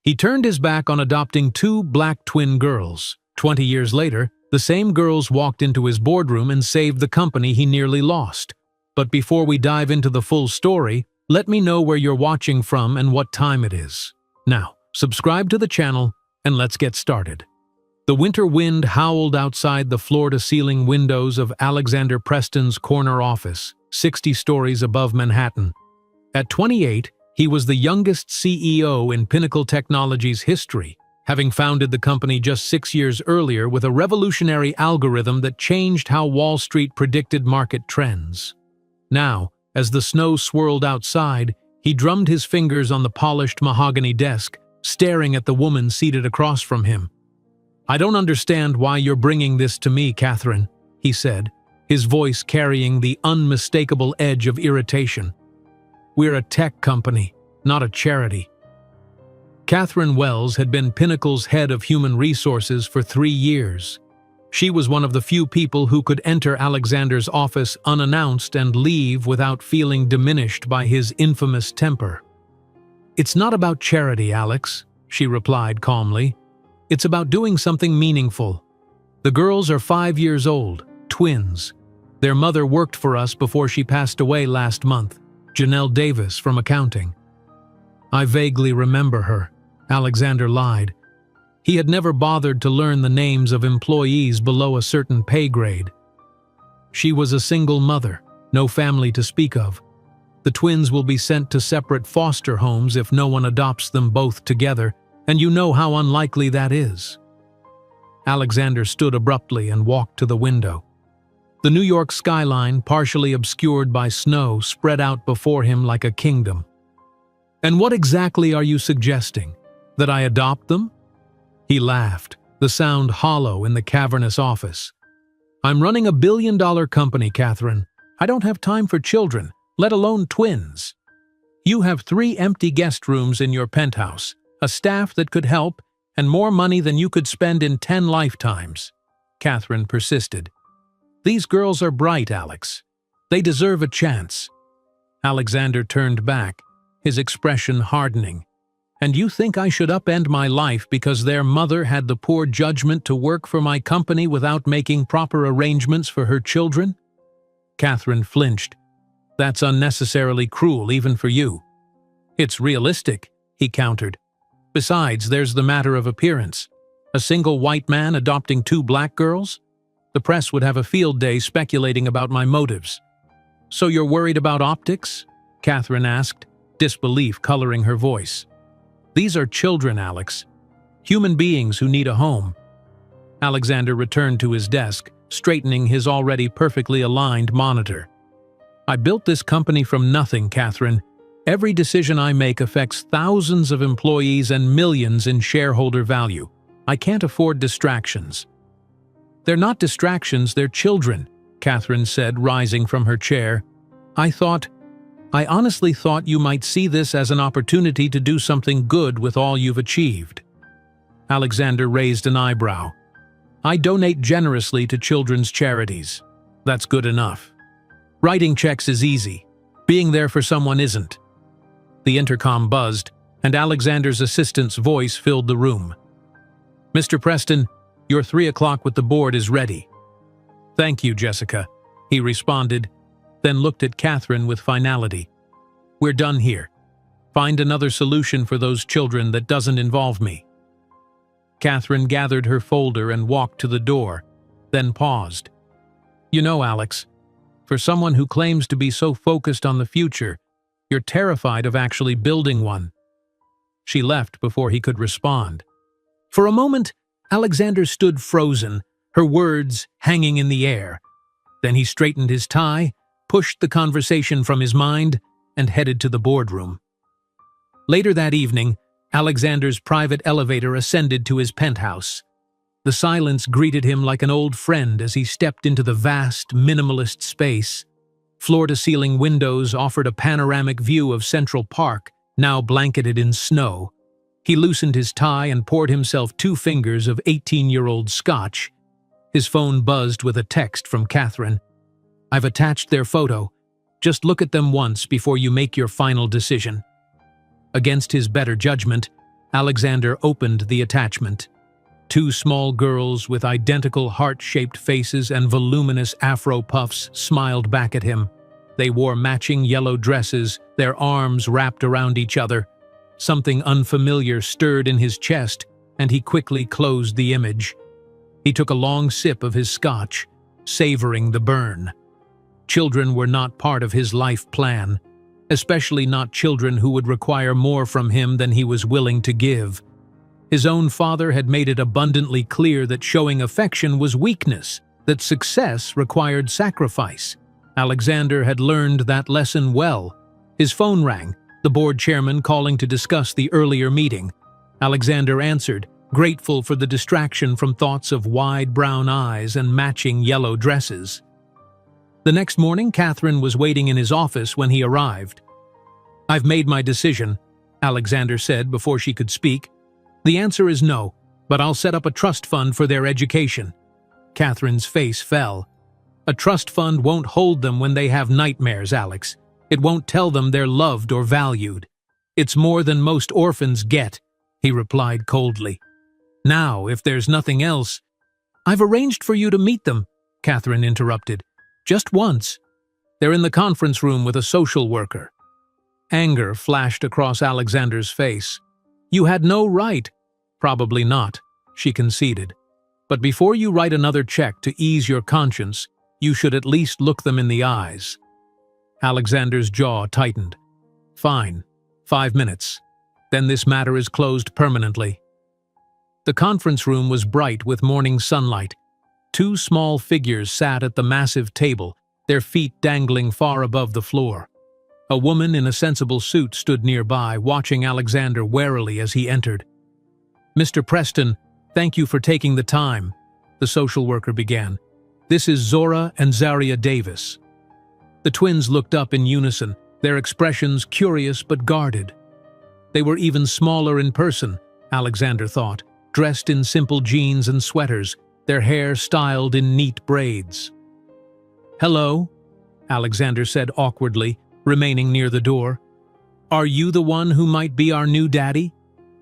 He turned his back on adopting two black twin girls. 20 years later, the same girls walked into his boardroom and saved the company he nearly lost. But before we dive into the full story, let me know where you're watching from and what time it is. Now, subscribe to the channel and let's get started. The winter wind howled outside the floor-to-ceiling windows of Alexander Preston's corner office, 60 stories above Manhattan. At 28, he was the youngest CEO in Pinnacle Technologies history, having founded the company just 6 years earlier with a revolutionary algorithm that changed how Wall Street predicted market trends. Now, as the snow swirled outside, he drummed his fingers on the polished mahogany desk, staring at the woman seated across from him. "I don't understand why you're bringing this to me, Catherine," he said, his voice carrying the unmistakable edge of irritation. "We're a tech company, not a charity." Catherine Wells had been Pinnacle's head of human resources for 3 years. She was one of the few people who could enter Alexander's office unannounced and leave without feeling diminished by his infamous temper. "It's not about charity, Alex," she replied calmly. "It's about doing something meaningful. The girls are 5 years old, twins. Their mother worked for us before she passed away last month, Janelle Davis from accounting." "I vaguely remember her," Alexander lied. He had never bothered to learn the names of employees below a certain pay grade. "She was a single mother, no family to speak of. The twins will be sent to separate foster homes if no one adopts them both together, and you know how unlikely that is." Alexander stood abruptly and walked to the window. The New York skyline, partially obscured by snow, spread out before him like a kingdom. "And what exactly are you suggesting? That I adopt them?" He laughed, the sound hollow in the cavernous office. "I'm running a billion-dollar company, Catherine. I don't have time for children, let alone twins. You have 3 empty guest rooms in your penthouse, a staff that could help, and more money than you could spend in 10 lifetimes." Catherine persisted. "These girls are bright, Alex. They deserve a chance." Alexander turned back, his expression hardening. "And you think I should upend my life because their mother had the poor judgment to work for my company without making proper arrangements for her children?" Catherine flinched. "That's unnecessarily cruel even for you." "It's realistic," he countered. "Besides, there's the matter of appearance. A single white man adopting 2 black girls? The press would have a field day speculating about my motives." "So you're worried about optics?" Catherine asked, disbelief coloring her voice. "These are children, Alex. Human beings who need a home." Alexander returned to his desk, straightening his already perfectly aligned monitor. "I built this company from nothing, Catherine. Every decision I make affects thousands of employees and millions in shareholder value. I can't afford distractions." "They're not distractions, they're children," Catherine said, rising from her chair. I honestly thought you might see this as an opportunity to do something good with all you've achieved." Alexander raised an eyebrow. "I donate generously to children's charities. That's good enough. Writing checks is easy. Being there for someone isn't." The intercom buzzed, and Alexander's assistant's voice filled the room. "Mr. Preston, your 3 o'clock with the board is ready." "Thank you, Jessica," he responded, then looked at Catherine with finality. "We're done here. Find another solution for those children that doesn't involve me." Catherine gathered her folder and walked to the door, then paused. "You know, Alex, for someone who claims to be so focused on the future, you're terrified of actually building one." She left before he could respond. For a moment, Alexander stood frozen, her words hanging in the air. Then he straightened his tie, pushed the conversation from his mind, and headed to the boardroom. Later that evening, Alexander's private elevator ascended to his penthouse. The silence greeted him like an old friend as he stepped into the vast, minimalist space. Floor-to-ceiling windows offered a panoramic view of Central Park, now blanketed in snow. He loosened his tie and poured himself 2 fingers of 18-year-old scotch. His phone buzzed with a text from Catherine. "I've attached their photo. Just look at them once before you make your final decision." Against his better judgment, Alexander opened the attachment. Two small girls with identical heart-shaped faces and voluminous afro puffs smiled back at him. They wore matching yellow dresses, their arms wrapped around each other. Something unfamiliar stirred in his chest, and he quickly closed the image. He took a long sip of his scotch, savoring the burn. Children were not part of his life plan, especially not children who would require more from him than he was willing to give. His own father had made it abundantly clear that showing affection was weakness, that success required sacrifice. Alexander had learned that lesson well. His phone rang, the board chairman calling to discuss the earlier meeting. Alexander answered, grateful for the distraction from thoughts of wide brown eyes and matching yellow dresses. The next morning, Catherine was waiting in his office when he arrived. "I've made my decision," Alexander said before she could speak. "The answer is no, but I'll set up a trust fund for their education." Catherine's face fell. "A trust fund won't hold them when they have nightmares, Alex. It won't tell them they're loved or valued. It's more than most orphans get," he replied coldly. "Now, if there's nothing else—" "I've arranged for you to meet them," Catherine interrupted. "Just once. They're in the conference room with a social worker." Anger flashed across Alexander's face. "You had no right." "Probably not," she conceded. "But before you write another check to ease your conscience, you should at least look them in the eyes." Alexander's jaw tightened. "Fine. 5 minutes. Then this matter is closed permanently." The conference room was bright with morning sunlight. Two small figures sat at the massive table, their feet dangling far above the floor. A woman in a sensible suit stood nearby, watching Alexander warily as he entered. "Mr. Preston, thank you for taking the time," the social worker began. "This is Zora and Zaria Davis." The twins looked up in unison, their expressions curious but guarded. They were even smaller in person, Alexander thought, dressed in simple jeans and sweaters, their hair styled in neat braids. "Hello," Alexander said awkwardly, remaining near the door. "Are you the one who might be our new daddy?"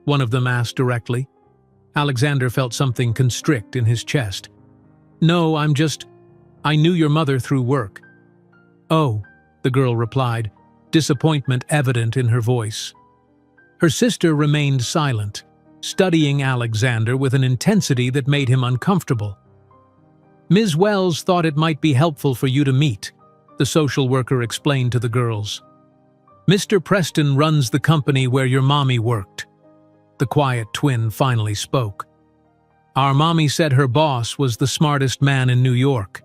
one of them asked directly. Alexander felt something constrict in his chest. "No, I knew your mother through work." "Oh," the girl replied, disappointment evident in her voice. Her sister remained silent, studying Alexander with an intensity that made him uncomfortable. "Ms. Wells thought it might be helpful for you to meet," the social worker explained to the girls. "Mr. Preston runs the company where your mommy worked." The quiet twin finally spoke. "Our mommy said her boss was the smartest man in New York."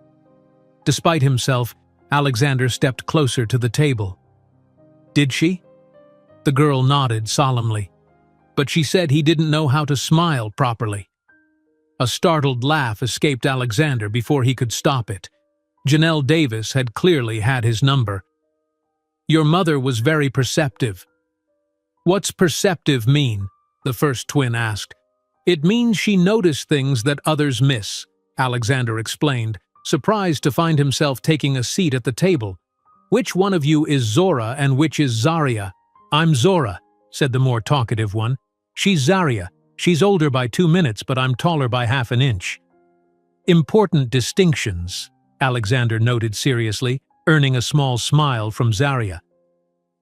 Despite himself, Alexander stepped closer to the table. "Did she?" The girl nodded solemnly. "But she said he didn't know how to smile properly." A startled laugh escaped Alexander before he could stop it. Janelle Davis had clearly had his number. "Your mother was very perceptive." "What's perceptive mean?" the first twin asked. "It means she noticed things that others miss," Alexander explained, surprised to find himself taking a seat at the table. "Which one of you is Zora and which is Zaria?" "I'm Zora," said the more talkative one. "She's Zaria. She's older by 2 minutes, but I'm taller by half an inch." "Important distinctions," Alexander noted seriously, earning a small smile from Zaria.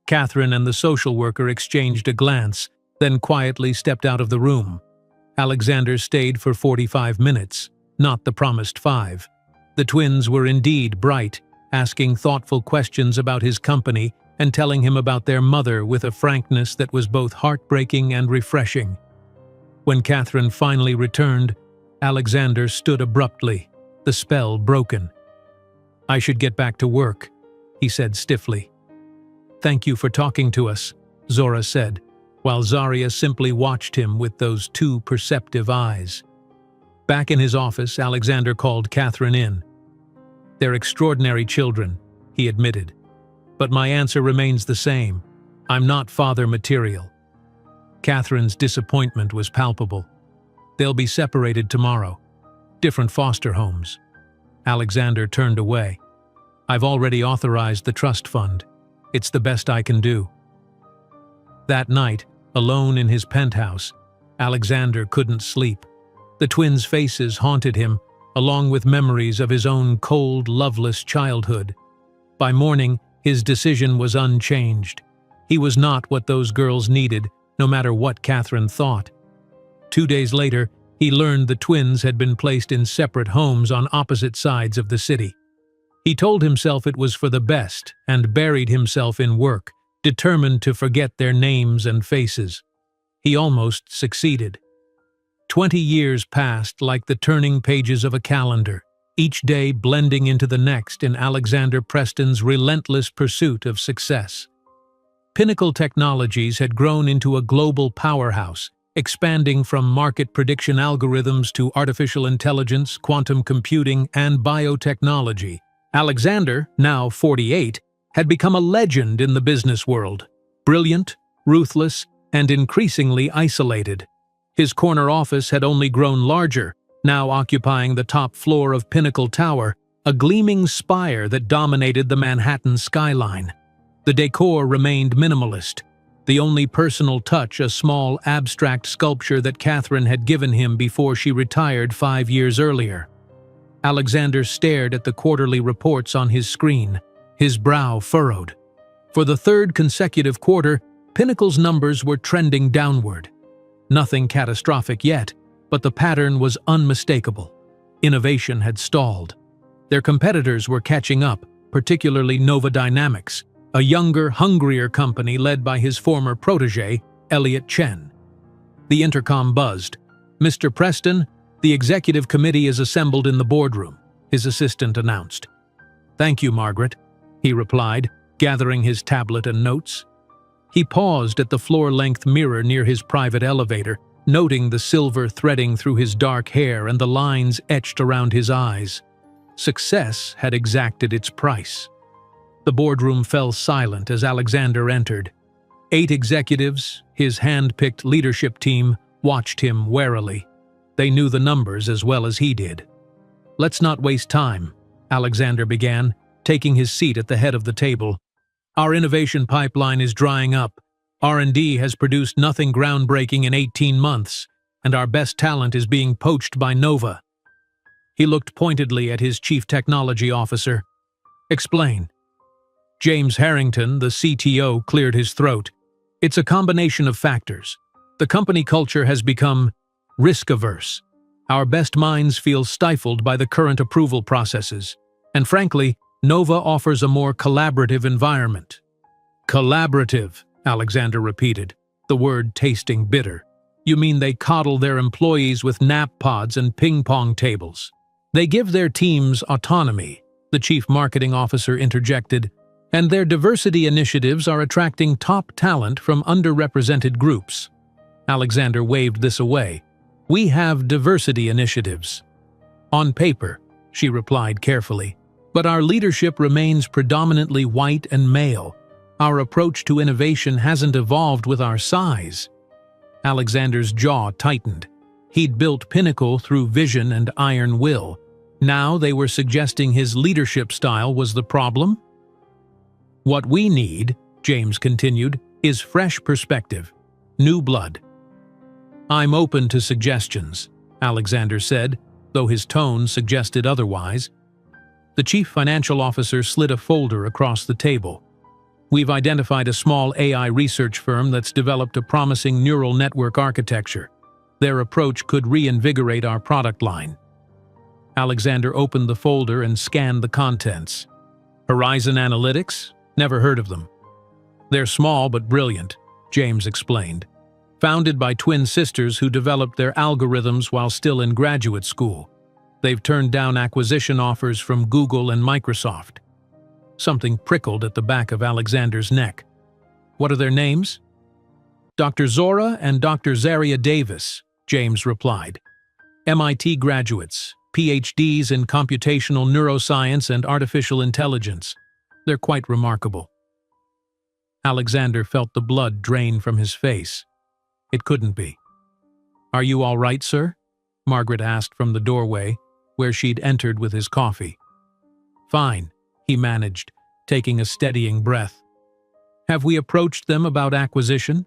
Catherine and the social worker exchanged a glance, then quietly stepped out of the room. Alexander stayed for 45 minutes, not the promised 5. The twins were indeed bright, asking thoughtful questions about his company and telling him about their mother with a frankness that was both heartbreaking and refreshing. When Catherine finally returned, Alexander stood abruptly, the spell broken. "I should get back to work," he said stiffly. "Thank you for talking to us," Zora said, while Zaria simply watched him with those two perceptive eyes. Back in his office, Alexander called Catherine in. "They're extraordinary children," he admitted. "But my answer remains the same. I'm not father material." Catherine's disappointment was palpable. "They'll be separated tomorrow. Different foster homes." Alexander turned away. "I've already authorized the trust fund. It's the best I can do." That night, Alone in his penthouse, Alexander couldn't sleep. The twins' faces haunted him, along with memories of his own cold, loveless childhood. By morning, his decision was unchanged. He was not what those girls needed, no matter what Catherine thought. 2 days later, he learned the twins had been placed in separate homes on opposite sides of the city. He told himself it was for the best and buried himself in work, determined to forget their names and faces. He almost succeeded. 20 years passed like the turning pages of a calendar, each day blending into the next in Alexander Preston's relentless pursuit of success. Pinnacle Technologies had grown into a global powerhouse, expanding from market prediction algorithms to artificial intelligence, quantum computing, and biotechnology. Alexander, now 48, had become a legend in the business world. Brilliant, ruthless, and increasingly isolated. His corner office had only grown larger, now occupying the top floor of Pinnacle Tower, a gleaming spire that dominated the Manhattan skyline. The decor remained minimalist, the only personal touch a small abstract sculpture that Catherine had given him before she retired 5 years earlier. Alexander stared at the quarterly reports on his screen, his brow furrowed. For the third consecutive quarter, Pinnacle's numbers were trending downward. Nothing catastrophic yet, but the pattern was unmistakable. Innovation had stalled. Their competitors were catching up, particularly Nova Dynamics, a younger, hungrier company led by his former protege, Elliot Chen. The intercom buzzed. "Mr. Preston, the executive committee is assembled in the boardroom," his assistant announced. "Thank you, Margaret," he replied, gathering his tablet and notes. He paused at the floor-length mirror near his private elevator, noting the silver threading through his dark hair and the lines etched around his eyes. Success had exacted its price. The boardroom fell silent as Alexander entered. 8 executives, his hand-picked leadership team, watched him warily. They knew the numbers as well as he did. "Let's not waste time," Alexander began, taking his seat at the head of the table. "Our innovation pipeline is drying up. R&D has produced nothing groundbreaking in 18 months, and our best talent is being poached by Nova." He looked pointedly at his chief technology officer. "Explain." James Harrington, the CTO, cleared his throat. "It's a combination of factors. The company culture has become risk-averse. Our best minds feel stifled by the current approval processes. And frankly, Nova offers a more collaborative environment." "Collaborative," Alexander repeated, the word tasting bitter. "You mean they coddle their employees with nap pods and ping-pong tables?" "They give their teams autonomy," the chief marketing officer interjected, "and their diversity initiatives are attracting top talent from underrepresented groups." Alexander waved this away. "We have diversity initiatives." "On paper," she replied carefully, "but our leadership remains predominantly white and male. Our approach to innovation hasn't evolved with our size." Alexander's jaw tightened. He'd built Pinnacle through vision and iron will. Now they were suggesting his leadership style was the problem? "What we need," James continued, "is fresh perspective, new blood." "I'm open to suggestions," Alexander said, though his tone suggested otherwise. The chief financial officer slid a folder across the table. "We've identified a small AI research firm that's developed a promising neural network architecture. Their approach could reinvigorate our product line." Alexander opened the folder and scanned the contents. "Horizon Analytics? Never heard of them." "They're small but brilliant," James explained. "Founded by twin sisters who developed their algorithms while still in graduate school. They've turned down acquisition offers from Google and Microsoft." Something prickled at the back of Alexander's neck. "What are their names?" "Dr. Zora and Dr. Zaria Davis," James replied. "MIT graduates, PhDs in computational neuroscience and artificial intelligence. They're quite remarkable." Alexander felt the blood drain from his face. It couldn't be. "Are you all right, sir?" Margaret asked from the doorway, where she'd entered with his coffee. "Fine," he managed, taking a steadying breath. "Have we approached them about acquisition?"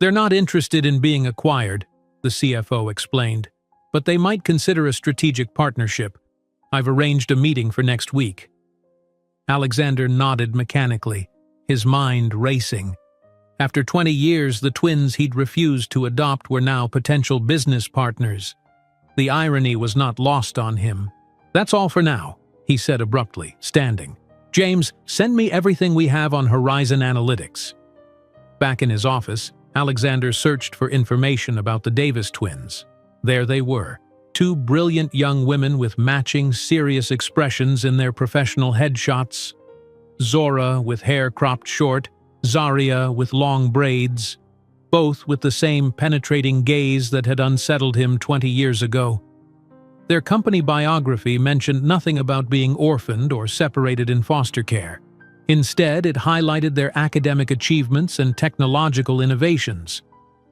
They're not interested in being acquired, the CFO explained, but they might consider a strategic partnership. I've arranged a meeting for next week. Alexander nodded mechanically, his mind racing. After 20 years, the twins he'd refused to adopt were now potential business partners. The irony was not lost on him. That's all for now, he said abruptly, standing. James, send me everything we have on Horizon Analytics. Back in his office, Alexander searched for information about the Davis twins. There they were, two brilliant young women with matching, serious expressions in their professional headshots. Zora with hair cropped short, Zaria with long braids, both with the same penetrating gaze that had unsettled him 20 years ago. Their company biography mentioned nothing about being orphaned or separated in foster care. Instead, it highlighted their academic achievements and technological innovations.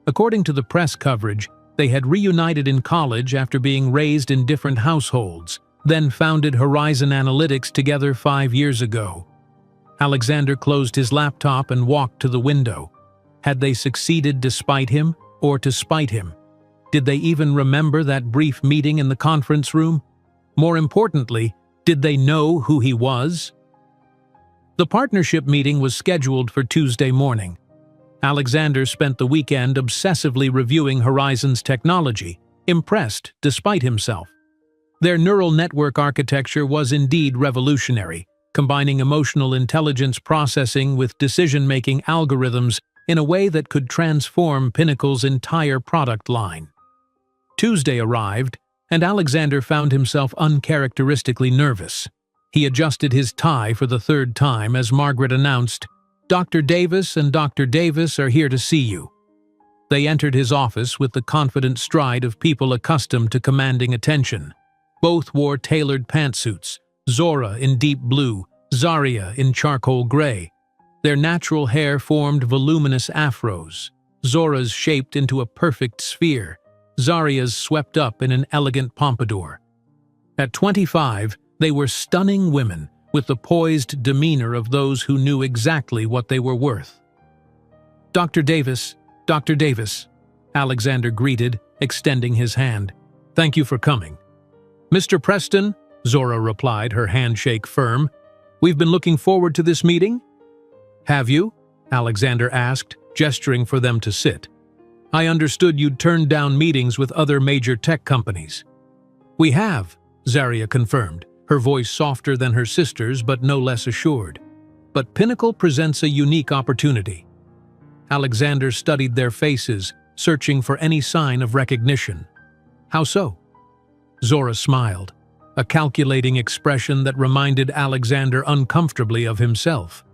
According to the press coverage, they had reunited in college after being raised in different households, then founded Horizon Analytics together 5 years ago. Alexander closed his laptop and walked to the window. Had they succeeded despite him, or to spite him? Did they even remember that brief meeting in the conference room? More importantly, did they know who he was? The partnership meeting was scheduled for Tuesday morning. Alexander spent the weekend obsessively reviewing Horizon's technology, impressed despite himself. Their neural network architecture was indeed revolutionary, combining emotional intelligence processing with decision-making algorithms in a way that could transform Pinnacle's entire product line. Tuesday arrived, and Alexander found himself uncharacteristically nervous. He adjusted his tie for the third time as Margaret announced, "Dr. Davis and Dr. Davis are here to see you." They entered his office with the confident stride of people accustomed to commanding attention. Both wore tailored pantsuits, Zora in deep blue, Zaria in charcoal gray. Their natural hair formed voluminous afros, Zora's shaped into a perfect sphere, Zaria's swept up in an elegant pompadour. At 25, they were stunning women, with the poised demeanor of those who knew exactly what they were worth. Dr. Davis, Alexander greeted, extending his hand. Thank you for coming. Mr. Preston, Zora replied, her handshake firm. We've been looking forward to this meeting? Have you? Alexander asked, gesturing for them to sit. I understood you'd turned down meetings with other major tech companies. We have, Zaria confirmed, her voice softer than her sister's but no less assured. But Pinnacle presents a unique opportunity. Alexander studied their faces, searching for any sign of recognition. How so? Zora smiled, a calculating expression that reminded Alexander uncomfortably of himself.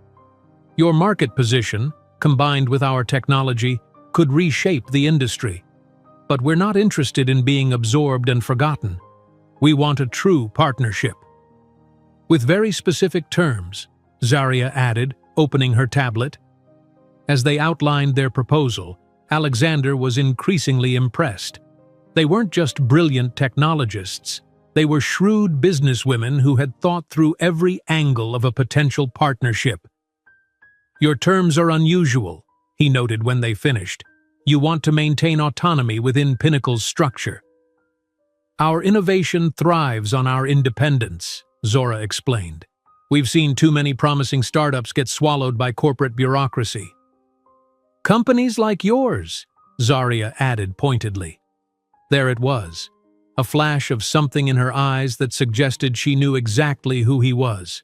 Your market position, combined with our technology, could reshape the industry. But we're not interested in being absorbed and forgotten. We want a true partnership. With very specific terms, Zaria added, opening her tablet. As they outlined their proposal, Alexander was increasingly impressed. They weren't just brilliant technologists. They were shrewd businesswomen who had thought through every angle of a potential partnership. Your terms are unusual, he noted when they finished. You want to maintain autonomy within Pinnacle's structure. Our innovation thrives on our independence, Zora explained. We've seen too many promising startups get swallowed by corporate bureaucracy. Companies like yours, Zaria added pointedly. There it was, a flash of something in her eyes that suggested she knew exactly who he was.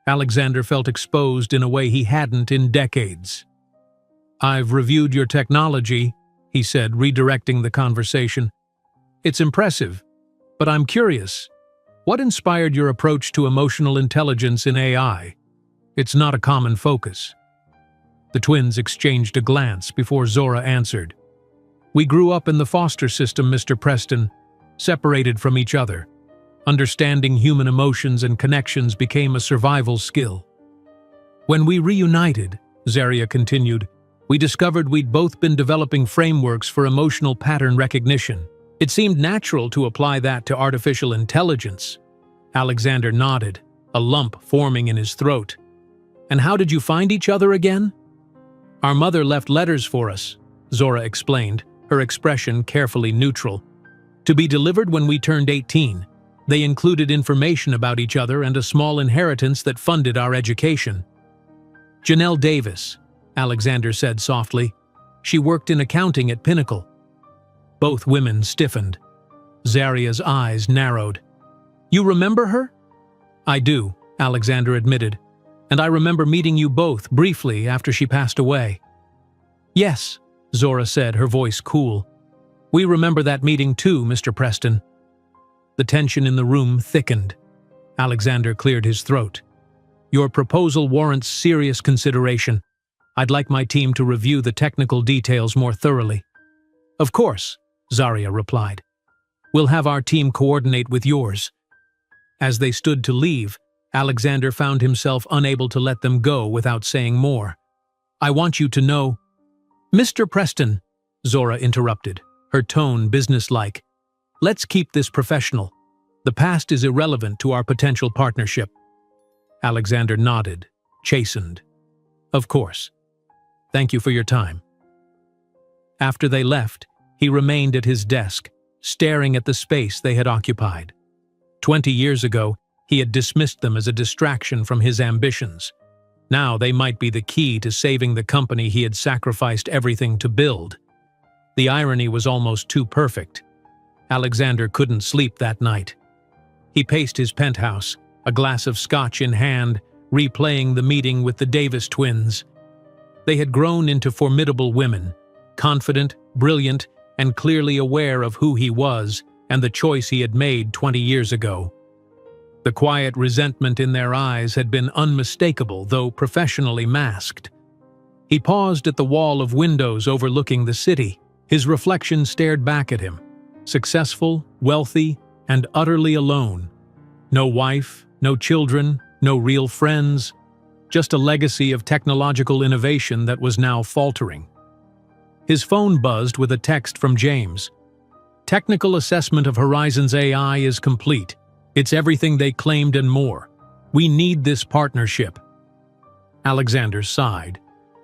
Alexander felt exposed in a way he hadn't in decades. I've reviewed your technology, he said, redirecting the conversation. It's impressive, but I'm curious. What inspired your approach to emotional intelligence in AI? It's not a common focus. The twins exchanged a glance before Zora answered. We grew up in the foster system, Mr. Preston, separated from each other. Understanding human emotions and connections became a survival skill. When we reunited, Zaria continued, we discovered we'd both been developing frameworks for emotional pattern recognition. It seemed natural to apply that to artificial intelligence. Alexander nodded, a lump forming in his throat. And how did you find each other again? Our mother left letters for us, Zora explained, her expression carefully neutral. To be delivered when we turned 18. They included information about each other and a small inheritance that funded our education. Janelle Davis, Alexander said softly. She worked in accounting at Pinnacle. Both women stiffened. Zaria's eyes narrowed. You remember her? I do, Alexander admitted. And I remember meeting you both briefly after she passed away. Yes, Zora said, her voice cool. We remember that meeting too, Mr. Preston. The tension in the room thickened. Alexander cleared his throat. Your proposal warrants serious consideration. I'd like my team to review the technical details more thoroughly. Of course, Zaria replied. We'll have our team coordinate with yours. As they stood to leave, Alexander found himself unable to let them go without saying more. I want you to know… Mr. Preston, Zora interrupted, her tone businesslike. Let's keep this professional. The past is irrelevant to our potential partnership. Alexander nodded, chastened. Of course. Thank you for your time. After they left, he remained at his desk, staring at the space they had occupied. 20 years ago, he had dismissed them as a distraction from his ambitions. Now they might be the key to saving the company he had sacrificed everything to build. The irony was almost too perfect. Alexander couldn't sleep that night. He paced his penthouse, a glass of scotch in hand, replaying the meeting with the Davis twins. They had grown into formidable women, confident, brilliant, and clearly aware of who he was and the choice he had made 20 years ago. The quiet resentment in their eyes had been unmistakable, though professionally masked. He paused at the wall of windows overlooking the city. His reflection stared back at him, successful, wealthy, and utterly alone. No wife, no children, no real friends, just a legacy of technological innovation that was now faltering. His phone buzzed with a text from James. Technical assessment of Horizon's AI is complete. It's everything they claimed and more. We need this partnership. Alexander sighed.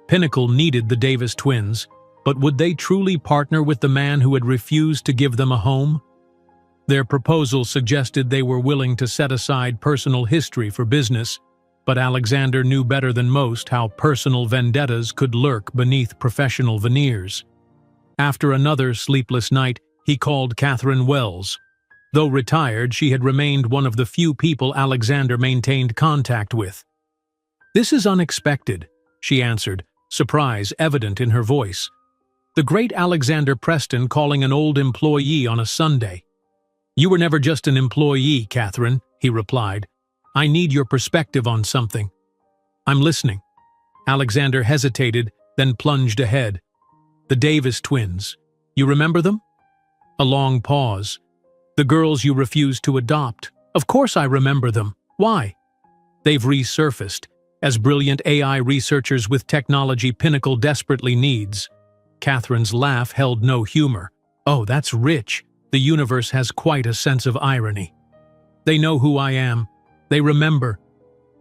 Pinnacle needed the Davis twins, but would they truly partner with the man who had refused to give them a home? Their proposal suggested they were willing to set aside personal history for business, but Alexander knew better than most how personal vendettas could lurk beneath professional veneers. After another sleepless night, he called Catherine Wells. Though retired, she had remained one of the few people Alexander maintained contact with. This is unexpected, she answered, surprise evident in her voice. The great Alexander Preston calling an old employee on a Sunday. You were never just an employee, Catherine, he replied. I need your perspective on something. I'm listening. Alexander hesitated, then plunged ahead. The Davis twins. You remember them? A long pause. The girls you refused to adopt. Of course I remember them. Why? They've resurfaced, as brilliant AI researchers with technology Pinnacle desperately needs. Catherine's laugh held no humor. Oh, that's rich. The universe has quite a sense of irony. They know who I am. They remember.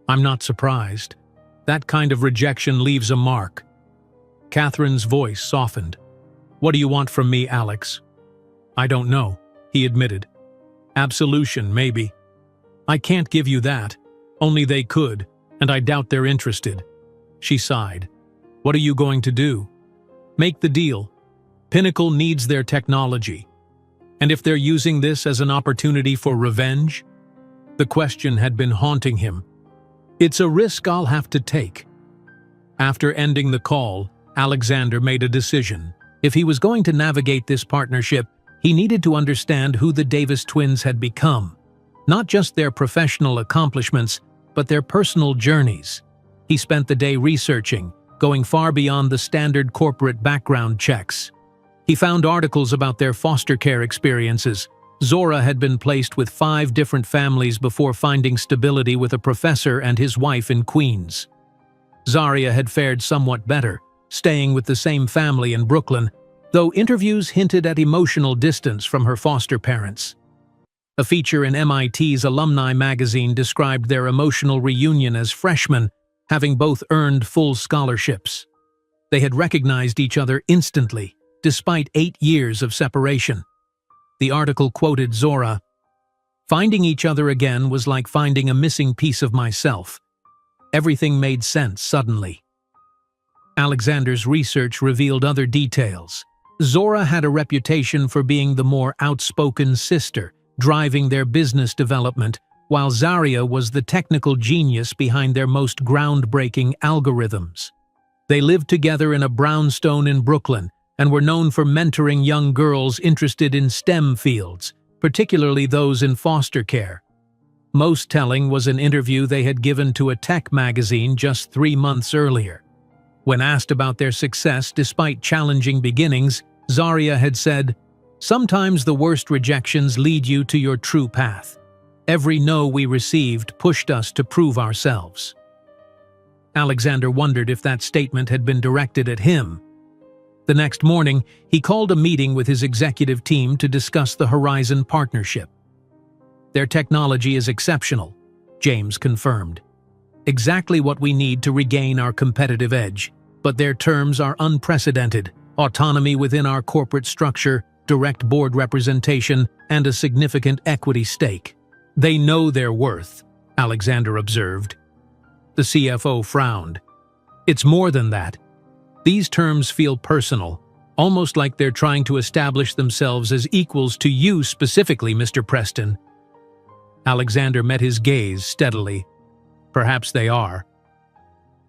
I'm not surprised. That kind of rejection leaves a mark. Catherine's voice softened. What do you want from me, Alex? I don't know, he admitted. Absolution, maybe. I can't give you that. Only they could, and I doubt they're interested. She sighed. What are you going to do? Make the deal. Pinnacle needs their technology. And if they're using this as an opportunity for revenge? The question had been haunting him. It's a risk I'll have to take. After ending the call, Alexander made a decision. If he was going to navigate this partnership, he needed to understand who the Davis twins had become. Not just their professional accomplishments, but their personal journeys. He spent the day researching, going far beyond the standard corporate background checks. He found articles about their foster care experiences. Zora had been placed with 5 different families before finding stability with a professor and his wife in Queens. Zaria had fared somewhat better, staying with the same family in Brooklyn, though interviews hinted at emotional distance from her foster parents. A feature in MIT's alumni magazine described their emotional reunion as freshmen, having both earned full scholarships. They had recognized each other instantly, despite 8 years of separation. The article quoted Zora, "Finding each other again was like finding a missing piece of myself. Everything made sense suddenly." Alexander's research revealed other details. Zora had a reputation for being the more outspoken sister, driving their business development, while Zaria was the technical genius behind their most groundbreaking algorithms. They lived together in a brownstone in Brooklyn and were known for mentoring young girls interested in STEM fields, particularly those in foster care. Most telling was an interview they had given to a tech magazine just 3 months earlier. When asked about their success despite challenging beginnings, Zaria had said, "Sometimes the worst rejections lead you to your true path. Every no we received pushed us to prove ourselves." Alexander wondered if that statement had been directed at him. The next morning, he called a meeting with his executive team to discuss the Horizon partnership. "Their technology is exceptional," James confirmed. "Exactly what we need to regain our competitive edge, but their terms are unprecedented: autonomy within our corporate structure, direct board representation, and a significant equity stake." "They know their worth," Alexander observed. The CFO frowned. "It's more than that. These terms feel personal, almost like they're trying to establish themselves as equals to you specifically, Mr. Preston." Alexander met his gaze steadily. "Perhaps they are."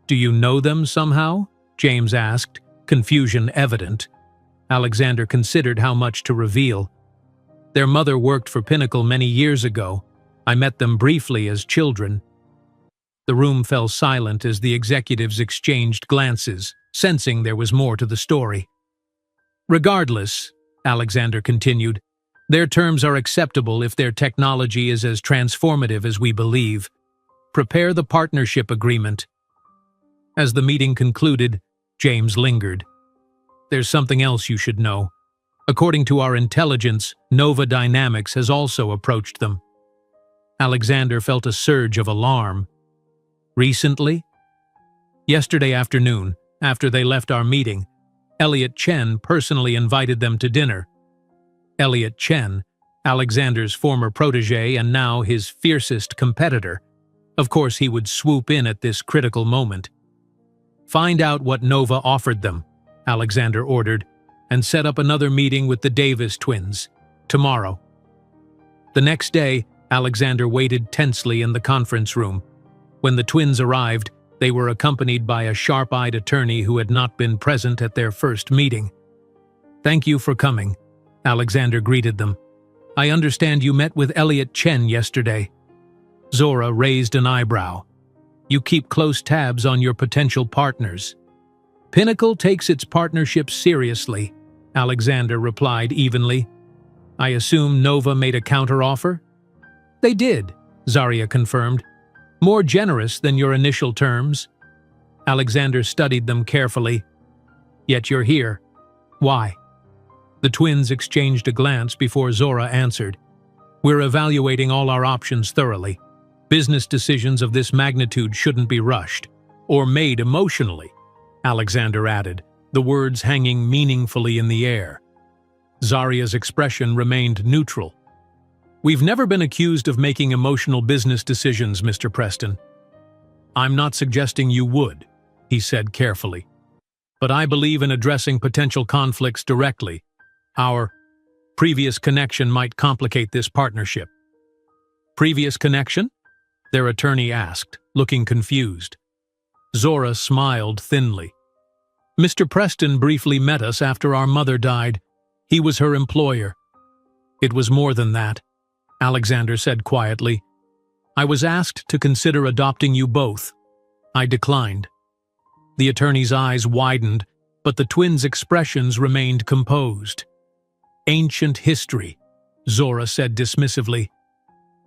"Do you know them somehow?" James asked, confusion evident. Alexander considered how much to reveal. "Their mother worked for Pinnacle many years ago. I met them briefly as children." The room fell silent as the executives exchanged glances, sensing there was more to the story. "Regardless," Alexander continued, "their terms are acceptable if their technology is as transformative as we believe. Prepare the partnership agreement." As the meeting concluded, James lingered. "There's something else you should know. According to our intelligence, Nova Dynamics has also approached them." Alexander felt a surge of alarm. "Recently?" "Yesterday afternoon, after they left our meeting, Elliot Chen personally invited them to dinner." Elliot Chen, Alexander's former protege and now his fiercest competitor. Of course he would swoop in at this critical moment. "Find out what Nova offered them," Alexander ordered, "and set up another meeting with the Davis twins. Tomorrow." The next day, Alexander waited tensely in the conference room. When the twins arrived, they were accompanied by a sharp-eyed attorney who had not been present at their first meeting. "Thank you for coming," Alexander greeted them. "I understand you met with Elliot Chen yesterday." Zora raised an eyebrow. "You keep close tabs on your potential partners." "Pinnacle takes its partnership seriously," Alexander replied evenly. "I assume Nova made a counteroffer?" "They did," Zaria confirmed. "More generous than your initial terms." Alexander studied them carefully. "Yet you're here. Why?" The twins exchanged a glance before Zora answered. "We're evaluating all our options thoroughly. Business decisions of this magnitude shouldn't be rushed, or made emotionally," Alexander added, the words hanging meaningfully in the air. Zaria's expression remained neutral. "We've never been accused of making emotional business decisions, Mr. Preston." "I'm not suggesting you would," he said carefully. "But I believe in addressing potential conflicts directly. Our previous connection might complicate this partnership." "Previous connection?" their attorney asked, looking confused. Zora smiled thinly. "Mr. Preston briefly met us after our mother died. He was her employer." "It was more than that," Alexander said quietly. "I was asked to consider adopting you both. I declined." The attorney's eyes widened, but the twins' expressions remained composed. "Ancient history," Zora said dismissively.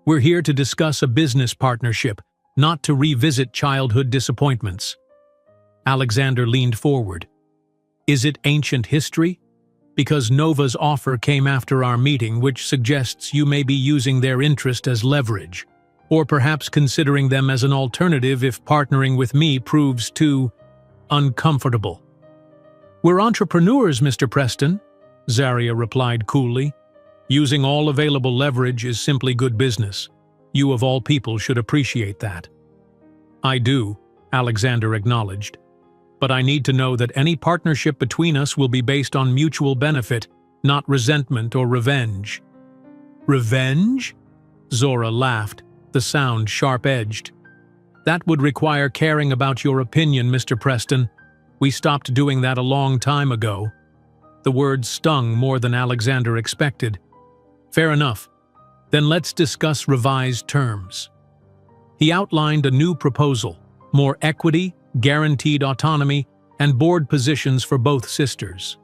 "We're here to discuss a business partnership, not to revisit childhood disappointments." Alexander leaned forward. "Is it ancient history? Because Nova's offer came after our meeting, which suggests you may be using their interest as leverage, or perhaps considering them as an alternative if partnering with me proves too uncomfortable." "We're entrepreneurs, Mr. Preston," Zaria replied coolly. "Using all available leverage is simply good business. You of all people should appreciate that." "I do," Alexander acknowledged. "But I need to know that any partnership between us will be based on mutual benefit, not resentment or revenge." "Revenge?" Zora laughed, the sound sharp-edged. "That would require caring about your opinion, Mr. Preston. We stopped doing that a long time ago." The words stung more than Alexander expected. "Fair enough. Then let's discuss revised terms." He outlined a new proposal: more equity, guaranteed autonomy, and board positions for both sisters.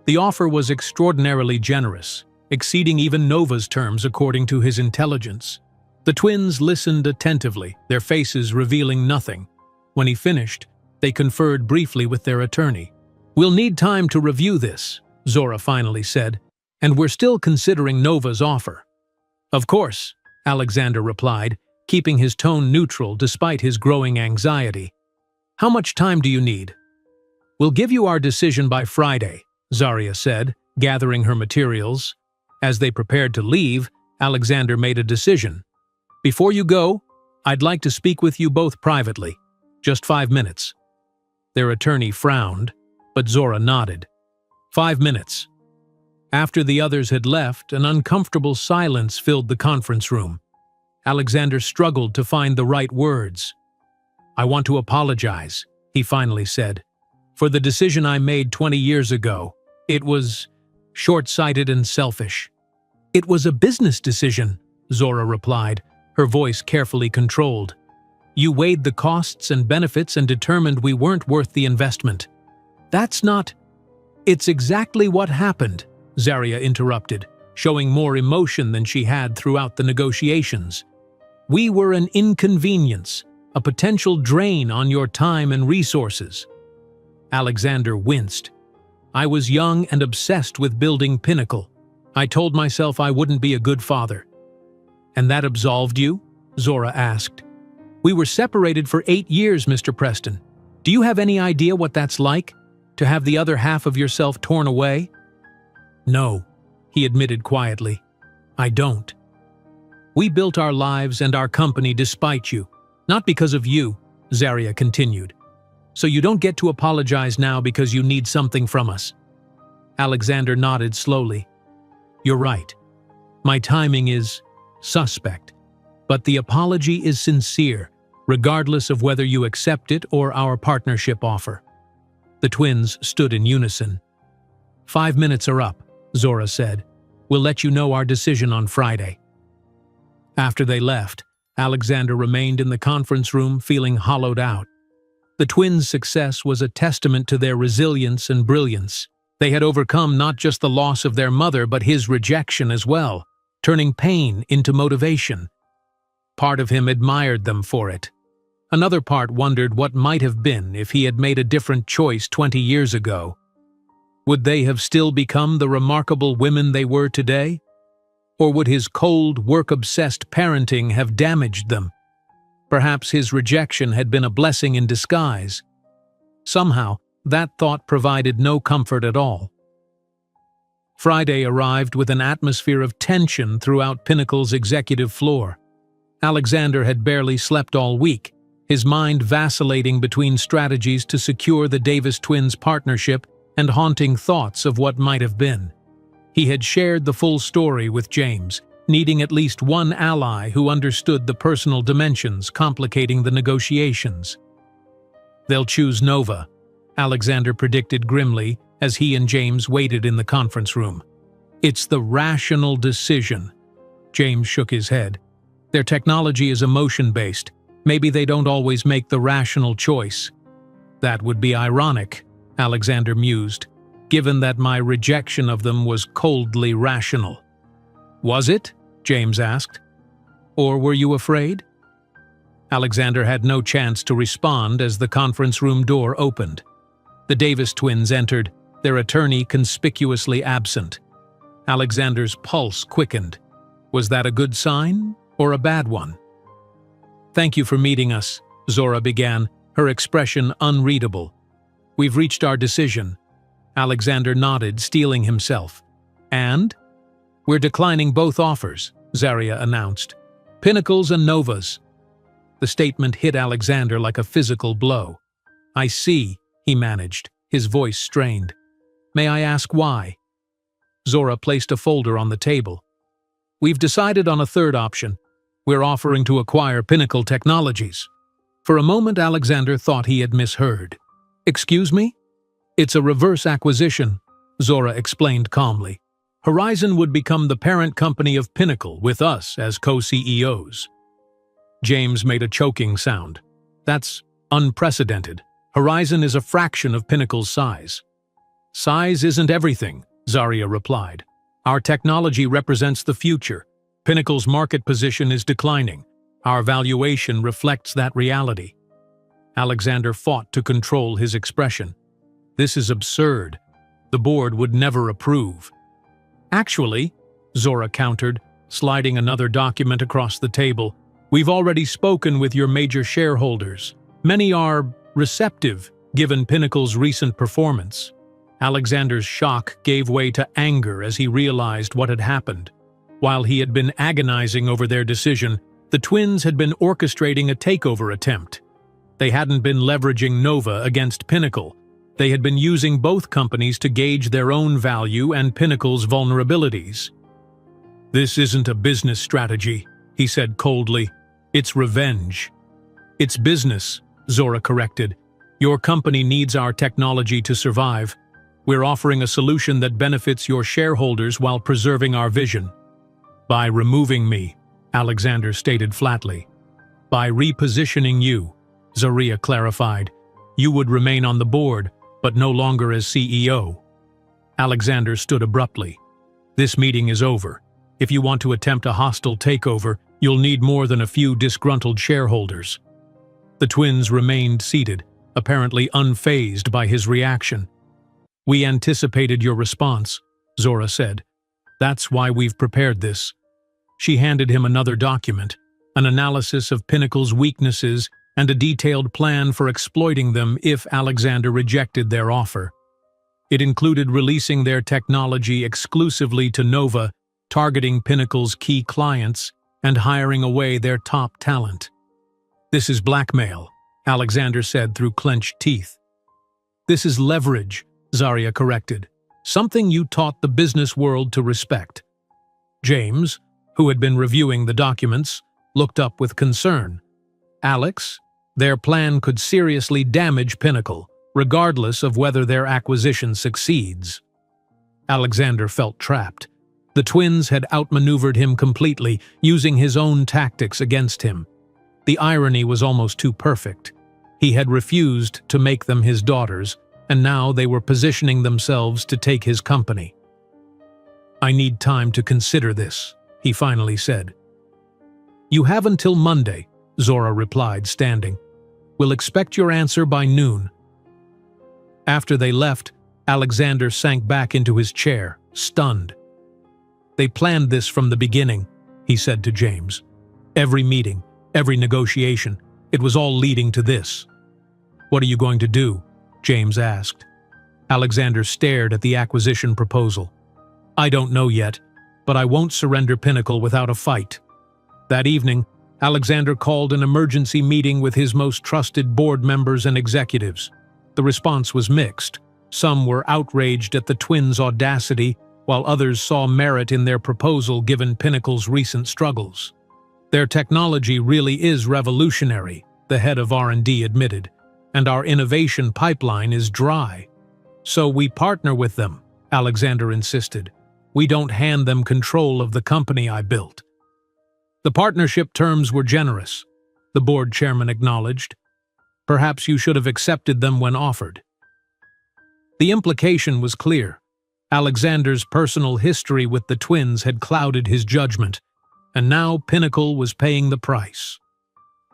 The offer was extraordinarily generous, exceeding even Nova's terms according to his intelligence. The twins listened attentively, their faces revealing nothing. When he finished, they conferred briefly with their attorney. "We'll need time to review this," Zora finally said, "and we're still considering Nova's offer." "Of course," Alexander replied, keeping his tone neutral despite his growing anxiety. "How much time do you need?" "We'll give you our decision by Friday," Zaria said, gathering her materials. As they prepared to leave, Alexander made a decision. "Before you go, I'd like to speak with you both privately. Just 5 minutes." Their attorney frowned, but Zora nodded. 5 minutes. After the others had left, an uncomfortable silence filled the conference room. Alexander struggled to find the right words. "I want to apologize," he finally said, "for the decision I made 20 years ago. It was short-sighted and selfish." "It was a business decision," Zora replied, her voice carefully controlled. "You weighed the costs and benefits and determined we weren't worth the investment." "That's not—" "It's exactly what happened," Zaria interrupted, showing more emotion than she had throughout the negotiations. "We were an inconvenience, a potential drain on your time and resources." Alexander winced. "I was young and obsessed with building Pinnacle. I told myself I wouldn't be a good father." "And that absolved you?" Zora asked. "We were separated for 8 years, Mr. Preston. Do you have any idea what that's like? To have the other half of yourself torn away?" "No," he admitted quietly. "I don't. We built our lives and our company despite you, not because of you," Zaria continued. "So you don't get to apologize now because you need something from us." Alexander nodded slowly. "You're right. My timing is suspect. But the apology is sincere, regardless of whether you accept it or our partnership offer." The twins stood in unison. 5 minutes are up," Zora said. "We'll let you know our decision on Friday." After they left, Alexander remained in the conference room feeling hollowed out. The twins' success was a testament to their resilience and brilliance. They had overcome not just the loss of their mother but his rejection as well, turning pain into motivation. Part of him admired them for it. Another part wondered what might have been if he had made a different choice 20 years ago. Would they have still become the remarkable women they were today? Or would his cold, work-obsessed parenting have damaged them? Perhaps his rejection had been a blessing in disguise. Somehow, that thought provided no comfort at all. Friday arrived with an atmosphere of tension throughout Pinnacle's executive floor. Alexander had barely slept all week, his mind vacillating between strategies to secure the Davis twins' partnership and haunting thoughts of what might have been. He had shared the full story with James, needing at least one ally who understood the personal dimensions complicating the negotiations. "They'll choose Nova," Alexander predicted grimly as he and James waited in the conference room. "It's the rational decision." James shook his head. "Their technology is emotion-based. Maybe they don't always make the rational choice." "That would be ironic," Alexander mused, "given that my rejection of them was coldly rational." "Was it?" James asked. "Or were you afraid?" Alexander had no chance to respond as the conference room door opened. The Davis twins entered, their attorney conspicuously absent. Alexander's pulse quickened. Was that a good sign or a bad one? "Thank you for meeting us," Zora began, her expression unreadable. "We've reached our decision. Alexander nodded, steeling himself. And? We're declining both offers, Zarya announced. Pinnacle's and Nova's. The statement hit Alexander like a physical blow. I see, he managed, his voice strained. May I ask why? Zora placed a folder on the table. We've decided on a third option. We're offering to acquire Pinnacle Technologies. For a moment, Alexander thought he had misheard. Excuse me? It's a reverse acquisition, Zora explained calmly. Horizon would become the parent company of Pinnacle, with us as co-CEOs. James made a choking sound. That's unprecedented. Horizon is a fraction of Pinnacle's size. Size isn't everything, Zarya replied. Our technology represents the future. Pinnacle's market position is declining. Our valuation reflects that reality. Alexander fought to control his expression. This is absurd. The board would never approve. Actually, Zora countered, sliding another document across the table, we've already spoken with your major shareholders. Many are receptive, given Pinnacle's recent performance. Alexander's shock gave way to anger as he realized what had happened. While he had been agonizing over their decision, the twins had been orchestrating a takeover attempt. They hadn't been leveraging Nova against Pinnacle. They had been using both companies to gauge their own value and Pinnacle's vulnerabilities. This isn't a business strategy, he said coldly. It's revenge. It's business, Zora corrected. Your company needs our technology to survive. We're offering a solution that benefits your shareholders while preserving our vision. By removing me, Alexander stated flatly. By repositioning you, Zarya clarified. You would remain on the board, but no longer as CEO. Alexander stood abruptly. This meeting is over. If you want to attempt a hostile takeover, you'll need more than a few disgruntled shareholders. The twins remained seated, apparently unfazed by his reaction. We anticipated your response, Zora said. That's why we've prepared this. She handed him another document, an analysis of Pinnacle's weaknesses and a detailed plan for exploiting them if Alexander rejected their offer. It included releasing their technology exclusively to Nova, targeting Pinnacle's key clients, and hiring away their top talent. This is blackmail, Alexander said through clenched teeth. This is leverage, Zarya corrected. Something you taught the business world to respect. James, who had been reviewing the documents, looked up with concern. Alex, their plan could seriously damage Pinnacle, regardless of whether their acquisition succeeds. Alexander felt trapped. The twins had outmaneuvered him completely, using his own tactics against him. The irony was almost too perfect. He had refused to make them his daughters, and now they were positioning themselves to take his company. I need time to consider this, he finally said. You have until Monday, Zora replied, standing. We'll expect your answer by noon. After they left, Alexander sank back into his chair, stunned. They planned this from the beginning, he said to James. Every meeting, every negotiation, it was all leading to this. What are you going to do? James asked. Alexander stared at the acquisition proposal. I don't know yet, but I won't surrender Pinnacle without a fight. That evening, Alexander called an emergency meeting with his most trusted board members and executives. The response was mixed. Some were outraged at the twins' audacity, while others saw merit in their proposal given Pinnacle's recent struggles. Their technology really is revolutionary, the head of R&D admitted, and our innovation pipeline is dry. So we partner with them, Alexander insisted. We don't hand them control of the company I built. The partnership terms were generous, the board chairman acknowledged. Perhaps you should have accepted them when offered. The implication was clear. Alexander's personal history with the twins had clouded his judgment, and now Pinnacle was paying the price.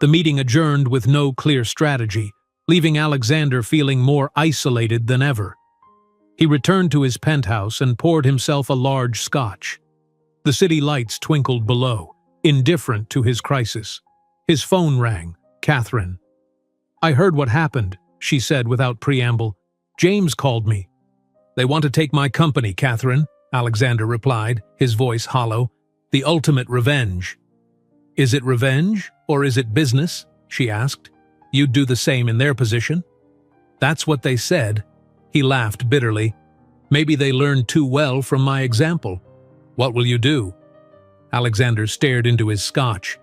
The meeting adjourned with no clear strategy, leaving Alexander feeling more isolated than ever. He returned to his penthouse and poured himself a large scotch. The city lights twinkled below, indifferent to his crisis. His phone rang. Catherine. I heard what happened, she said without preamble. James called me. They want to take my company, Catherine, Alexander replied, his voice hollow. The ultimate revenge. Is it revenge, or is it business? She asked. You'd do the same in their position? That's what they said. He laughed bitterly. Maybe they learned too well from my example. What will you do? Alexander stared into his scotch.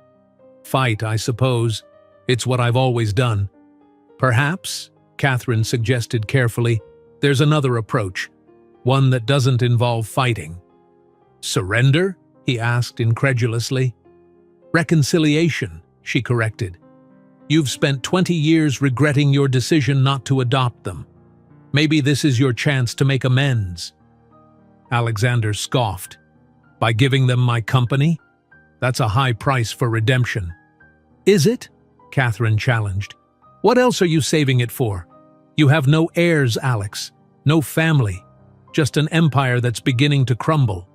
Fight, I suppose. It's what I've always done. Perhaps, Catherine suggested carefully, there's another approach, one that doesn't involve fighting. Surrender? He asked incredulously. Reconciliation, she corrected. You've spent 20 years regretting your decision not to adopt them. Maybe this is your chance to make amends. Alexander scoffed. By giving them my company? That's a high price for redemption. Is it? Catherine challenged. What else are you saving it for? You have no heirs, Alex. No family. Just an empire that's beginning to crumble.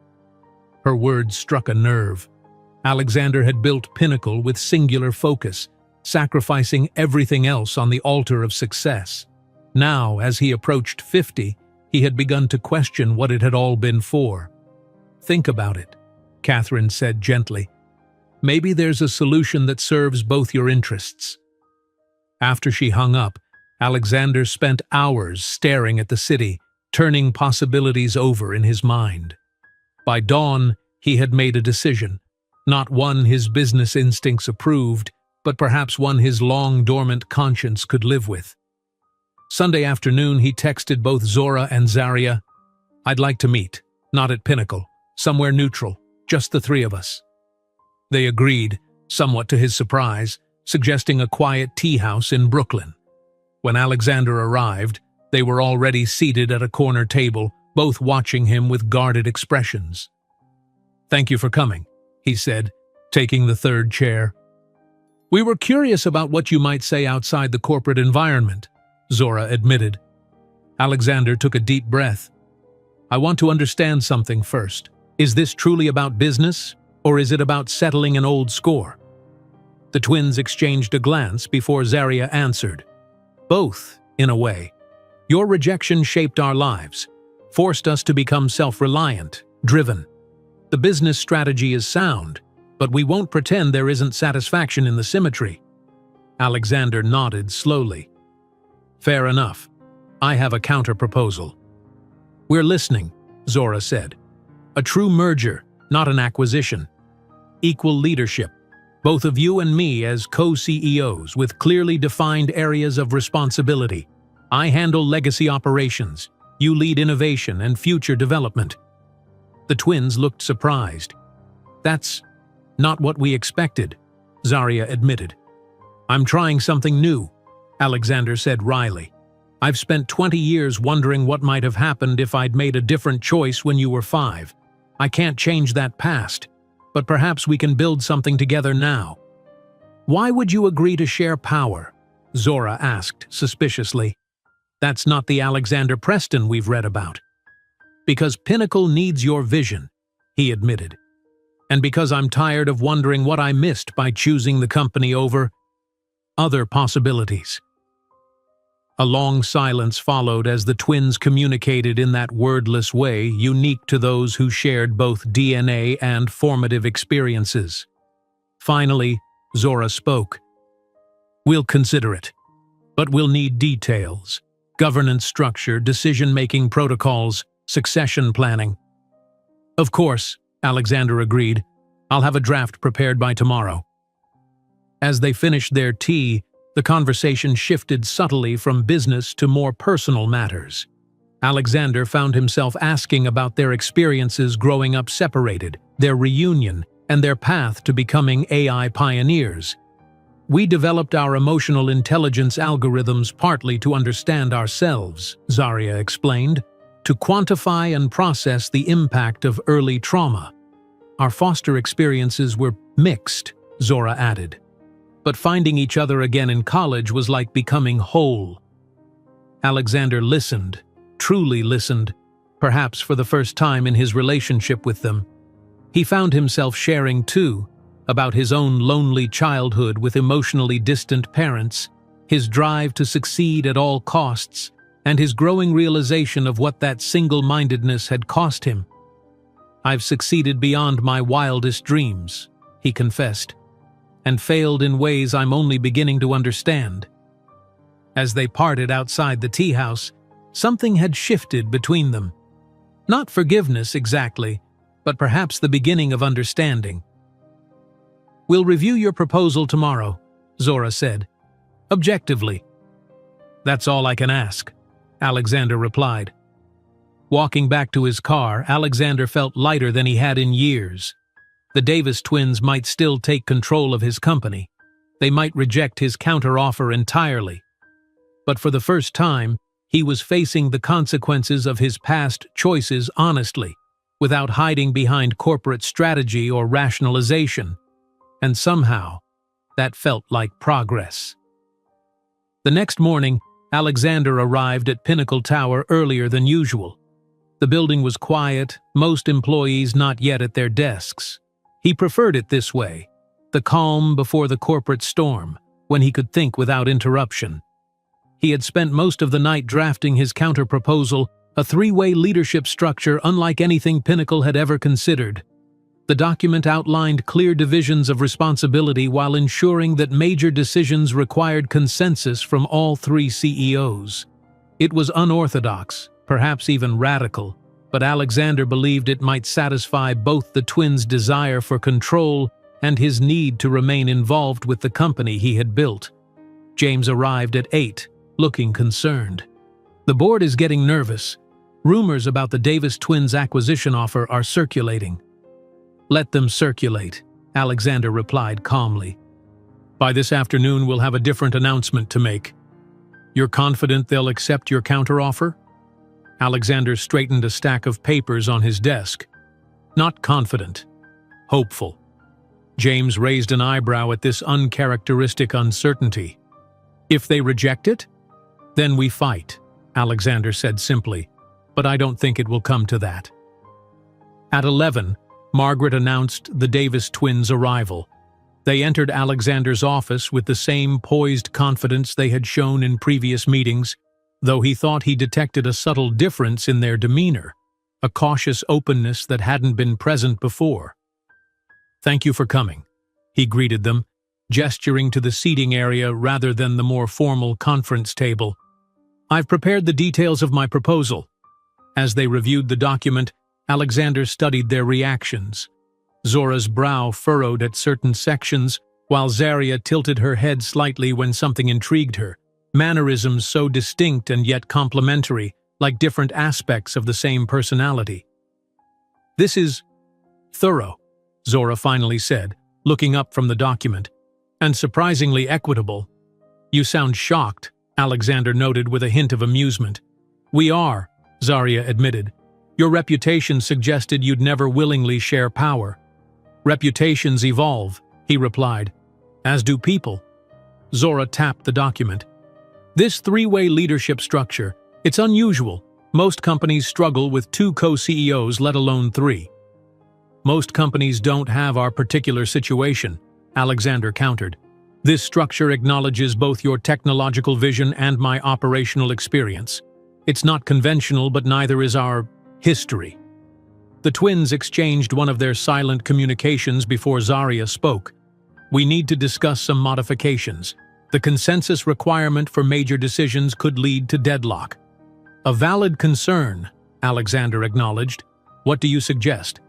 Her words struck a nerve. Alexander had built Pinnacle with singular focus, sacrificing everything else on the altar of success. Now, as he approached 50, he had begun to question what it had all been for. Think about it, Catherine said gently. Maybe there's a solution that serves both your interests. After she hung up, Alexander spent hours staring at the city, turning possibilities over in his mind. By dawn, he had made a decision, not one his business instincts approved, but perhaps one his long-dormant conscience could live with. Sunday afternoon, he texted both Zora and Zaria. I'd like to meet, not at Pinnacle, somewhere neutral, just the three of us. They agreed, somewhat to his surprise, suggesting a quiet tea house in Brooklyn. When Alexander arrived, they were already seated at a corner table, both watching him with guarded expressions. Thank you for coming, he said, taking the third chair. We were curious about what you might say outside the corporate environment, Zora admitted. Alexander took a deep breath. I want to understand something first. Is this truly about business, or is it about settling an old score? The twins exchanged a glance before Zaria answered. Both, in a way. Your rejection shaped our lives, forced us to become self-reliant, driven. The business strategy is sound, but we won't pretend there isn't satisfaction in the symmetry. Alexander nodded slowly. Fair enough. I have a counter-proposal. We're listening, Zora said. A true merger, not an acquisition. Equal leadership. Both of you and me as co-CEOs with clearly defined areas of responsibility. I handle legacy operations. You lead innovation and future development. The twins looked surprised. That's not what we expected, Zaria admitted. I'm trying something new, Alexander said wryly. I've spent 20 years wondering what might have happened if I'd made a different choice when you were 5. I can't change that past, but perhaps we can build something together now. Why would you agree to share power? Zora asked suspiciously. That's not the Alexander Preston we've read about. Because Pinnacle needs your vision, he admitted. And because I'm tired of wondering what I missed by choosing the company over other possibilities. A long silence followed as the twins communicated in that wordless way unique to those who shared both DNA and formative experiences. Finally, Zora spoke. We'll consider it, but we'll need details. Governance structure, decision-making protocols, succession planning. Of course, Alexander agreed. I'll have a draft prepared by tomorrow. As they finished their tea, the conversation shifted subtly from business to more personal matters. Alexander found himself asking about their experiences growing up separated, their reunion, and their path to becoming AI pioneers. We developed our emotional intelligence algorithms partly to understand ourselves, Zaria explained, to quantify and process the impact of early trauma. Our foster experiences were mixed, Zora added. But finding each other again in college was like becoming whole. Alexander listened, truly listened, perhaps for the first time in his relationship with them. He found himself sharing, too, about his own lonely childhood with emotionally distant parents, his drive to succeed at all costs, and his growing realization of what that single-mindedness had cost him. "I've succeeded beyond my wildest dreams," he confessed, "and failed in ways I'm only beginning to understand." As they parted outside the tea house, something had shifted between them. Not forgiveness exactly, but perhaps the beginning of understanding. "We'll review your proposal tomorrow," Zora said. "Objectively." "That's all I can ask," Alexander replied. Walking back to his car, Alexander felt lighter than he had in years. The Davis twins might still take control of his company. They might reject his counteroffer entirely. But for the first time, he was facing the consequences of his past choices honestly, without hiding behind corporate strategy or rationalization. And somehow, that felt like progress. The next morning, Alexander arrived at Pinnacle Tower earlier than usual. The building was quiet, most employees not yet at their desks. He preferred it this way, the calm before the corporate storm, when he could think without interruption. He had spent most of the night drafting his counter-proposal, a three-way leadership structure unlike anything Pinnacle had ever considered. The document outlined clear divisions of responsibility while ensuring that major decisions required consensus from all three CEOs. It was unorthodox, perhaps even radical, but Alexander believed it might satisfy both the twins' desire for control and his need to remain involved with the company he had built. James arrived at 8, looking concerned. "The board is getting nervous. Rumors about the Davis twins' acquisition offer are circulating." "Let them circulate," Alexander replied calmly. "By this afternoon we'll have a different announcement to make." "You're confident they'll accept your counteroffer?" Alexander straightened a stack of papers on his desk. "Not confident. Hopeful." James raised an eyebrow at this uncharacteristic uncertainty. "If they reject it? Then we fight," Alexander said simply, "but I don't think it will come to that." At 11, Margaret announced the Davis twins' arrival. They entered Alexander's office with the same poised confidence they had shown in previous meetings, though he thought he detected a subtle difference in their demeanor, a cautious openness that hadn't been present before. "Thank you for coming," he greeted them, gesturing to the seating area rather than the more formal conference table. "I've prepared the details of my proposal." As they reviewed the document, Alexander studied their reactions. Zora's brow furrowed at certain sections, while Zarya tilted her head slightly when something intrigued her, mannerisms so distinct and yet complementary, like different aspects of the same personality. "This is thorough," Zora finally said, looking up from the document, "and surprisingly equitable." "You sound shocked," Alexander noted with a hint of amusement. "We are," Zarya admitted. "Your reputation suggested you'd never willingly share power." "Reputations evolve," he replied. "As do people." Zora tapped the document. "This three-way leadership structure, it's unusual. Most companies struggle with 2 co-CEOs, let alone 3. "Most companies don't have our particular situation," Alexander countered. "This structure acknowledges both your technological vision and my operational experience. It's not conventional, but neither is our history." The twins exchanged one of their silent communications before Zarya spoke. "We need to discuss some modifications. The consensus requirement for major decisions could lead to deadlock." "A valid concern," Alexander acknowledged. "What do you suggest?"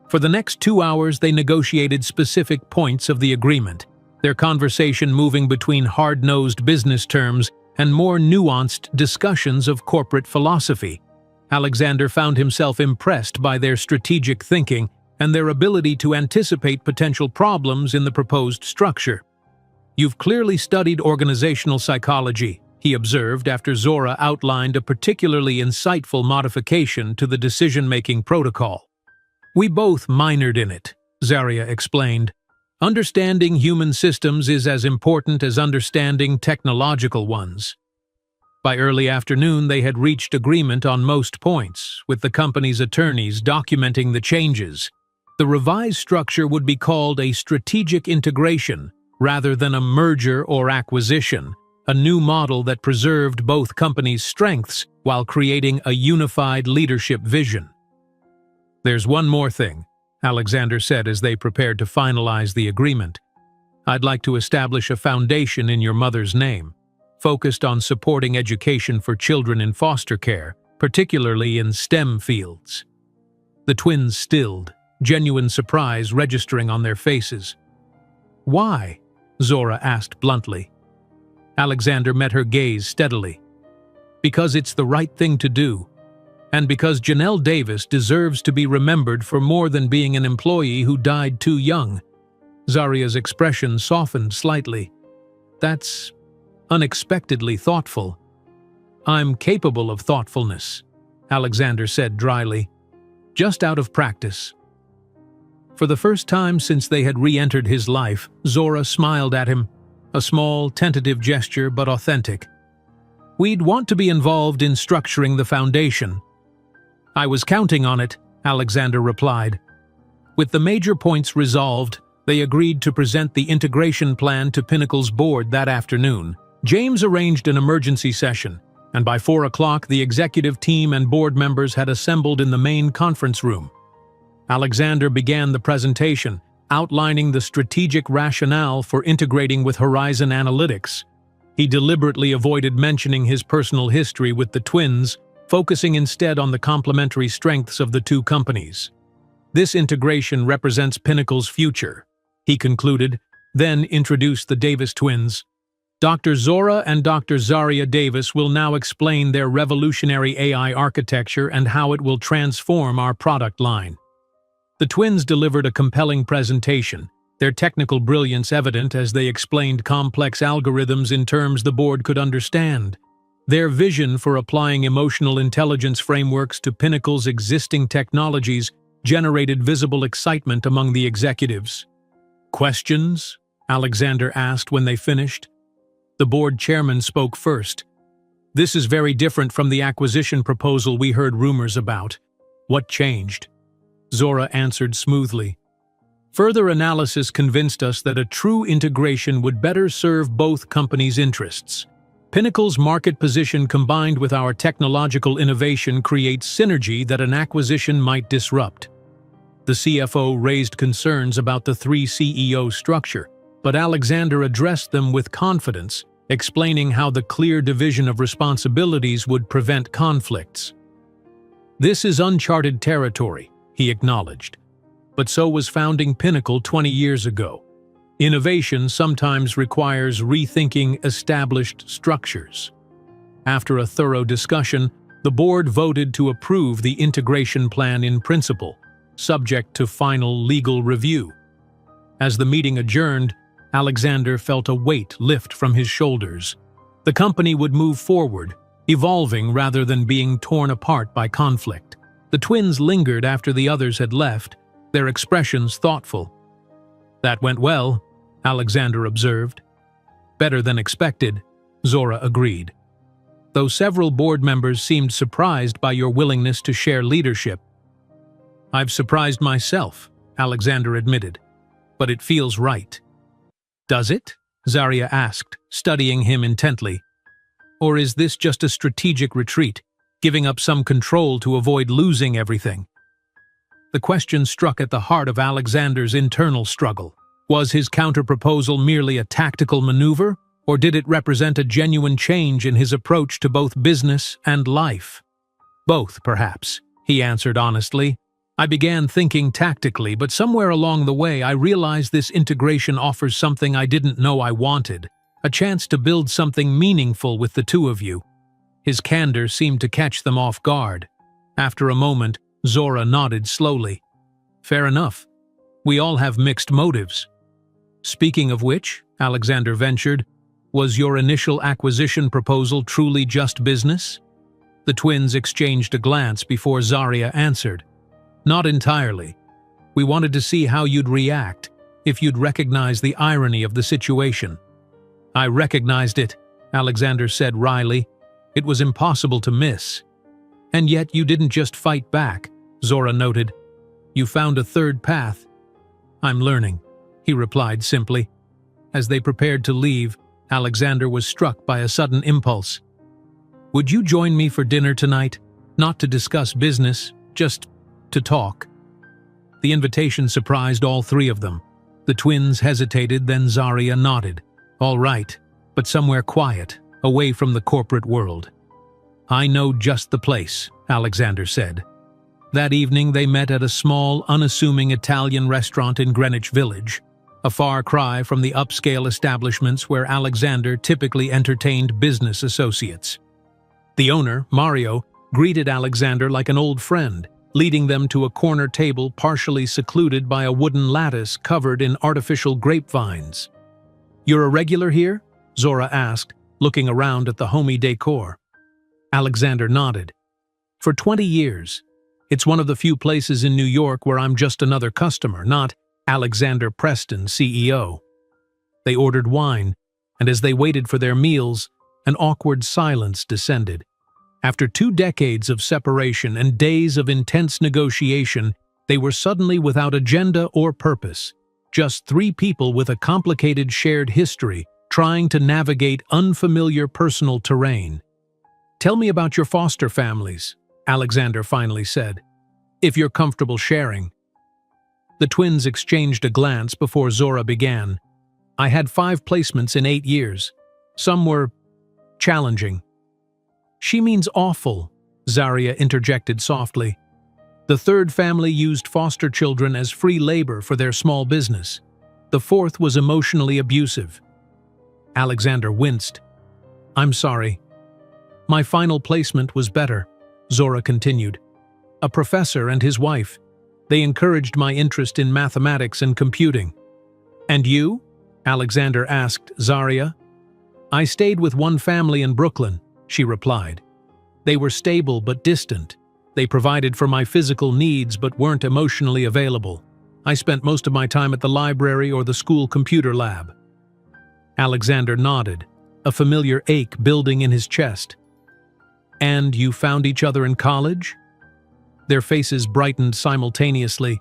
For the next 2 hours, they negotiated specific points of the agreement, their conversation moving between hard-nosed business terms and more nuanced discussions of corporate philosophy. Alexander found himself impressed by their strategic thinking and their ability to anticipate potential problems in the proposed structure. "You've clearly studied organizational psychology," he observed after Zora outlined a particularly insightful modification to the decision-making protocol. "We both minored in it," Zarya explained. "Understanding human systems is as important as understanding technological ones." By early afternoon, they had reached agreement on most points, with the company's attorneys documenting the changes. The revised structure would be called a strategic integration rather than a merger or acquisition, a new model that preserved both companies' strengths while creating a unified leadership vision. "There's one more thing," Alexander said as they prepared to finalize the agreement. "I'd like to establish a foundation in your mother's name, focused on supporting education for children in foster care, particularly in STEM fields." The twins stilled, genuine surprise registering on their faces. "Why?" Zora asked bluntly. Alexander met her gaze steadily. "Because it's the right thing to do, and because Janelle Davis deserves to be remembered for more than being an employee who died too young." Zaria's expression softened slightly. "That's unexpectedly thoughtful." "I'm capable of thoughtfulness," Alexander said dryly. "Just out of practice." For the first time since they had re-entered his life, Zora smiled at him, a small, tentative gesture but authentic. "We'd want to be involved in structuring the foundation." "I was counting on it," Alexander replied. With the major points resolved, they agreed to present the integration plan to Pinnacle's board that afternoon. James arranged an emergency session, and by 4 o'clock the executive team and board members had assembled in the main conference room. Alexander began the presentation, outlining the strategic rationale for integrating with Horizon Analytics. He deliberately avoided mentioning his personal history with the twins, focusing instead on the complementary strengths of the two companies. "This integration represents Pinnacle's future," he concluded, then introduced the Davis twins. "Dr. Zora and Dr. Zaria Davis will now explain their revolutionary AI architecture and how it will transform our product line." The twins delivered a compelling presentation, their technical brilliance evident as they explained complex algorithms in terms the board could understand. Their vision for applying emotional intelligence frameworks to Pinnacle's existing technologies generated visible excitement among the executives. "Questions?" Alexander asked when they finished. The board chairman spoke first. "This is very different from the acquisition proposal we heard rumors about. What changed?" Zora answered smoothly. "Further analysis convinced us that a true integration would better serve both companies' interests. Pinnacle's market position combined with our technological innovation creates synergy that an acquisition might disrupt." The CFO raised concerns about the 3 CEO structure, but Alexander addressed them with confidence, explaining how the clear division of responsibilities would prevent conflicts. "This is uncharted territory," he acknowledged. "But so was founding Pinnacle 20 years ago. Innovation sometimes requires rethinking established structures." After a thorough discussion, the board voted to approve the integration plan in principle, subject to final legal review. As the meeting adjourned, Alexander felt a weight lift from his shoulders. The company would move forward, evolving rather than being torn apart by conflict. The twins lingered after the others had left, their expressions thoughtful. "That went well," Alexander observed. "Better than expected," Zora agreed. "Though several board members seemed surprised by your willingness to share leadership." "I've surprised myself," Alexander admitted, "but it feels right." "Does it?" Zaria asked, studying him intently. "Or is this just a strategic retreat, giving up some control to avoid losing everything?" The question struck at the heart of Alexander's internal struggle. Was his counterproposal merely a tactical maneuver, or did it represent a genuine change in his approach to both business and life? "Both, perhaps," he answered honestly. "I began thinking tactically, but somewhere along the way I realized this integration offers something I didn't know I wanted, a chance to build something meaningful with the two of you." His candor seemed to catch them off guard. After a moment, Zora nodded slowly. "Fair enough. We all have mixed motives." "Speaking of which," Alexander ventured, "was your initial acquisition proposal truly just business?" The twins exchanged a glance before Zaria answered. "Not entirely. We wanted to see how you'd react, if you'd recognize the irony of the situation." "I recognized it," Alexander said wryly. "It was impossible to miss." "And yet you didn't just fight back," Zora noted. "You found a third path." "I'm learning," he replied simply. As they prepared to leave, Alexander was struck by a sudden impulse. "Would you join me for dinner tonight? Not to discuss business, just to talk." The invitation surprised all three of them. The twins hesitated, then Zarya nodded. "All right, but somewhere quiet, away from the corporate world." "I know just the place," Alexander said. That evening they met at a small, unassuming Italian restaurant in Greenwich Village, a far cry from the upscale establishments where Alexander typically entertained business associates. The owner, Mario, greeted Alexander like an old friend, leading them to a corner table partially secluded by a wooden lattice covered in artificial grapevines. "You're a regular here?" Zora asked, looking around at the homey decor. Alexander nodded. "For 20 years. It's one of the few places in New York where I'm just another customer, not Alexander Preston, CEO." They ordered wine, and as they waited for their meals, an awkward silence descended. After 2 decades of separation and days of intense negotiation, they were suddenly without agenda or purpose, just 3 people with a complicated shared history trying to navigate unfamiliar personal terrain. "Tell me about your foster families," Alexander finally said, "if you're comfortable sharing." The twins exchanged a glance before Zora began. "I had 5 placements in 8 years. Some were challenging." "She means awful," Zarya interjected softly. "The 3rd family used foster children as free labor for their small business. The 4th was emotionally abusive." Alexander winced. "I'm sorry." "My final placement was better," Zora continued. "A professor and his wife. They encouraged my interest in mathematics and computing." "And you?" Alexander asked Zarya. "I stayed with one family in Brooklyn," she replied. "They were stable but distant. They provided for my physical needs but weren't emotionally available. I spent most of my time at the library or the school computer lab." Alexander nodded, a familiar ache building in his chest. "And you found each other in college?" Their faces brightened simultaneously.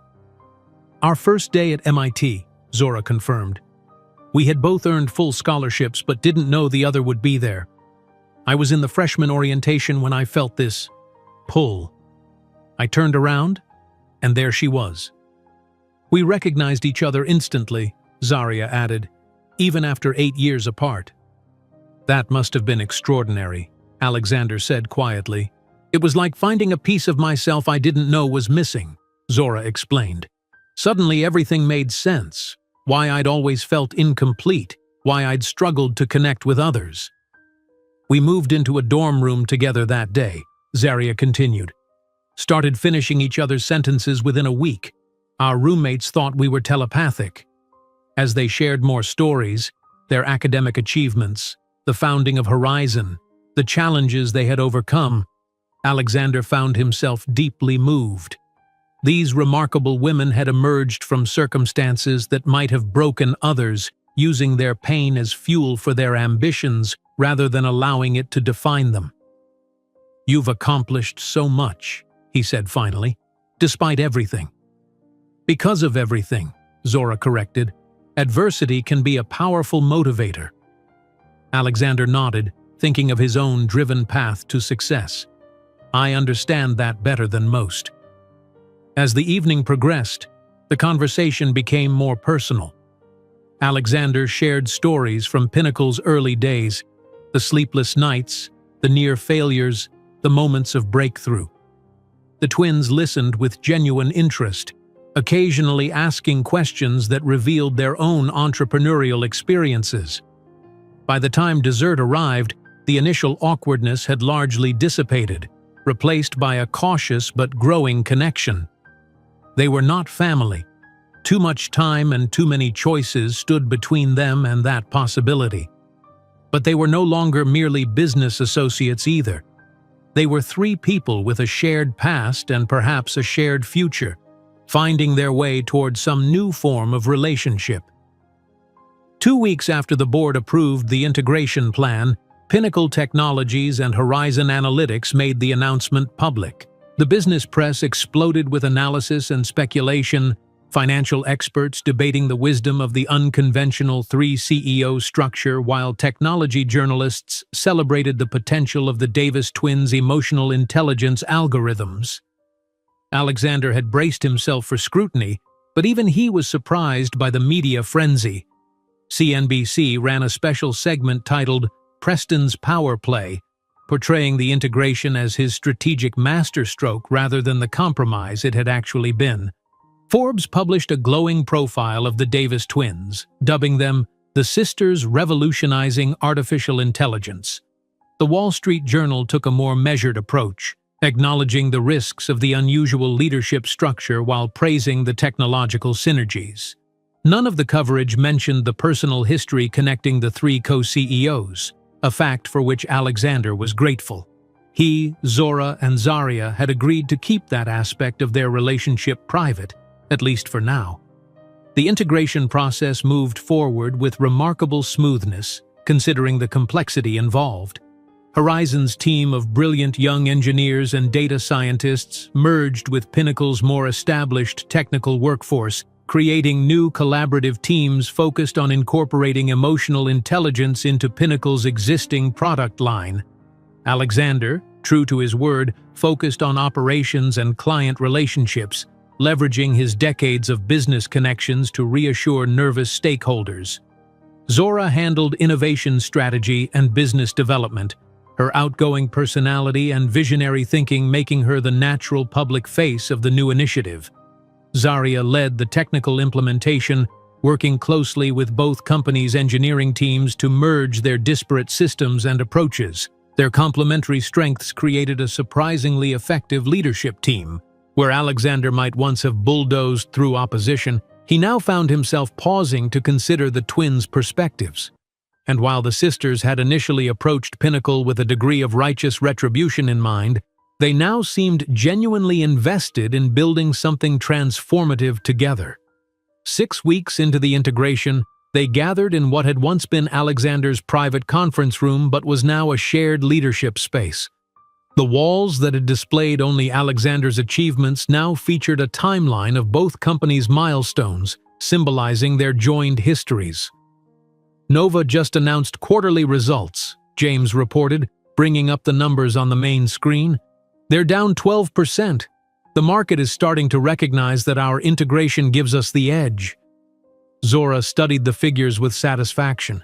"Our first day at MIT," Zora confirmed. "We had both earned full scholarships but didn't know the other would be there. I was in the freshman orientation when I felt this pull. I turned around, and there she was." "We recognized each other instantly," Zarya added, "even after 8 years apart." "That must have been extraordinary," Alexander said quietly. "It was like finding a piece of myself I didn't know was missing," Zora explained. "Suddenly everything made sense. Why I'd always felt incomplete, why I'd struggled to connect with others." "We moved into a dorm room together that day," Zarya continued. "Started finishing each other's sentences within a week. Our roommates thought we were telepathic. As they shared more stories, their academic achievements, the founding of Horizon, the challenges they had overcome, Alexander found himself deeply moved. These remarkable women had emerged from circumstances that might have broken others, using their pain as fuel for their ambitions rather than allowing it to define them. "You've accomplished so much," he said finally, "despite everything." "Because of everything," Zora corrected. "Adversity can be a powerful motivator." Alexander nodded, thinking of his own driven path to success. "I understand that better than most." As the evening progressed, the conversation became more personal. Alexander shared stories from Pinnacle's early days, the sleepless nights, the near failures, the moments of breakthrough. The twins listened with genuine interest, occasionally asking questions that revealed their own entrepreneurial experiences. By the time dessert arrived, the initial awkwardness had largely dissipated, replaced by a cautious but growing connection. They were not family. Too much time and too many choices stood between them and that possibility. But they were no longer merely business associates either. They were 3 people with a shared past and perhaps a shared future, finding their way toward some new form of relationship. 2 weeks after the board approved the integration plan, Pinnacle Technologies and Horizon Analytics made the announcement public. The business press exploded with analysis and speculation, financial experts debating the wisdom of the unconventional three-CEO structure, while technology journalists celebrated the potential of the Davis twins' emotional intelligence algorithms. Alexander had braced himself for scrutiny, but even he was surprised by the media frenzy. CNBC ran a special segment titled Preston's Power Play, portraying the integration as his strategic masterstroke rather than the compromise it had actually been. Forbes published a glowing profile of the Davis twins, dubbing them the sisters revolutionizing artificial intelligence. The Wall Street Journal took a more measured approach, acknowledging the risks of the unusual leadership structure while praising the technological synergies. None of the coverage mentioned the personal history connecting the three co-CEOs, a fact for which Alexander was grateful. He, Zora, and Zaria had agreed to keep that aspect of their relationship private, at least for now. The integration process moved forward with remarkable smoothness, considering the complexity involved. Horizon's team of brilliant young engineers and data scientists merged with Pinnacle's more established technical workforce, creating new collaborative teams focused on incorporating emotional intelligence into Pinnacle's existing product line. Alexander, true to his word, focused on operations and client relationships, leveraging his decades of business connections to reassure nervous stakeholders. Zora handled innovation strategy and business development, her outgoing personality and visionary thinking making her the natural public face of the new initiative. Zaria led the technical implementation, working closely with both companies' engineering teams to merge their disparate systems and approaches. Their complementary strengths created a surprisingly effective leadership team. Where Alexander might once have bulldozed through opposition, he now found himself pausing to consider the twins' perspectives. And while the sisters had initially approached Pinnacle with a degree of righteous retribution in mind, they now seemed genuinely invested in building something transformative together. 6 weeks into the integration, they gathered in what had once been Alexander's private conference room but was now a shared leadership space. The walls that had displayed only Alexander's achievements now featured a timeline of both companies' milestones, symbolizing their joined histories. Nova just announced quarterly results, James reported, bringing up the numbers on the main screen. They're down 12%. The market is starting to recognize that our integration gives us the edge. Zora studied the figures with satisfaction.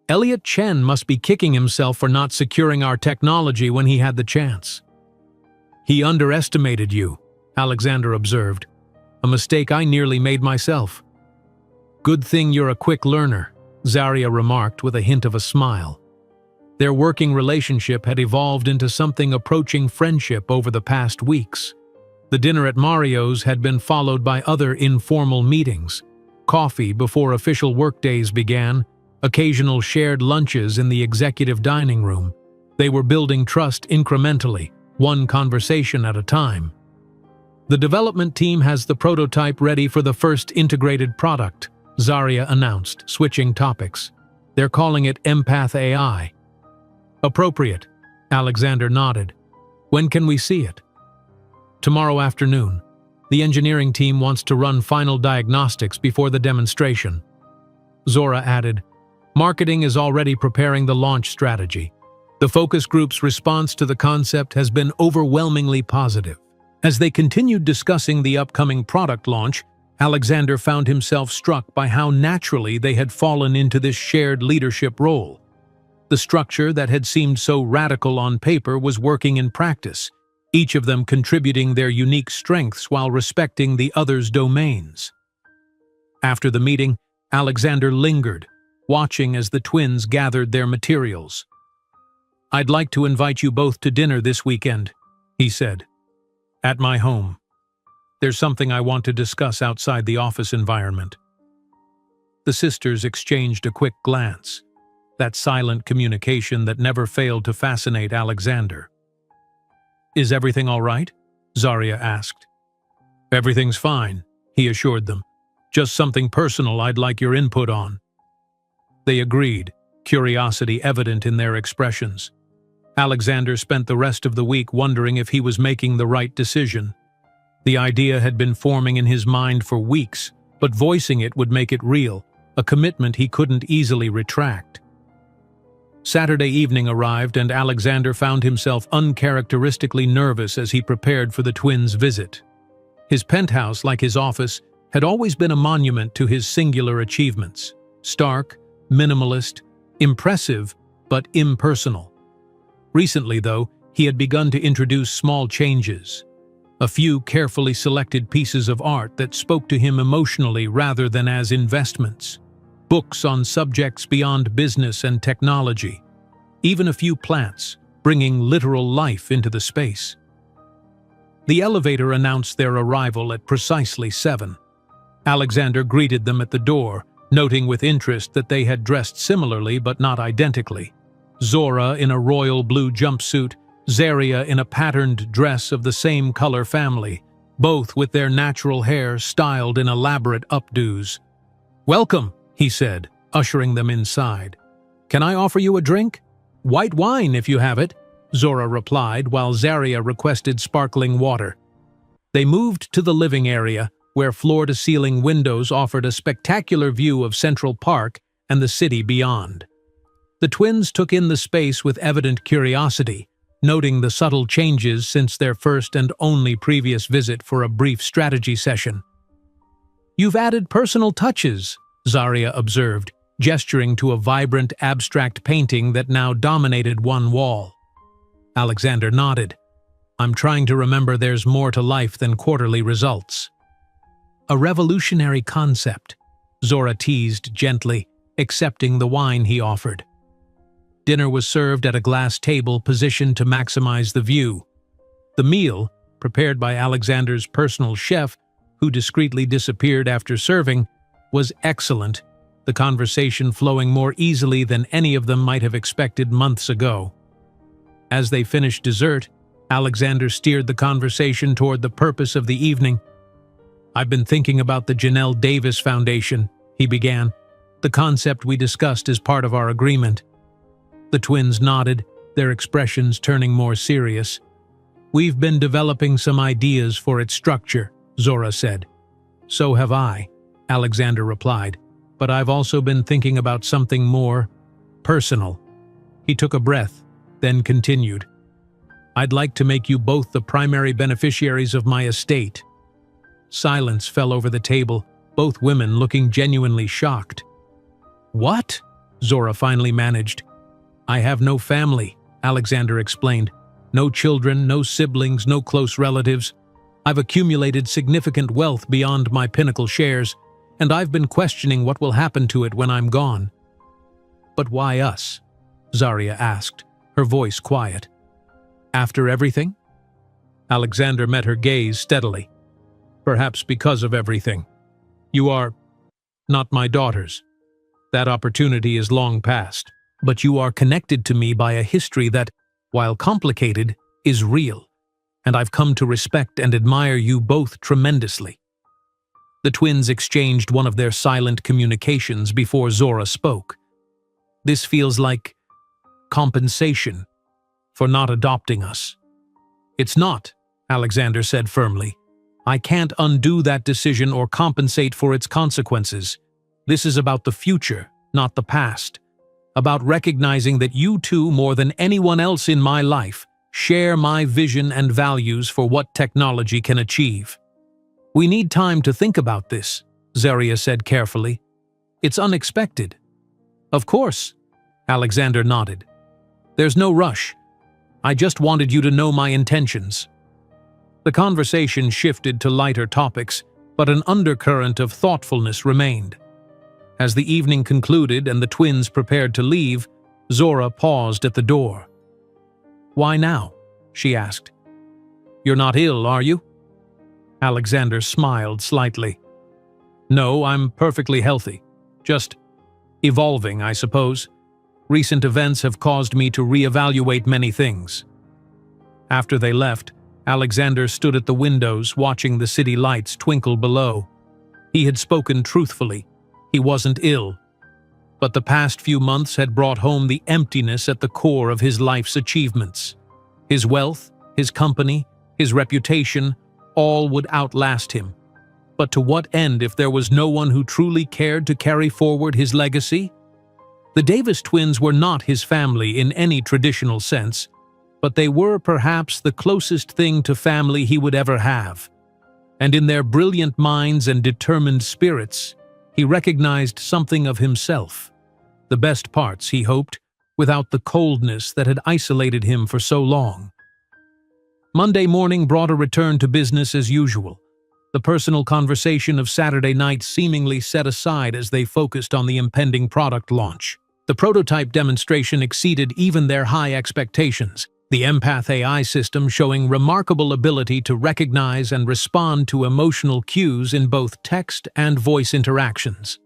Elliot Chen must be kicking himself for not securing our technology when he had the chance. He underestimated you, Alexander observed. A mistake I nearly made myself. Good thing you're a quick learner, Zaria remarked with a hint of a smile. Their working relationship had evolved into something approaching friendship over the past weeks. The dinner at Mario's had been followed by other informal meetings, coffee before official workdays began, occasional shared lunches in the executive dining room. They were building trust incrementally, one conversation at a time. The development team has the prototype ready for the first integrated product, Zaria announced, switching topics. They're calling it Empath AI. Appropriate, Alexander nodded. When can we see it? Tomorrow afternoon. The engineering team wants to run final diagnostics before the demonstration. Zora added, Marketing is already preparing the launch strategy. The focus group's response to the concept has been overwhelmingly positive. As they continued discussing the upcoming product launch, Alexander found himself struck by how naturally they had fallen into this shared leadership role. The structure that had seemed so radical on paper was working in practice, each of them contributing their unique strengths while respecting the other's domains. After the meeting, Alexander lingered, watching as the twins gathered their materials. I'd like to invite you both to dinner this weekend, he said. At my home. There's something I want to discuss outside the office environment. The sisters exchanged a quick glance, that silent communication that never failed to fascinate Alexander. Is everything all right? Zaria asked. Everything's fine, he assured them. Just something personal I'd like your input on. They agreed, curiosity evident in their expressions. Alexander spent the rest of the week wondering if he was making the right decision. The idea had been forming in his mind for weeks, but voicing it would make it real, a commitment he couldn't easily retract. Saturday evening arrived and Alexander found himself uncharacteristically nervous as he prepared for the twins' visit. His penthouse, like his office, had always been a monument to his singular achievements. Stark, minimalist, impressive, but impersonal. Recently, though, he had begun to introduce small changes. A few carefully selected pieces of art that spoke to him emotionally rather than as investments. Books on subjects beyond business and technology. Even a few plants, bringing literal life into the space. The elevator announced their arrival at precisely 7. Alexander greeted them at the door, noting with interest that they had dressed similarly but not identically. Zora in a royal blue jumpsuit, Zarya in a patterned dress of the same color family, both with their natural hair styled in elaborate updos. "Welcome," he said, ushering them inside. "Can I offer you a drink?" "White wine, if you have it," Zora replied, while Zarya requested sparkling water. They moved to the living area, where floor-to-ceiling windows offered a spectacular view of Central Park and the city beyond. The twins took in the space with evident curiosity, noting the subtle changes since their first and only previous visit for a brief strategy session. "You've added personal touches," Zarya observed, gesturing to a vibrant, abstract painting that now dominated one wall. Alexander nodded. "I'm trying to remember there's more to life than quarterly results." "A revolutionary concept," Zora teased gently, accepting the wine he offered. Dinner was served at a glass table positioned to maximize the view. The meal, prepared by Alexander's personal chef, who discreetly disappeared after serving, was excellent, the conversation flowing more easily than any of them might have expected months ago. As they finished dessert, Alexander steered the conversation toward the purpose of the evening. "I've been thinking about the Janelle Davis Foundation," he began. "The concept we discussed as part of our agreement." The twins nodded, their expressions turning more serious. "We've been developing some ideas for its structure," Zora said. "So have I," Alexander replied, "but I've also been thinking about something more personal." He took a breath, then continued. "I'd like to make you both the primary beneficiaries of my estate." Silence fell over the table, both women looking genuinely shocked. "What?" Zora finally managed. "I have no family," Alexander explained. "No children, no siblings, no close relatives. I've accumulated significant wealth beyond my Pinnacle shares, and I've been questioning what will happen to it when I'm gone." "But why us?" Zarya asked, her voice quiet. "After everything?" Alexander met her gaze steadily. "Perhaps because of everything. You are not my daughters. That opportunity is long past. But you are connected to me by a history that, while complicated, is real, and I've come to respect and admire you both tremendously." The twins exchanged one of their silent communications before Zora spoke. "This feels like compensation for not adopting us." "It's not," Alexander said firmly. "I can't undo that decision or compensate for its consequences. This is about the future, not the past. About recognizing that you two, more than anyone else in my life, share my vision and values for what technology can achieve." "We need time to think about this," Zarya said carefully. "It's unexpected." "Of course," Alexander nodded. "There's no rush. I just wanted you to know my intentions." The conversation shifted to lighter topics, but an undercurrent of thoughtfulness remained. As the evening concluded and the twins prepared to leave, Zora paused at the door. "Why now?" she asked. "You're not ill, are you?" Alexander smiled slightly. "No, I'm perfectly healthy. Just evolving, I suppose. Recent events have caused me to reevaluate many things." After they left, Alexander stood at the windows watching the city lights twinkle below. He had spoken truthfully. He wasn't ill. But the past few months had brought home the emptiness at the core of his life's achievements. His wealth, his company, his reputation, all would outlast him. But to what end if there was no one who truly cared to carry forward his legacy? The Davis twins were not his family in any traditional sense, but they were perhaps the closest thing to family he would ever have. And in their brilliant minds and determined spirits, he recognized something of himself. The best parts, he hoped, without the coldness that had isolated him for so long. Monday morning brought a return to business as usual. The personal conversation of Saturday night seemingly set aside as they focused on the impending product launch. The prototype demonstration exceeded even their high expectations, the Empath AI system showing remarkable ability to recognize and respond to emotional cues in both text and voice interactions.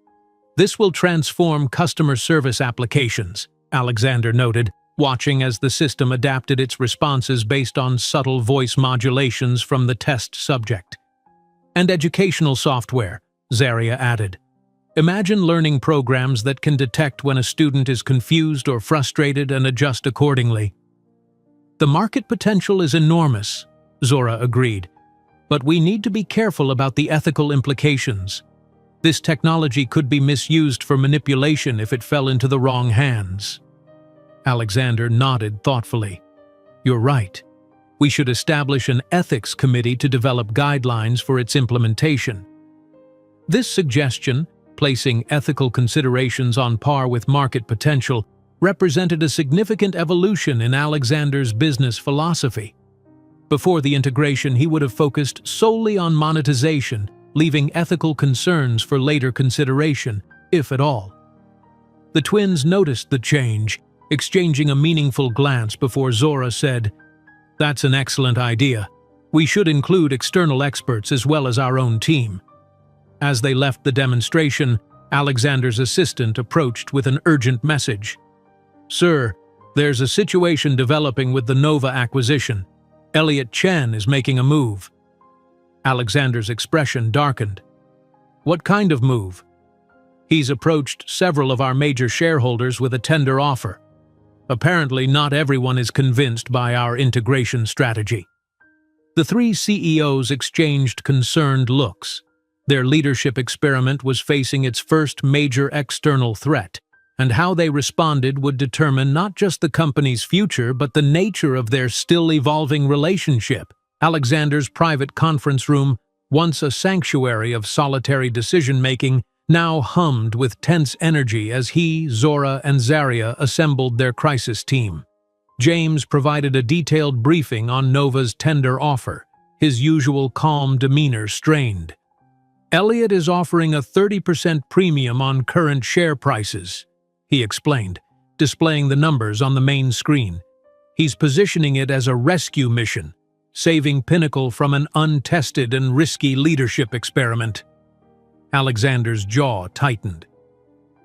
This will transform customer service applications, Alexander noted, watching as the system adapted its responses based on subtle voice modulations from the test subject. And educational software, Zaria added. Imagine learning programs that can detect when a student is confused or frustrated and adjust accordingly. The market potential is enormous, Zora agreed, but we need to be careful about the ethical implications. This technology could be misused for manipulation if it fell into the wrong hands. Alexander nodded thoughtfully. You're right. We should establish an ethics committee to develop guidelines for its implementation. This suggestion, placing ethical considerations on par with market potential, represented a significant evolution in Alexander's business philosophy. Before the integration, he would have focused solely on monetization, leaving ethical concerns for later consideration, if at all. The twins noticed the change, exchanging a meaningful glance before Zora said, "That's an excellent idea. We should include external experts as well as our own team." As they left the demonstration, Alexander's assistant approached with an urgent message. "Sir, there's a situation developing with the Nova acquisition. Elliot Chen is making a move." Alexander's expression darkened. "What kind of move?" "He's approached several of our major shareholders with a tender offer. Apparently, not everyone is convinced by our integration strategy." The three CEOs exchanged concerned looks. Their leadership experiment was facing its first major external threat, and how they responded would determine not just the company's future but the nature of their still-evolving relationship. Alexander's private conference room, once a sanctuary of solitary decision-making, now hummed with tense energy as he, Zora, and Zaria assembled their crisis team. James provided a detailed briefing on Nova's tender offer, his usual calm demeanor strained. "Elliot is offering a 30% premium on current share prices," he explained, displaying the numbers on the main screen. "He's positioning it as a rescue mission, saving Pinnacle from an untested and risky leadership experiment." Alexander's jaw tightened.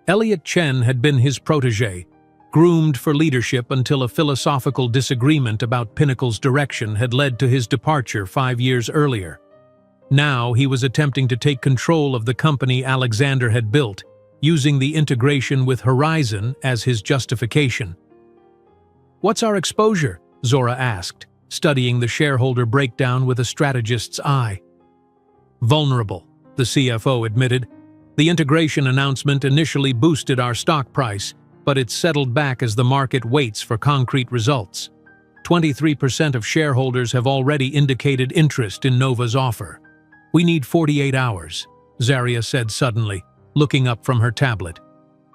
Elliot Chen had been his protege, groomed for leadership until a philosophical disagreement about Pinnacle's direction had led to his departure 5 years earlier. Now he was attempting to take control of the company Alexander had built, using the integration with Horizon as his justification. "What's our exposure?" Zora asked, studying the shareholder breakdown with a strategist's eye. "Vulnerable," the CFO admitted. "The integration announcement initially boosted our stock price, but it's settled back as the market waits for concrete results. 23% of shareholders have already indicated interest in Nova's offer. We need 48 hours, Zaria said suddenly, looking up from her tablet.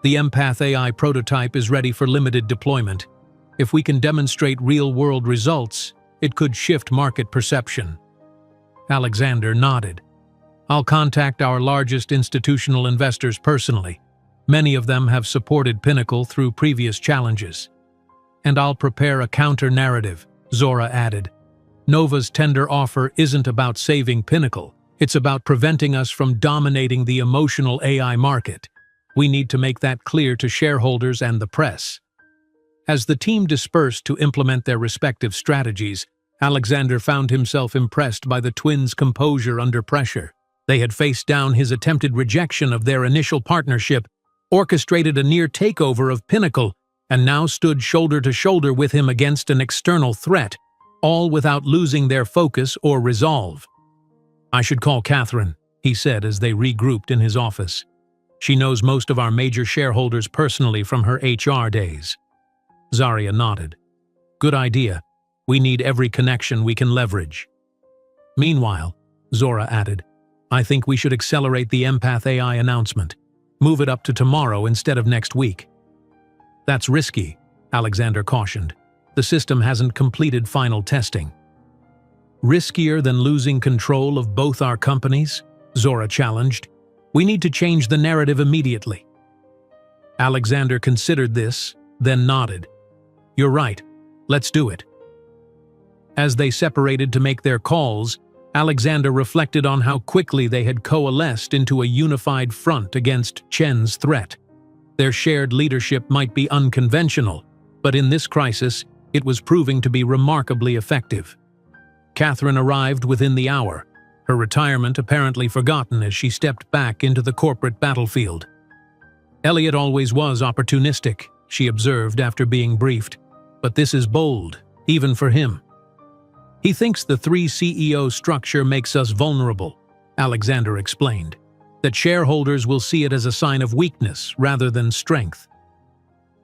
The Empath AI prototype is ready for limited deployment. If we can demonstrate real-world results, it could shift market perception." Alexander nodded. "I'll contact our largest institutional investors personally. Many of them have supported Pinnacle through previous challenges. And I'll prepare a counter-narrative," Zora added. "Nova's tender offer isn't about saving Pinnacle. It's about preventing us from dominating the emotional AI market. We need to make that clear to shareholders and the press." As the team dispersed to implement their respective strategies, Alexander found himself impressed by the twins' composure under pressure. They had faced down his attempted rejection of their initial partnership, orchestrated a near takeover of Pinnacle, and now stood shoulder to shoulder with him against an external threat, all without losing their focus or resolve. "I should call Catherine," he said as they regrouped in his office. "She knows most of our major shareholders personally from her HR days." Zarya nodded. "Good idea. We need every connection we can leverage." "Meanwhile," Zora added, "I think we should accelerate the Empath AI announcement. Move it up to tomorrow instead of next week." "That's risky," Alexander cautioned. "The system hasn't completed final testing." "Riskier than losing control of both our companies?" Zora challenged. "We need to change the narrative immediately." Alexander considered this, then nodded. "You're right. Let's do it." As they separated to make their calls, Alexander reflected on how quickly they had coalesced into a unified front against Chen's threat. Their shared leadership might be unconventional, but in this crisis, it was proving to be remarkably effective. Catherine arrived within the hour, her retirement apparently forgotten as she stepped back into the corporate battlefield. "Elliot always was opportunistic," she observed after being briefed, "but this is bold, even for him." "He thinks the 3 CEO structure makes us vulnerable," Alexander explained, "that shareholders will see it as a sign of weakness rather than strength."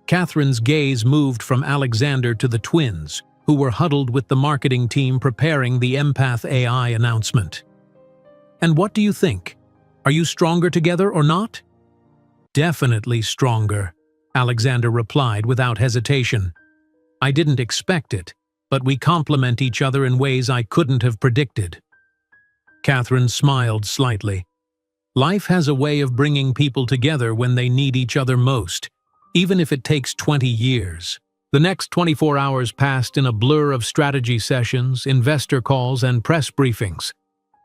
Catherine's gaze moved from Alexander to the twins, who were huddled with the marketing team preparing the Empath AI announcement. "And what do you think? Are you stronger together or not?" "Definitely stronger," Alexander replied without hesitation. "I didn't expect it, but we complement each other in ways I couldn't have predicted." Catherine smiled slightly. "Life has a way of bringing people together when they need each other most, even if it takes 20 years. The next 24 hours passed in a blur of strategy sessions, investor calls, and press briefings.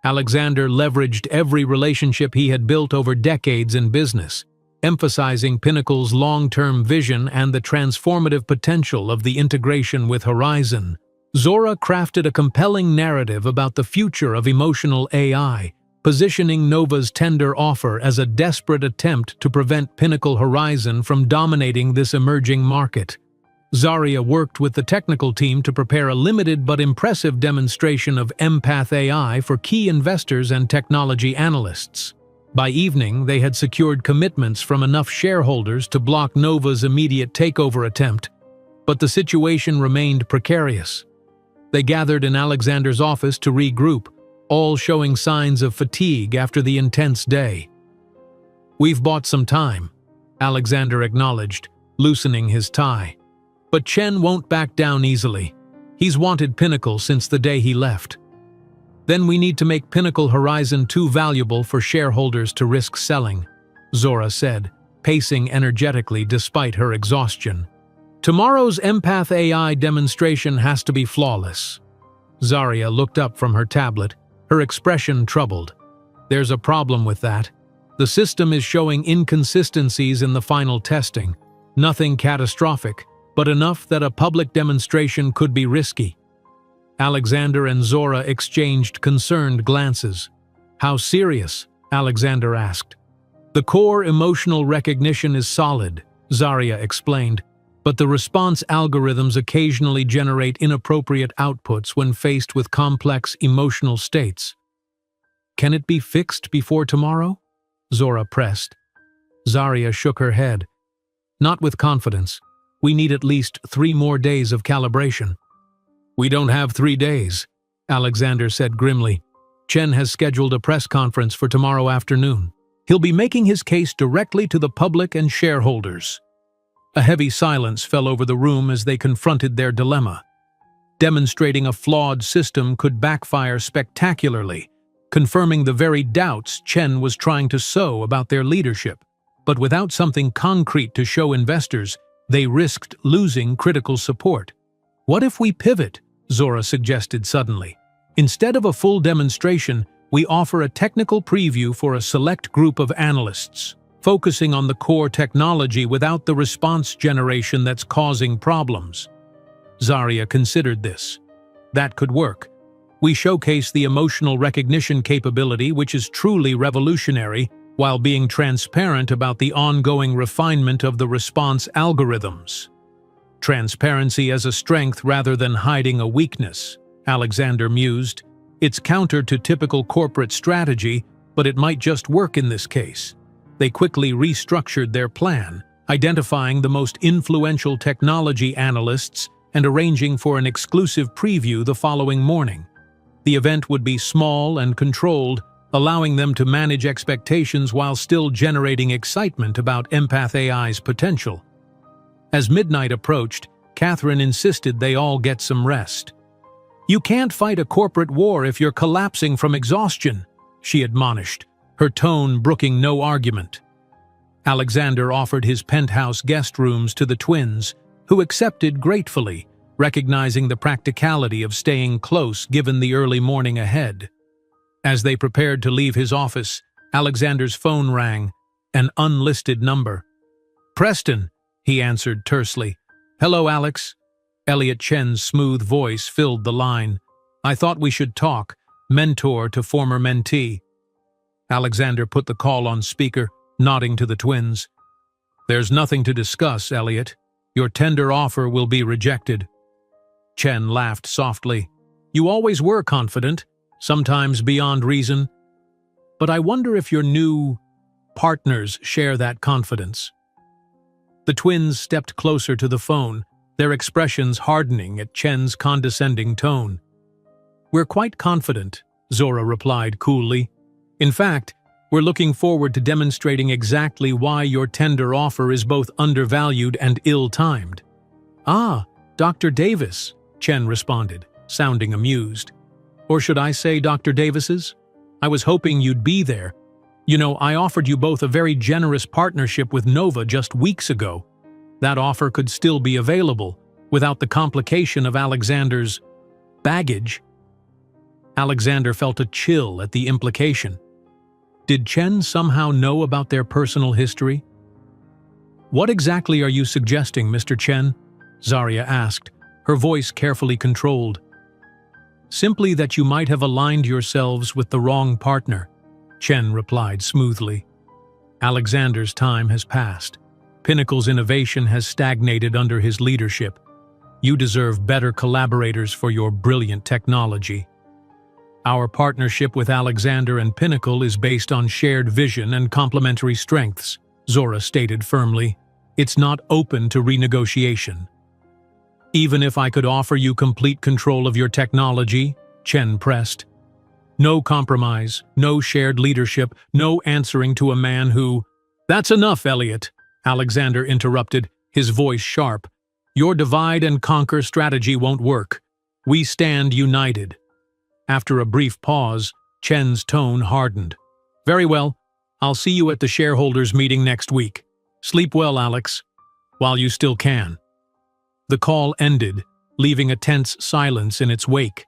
Alexander leveraged every relationship he had built over decades in business, emphasizing Pinnacle's long-term vision and the transformative potential of the integration with Horizon. Zora crafted a compelling narrative about the future of emotional AI, positioning Nova's tender offer as a desperate attempt to prevent Pinnacle Horizon from dominating this emerging market. Zarya worked with the technical team to prepare a limited but impressive demonstration of Empath AI for key investors and technology analysts. By evening, they had secured commitments from enough shareholders to block Nova's immediate takeover attempt, but the situation remained precarious. They gathered in Alexander's office to regroup, all showing signs of fatigue after the intense day. "We've bought some time," Alexander acknowledged, loosening his tie. "But Chen won't back down easily. He's wanted Pinnacle since the day he left. Then we need to make Pinnacle Horizon too valuable for shareholders to risk selling," Zora said, pacing energetically despite her exhaustion. "Tomorrow's Empath AI demonstration has to be flawless." Zarya looked up from her tablet, her expression troubled. "There's a problem with that. The system is showing inconsistencies in the final testing. Nothing catastrophic, but enough that a public demonstration could be risky." Alexander and Zora exchanged concerned glances. "How serious?" Alexander asked. "The core emotional recognition is solid," Zarya explained, "but the response algorithms occasionally generate inappropriate outputs when faced with complex emotional states." "Can it be fixed before tomorrow?" Zora pressed. Zarya shook her head. "Not with confidence. We need at least 3 more days of calibration." "We don't have 3 days," Alexander said grimly. "Chen has scheduled a press conference for tomorrow afternoon. He'll be making his case directly to the public and shareholders." A heavy silence fell over the room as they confronted their dilemma. Demonstrating a flawed system could backfire spectacularly, confirming the very doubts Chen was trying to sow about their leadership. But without something concrete to show investors, they risked losing critical support. "What if we pivot?" Zora suggested suddenly. "Instead of a full demonstration, we offer a technical preview for a select group of analysts, focusing on the core technology without the response generation that's causing problems." Zarya considered this. "That could work. We showcase the emotional recognition capability, which is truly revolutionary, while being transparent about the ongoing refinement of the response algorithms." "Transparency as a strength rather than hiding a weakness," Alexander mused. It's counter to typical corporate strategy, but it might just work in this case. They quickly restructured their plan, identifying the most influential technology analysts and arranging for an exclusive preview the following morning. The event would be small and controlled, allowing them to manage expectations while still generating excitement about Empath AI's potential. As midnight approached, Catherine insisted they all get some rest. "You can't fight a corporate war if you're collapsing from exhaustion," she admonished, her tone brooking no argument. Alexander offered his penthouse guest rooms to the twins, who accepted gratefully, recognizing the practicality of staying close given the early morning ahead. As they prepared to leave his office, Alexander's phone rang, an unlisted number. "Preston," he answered tersely. "Hello, Alex." Elliot Chen's smooth voice filled the line. "I thought we should talk, mentor to former mentee." Alexander put the call on speaker, nodding to the twins. "There's nothing to discuss, Elliot. Your tender offer will be rejected." Chen laughed softly. "You always were confident, sometimes beyond reason. But I wonder if your new partners share that confidence." The twins stepped closer to the phone, their expressions hardening at Chen's condescending tone. "We're quite confident," Zora replied coolly. "In fact, we're looking forward to demonstrating exactly why your tender offer is both undervalued and ill-timed." "Ah, Dr. Davis," Chen responded, sounding amused. "Or should I say Dr. Davis's? I was hoping you'd be there. You know, I offered you both a very generous partnership with Nova just weeks ago. That offer could still be available, without the complication of Alexander's baggage." Alexander felt a chill at the implication. Did Chen somehow know about their personal history? "What exactly are you suggesting, Mr. Chen?" Zarya asked, her voice carefully controlled. "Simply that you might have aligned yourselves with the wrong partner," Chen replied smoothly. "Alexander's time has passed. Pinnacle's innovation has stagnated under his leadership. You deserve better collaborators for your brilliant technology. Our partnership with Alexander and Pinnacle is based on shared vision and complementary strengths," Zora stated firmly. "It's not open to renegotiation." "Even if I could offer you complete control of your technology," Chen pressed. "No compromise, no shared leadership, no answering to a man who—" "That's enough, Elliot," Alexander interrupted, his voice sharp. "Your divide-and-conquer strategy won't work. We stand united." After a brief pause, Chen's tone hardened. "Very well. I'll see you at the shareholders' meeting next week. Sleep well, Alex, while you still can." The call ended, leaving a tense silence in its wake.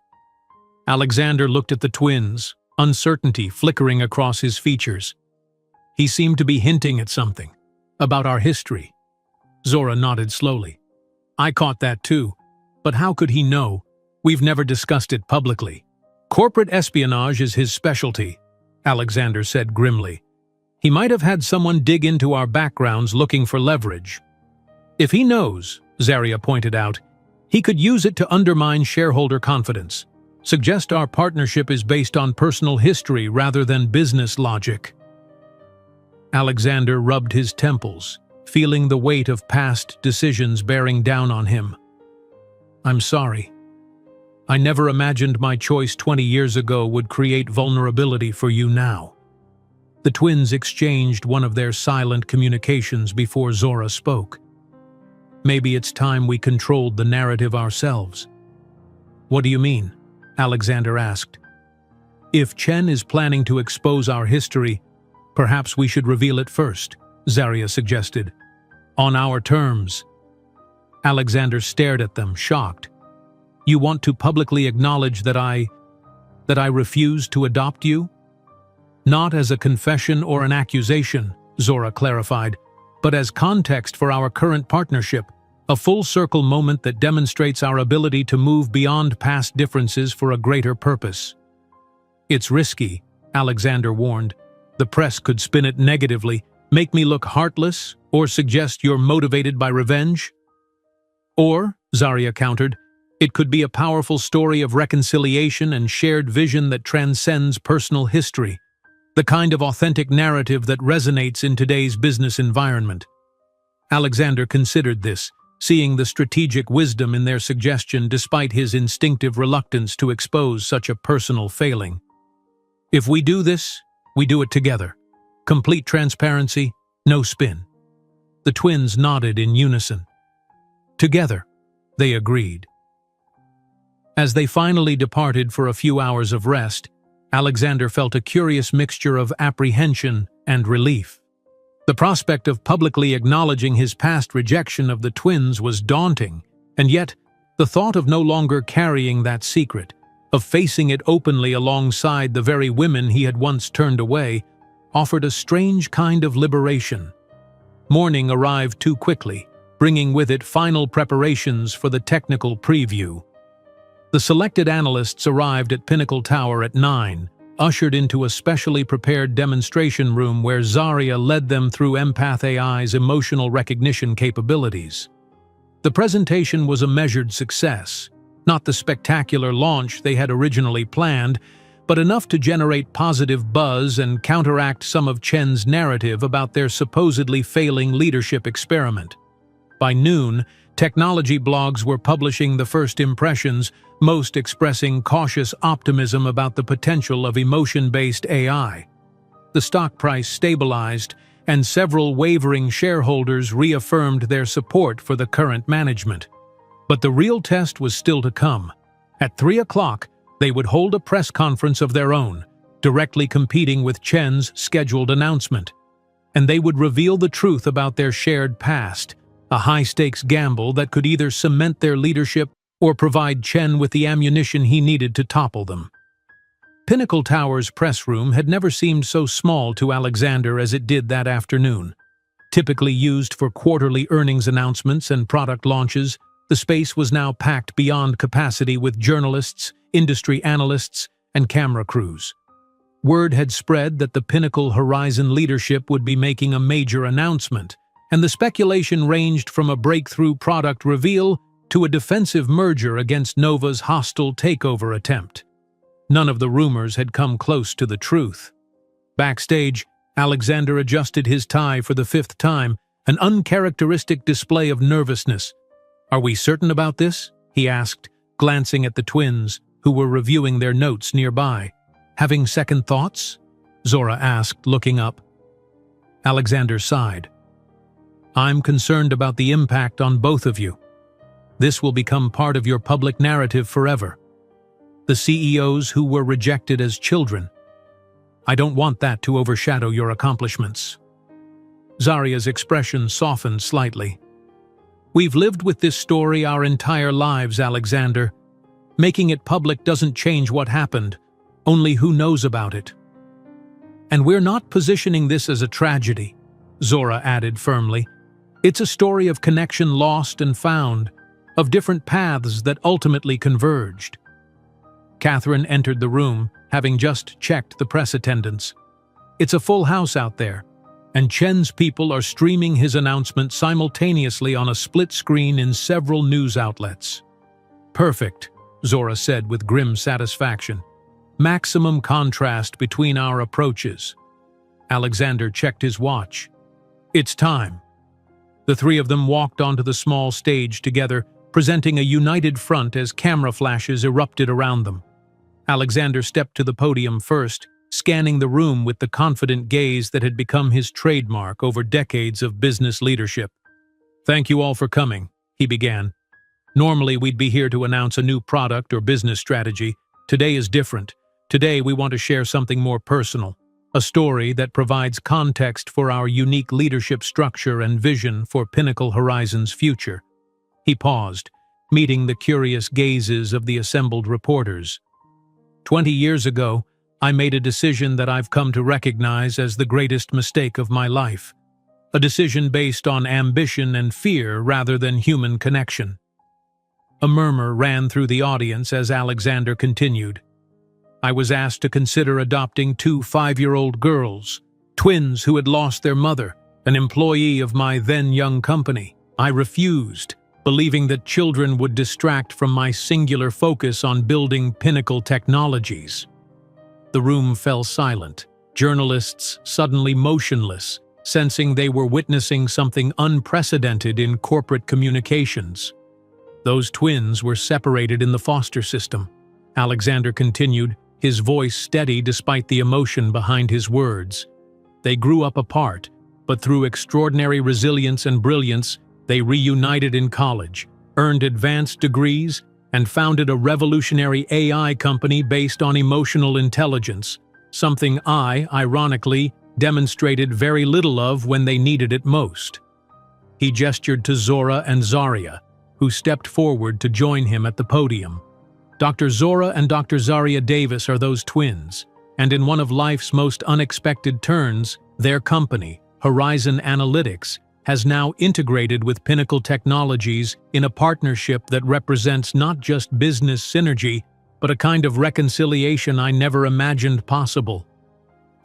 Alexander looked at the twins, uncertainty flickering across his features. "He seemed to be hinting at something. About our history." Zora nodded slowly. "I caught that too. But how could he know? We've never discussed it publicly." "Corporate espionage is his specialty," Alexander said grimly. "He might have had someone dig into our backgrounds looking for leverage." "If he knows," Zarya pointed out, "he could use it to undermine shareholder confidence. Suggest our partnership is based on personal history rather than business logic." Alexander rubbed his temples, feeling the weight of past decisions bearing down on him. "I'm sorry. I never imagined my choice 20 years ago would create vulnerability for you now." The twins exchanged one of their silent communications before Zora spoke. "Maybe it's time we controlled the narrative ourselves." "What do you mean?" Alexander asked. "If Chen is planning to expose our history, perhaps we should reveal it first," Zarya suggested. "On our terms." Alexander stared at them, shocked. "You want to publicly acknowledge that I refuse to adopt you?" "Not as a confession or an accusation," Zora clarified, "but as context for our current partnership, a full-circle moment that demonstrates our ability to move beyond past differences for a greater purpose." "It's risky," Alexander warned. "The press could spin it negatively, make me look heartless, or suggest you're motivated by revenge." "Or," Zarya countered, It could be a powerful story of reconciliation and shared vision that transcends personal history, the kind of authentic narrative that resonates in today's business environment. Alexander considered this, seeing the strategic wisdom in their suggestion despite his instinctive reluctance to expose such a personal failing. If we do this, we do it together. Complete transparency, no spin. The twins nodded in unison. Together, they agreed. As they finally departed for a few hours of rest, Alexander felt a curious mixture of apprehension and relief. The prospect of publicly acknowledging his past rejection of the twins was daunting, and yet, the thought of no longer carrying that secret, of facing it openly alongside the very women he had once turned away, offered a strange kind of liberation. Morning arrived too quickly, bringing with it final preparations for the technical preview. The selected analysts arrived at Pinnacle Tower at 9, ushered into a specially prepared demonstration room where Zarya led them through Empath AI's emotional recognition capabilities. The presentation was a measured success, not the spectacular launch they had originally planned, but enough to generate positive buzz and counteract some of Chen's narrative about their supposedly failing leadership experiment. By noon, technology blogs were publishing the first impressions, most expressing cautious optimism about the potential of emotion-based AI. The stock price stabilized, and several wavering shareholders reaffirmed their support for the current management. But the real test was still to come. At 3 o'clock, they would hold a press conference of their own, directly competing with Chen's scheduled announcement. And they would reveal the truth about their shared past, a high-stakes gamble that could either cement their leadership or provide Chen with the ammunition he needed to topple them. Pinnacle Tower's press room had never seemed so small to Alexander as it did that afternoon. Typically used for quarterly earnings announcements and product launches, the space was now packed beyond capacity with journalists, industry analysts, and camera crews. Word had spread that the Pinnacle Horizon leadership would be making a major announcement, and the speculation ranged from a breakthrough product reveal to a defensive merger against Nova's hostile takeover attempt. None of the rumors had come close to the truth. Backstage, Alexander adjusted his tie for the 5th time, an uncharacteristic display of nervousness. "Are we certain about this?" he asked, glancing at the twins, who were reviewing their notes nearby. "Having second thoughts?" Zora asked, looking up. Alexander sighed. "I'm concerned about the impact on both of you. This will become part of your public narrative forever. The CEOs who were rejected as children. I don't want that to overshadow your accomplishments." Zarya's expression softened slightly. "We've lived with this story our entire lives, Alexander. Making it public doesn't change what happened, only who knows about it. And we're not positioning this as a tragedy," Zora added firmly. "It's a story of connection lost and found, of different paths that ultimately converged." Catherine entered the room, having just checked the press attendance. "It's a full house out there, and Chen's people are streaming his announcement simultaneously on a split screen in several news outlets." "Perfect," Zora said with grim satisfaction. "Maximum contrast between our approaches." Alexander checked his watch. "It's time." The three of them walked onto the small stage together, presenting a united front as camera flashes erupted around them. Alexander stepped to the podium first, scanning the room with the confident gaze that had become his trademark over decades of business leadership. "Thank you all for coming," he began. "Normally we'd be here to announce a new product or business strategy. Today is different. Today we want to share something more personal, a story that provides context for our unique leadership structure and vision for Pinnacle Horizon's future." He paused, meeting the curious gazes of the assembled reporters. 20 years ago, I made a decision that I've come to recognize as the greatest mistake of my life. A decision based on ambition and fear rather than human connection." A murmur ran through the audience as Alexander continued. "I was asked to consider adopting 2 5-year-old girls, twins who had lost their mother, an employee of my then-young company. I refused, believing that children would distract from my singular focus on building Pinnacle Technologies. The room fell silent, journalists suddenly motionless, sensing they were witnessing something unprecedented in corporate communications. Those twins were separated in the foster system, Alexander continued, his voice steady despite the emotion behind his words. They grew up apart, but through extraordinary resilience and brilliance, they reunited in college, earned advanced degrees, and founded a revolutionary AI company based on emotional intelligence, something I, ironically, demonstrated very little of when they needed it most. He gestured to Zora and Zaria, who stepped forward to join him at the podium. Dr. Zora and Dr. Zaria Davis are those twins, and in one of life's most unexpected turns, their company, Horizon Analytics, has now integrated with Pinnacle Technologies in a partnership that represents not just business synergy, but a kind of reconciliation I never imagined possible.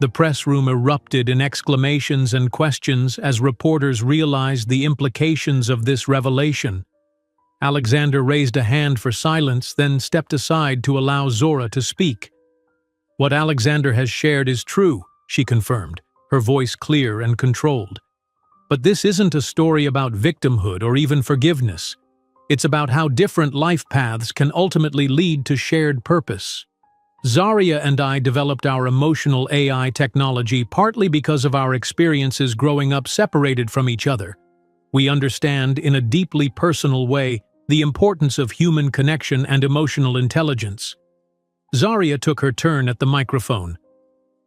The press room erupted in exclamations and questions as reporters realized the implications of this revelation. Alexander raised a hand for silence, then stepped aside to allow Zora to speak. "What Alexander has shared is true," she confirmed, her voice clear and controlled. "But this isn't a story about victimhood or even forgiveness. It's about how different life paths can ultimately lead to shared purpose." Zaria and I developed our emotional AI technology partly because of our experiences growing up separated from each other. We understand, in a deeply personal way, the importance of human connection and emotional intelligence. Zaria took her turn at the microphone.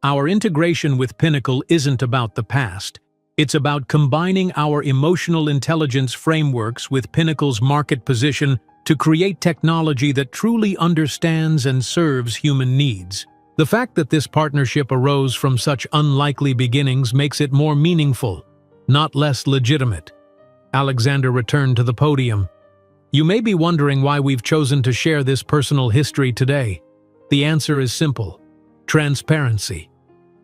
"Our integration with Pinnacle isn't about the past. It's about combining our emotional intelligence frameworks with Pinnacle's market position to create technology that truly understands and serves human needs. The fact that this partnership arose from such unlikely beginnings makes it more meaningful, not less legitimate." Alexander returned to the podium. "You may be wondering why we've chosen to share this personal history today. The answer is simple: transparency.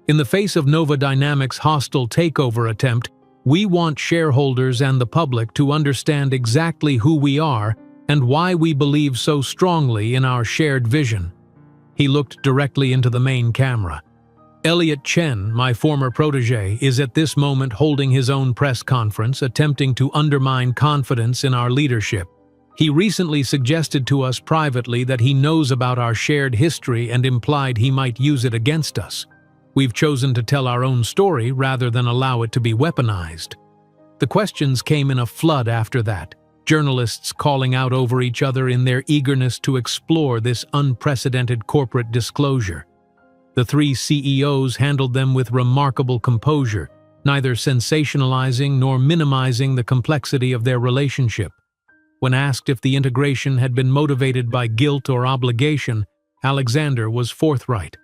In the face of Nova Dynamics' hostile takeover attempt, we want shareholders and the public to understand exactly who we are and why we believe so strongly in our shared vision." He looked directly into the main camera. "Elliot Chen, my former protege, is at this moment holding his own press conference, attempting to undermine confidence in our leadership. He recently suggested to us privately that he knows about our shared history and implied he might use it against us. We've chosen to tell our own story rather than allow it to be weaponized." The questions came in a flood after that, journalists calling out over each other in their eagerness to explore this unprecedented corporate disclosure. The three CEOs handled them with remarkable composure, neither sensationalizing nor minimizing the complexity of their relationship. When asked if the integration had been motivated by guilt or obligation, Alexander was forthright.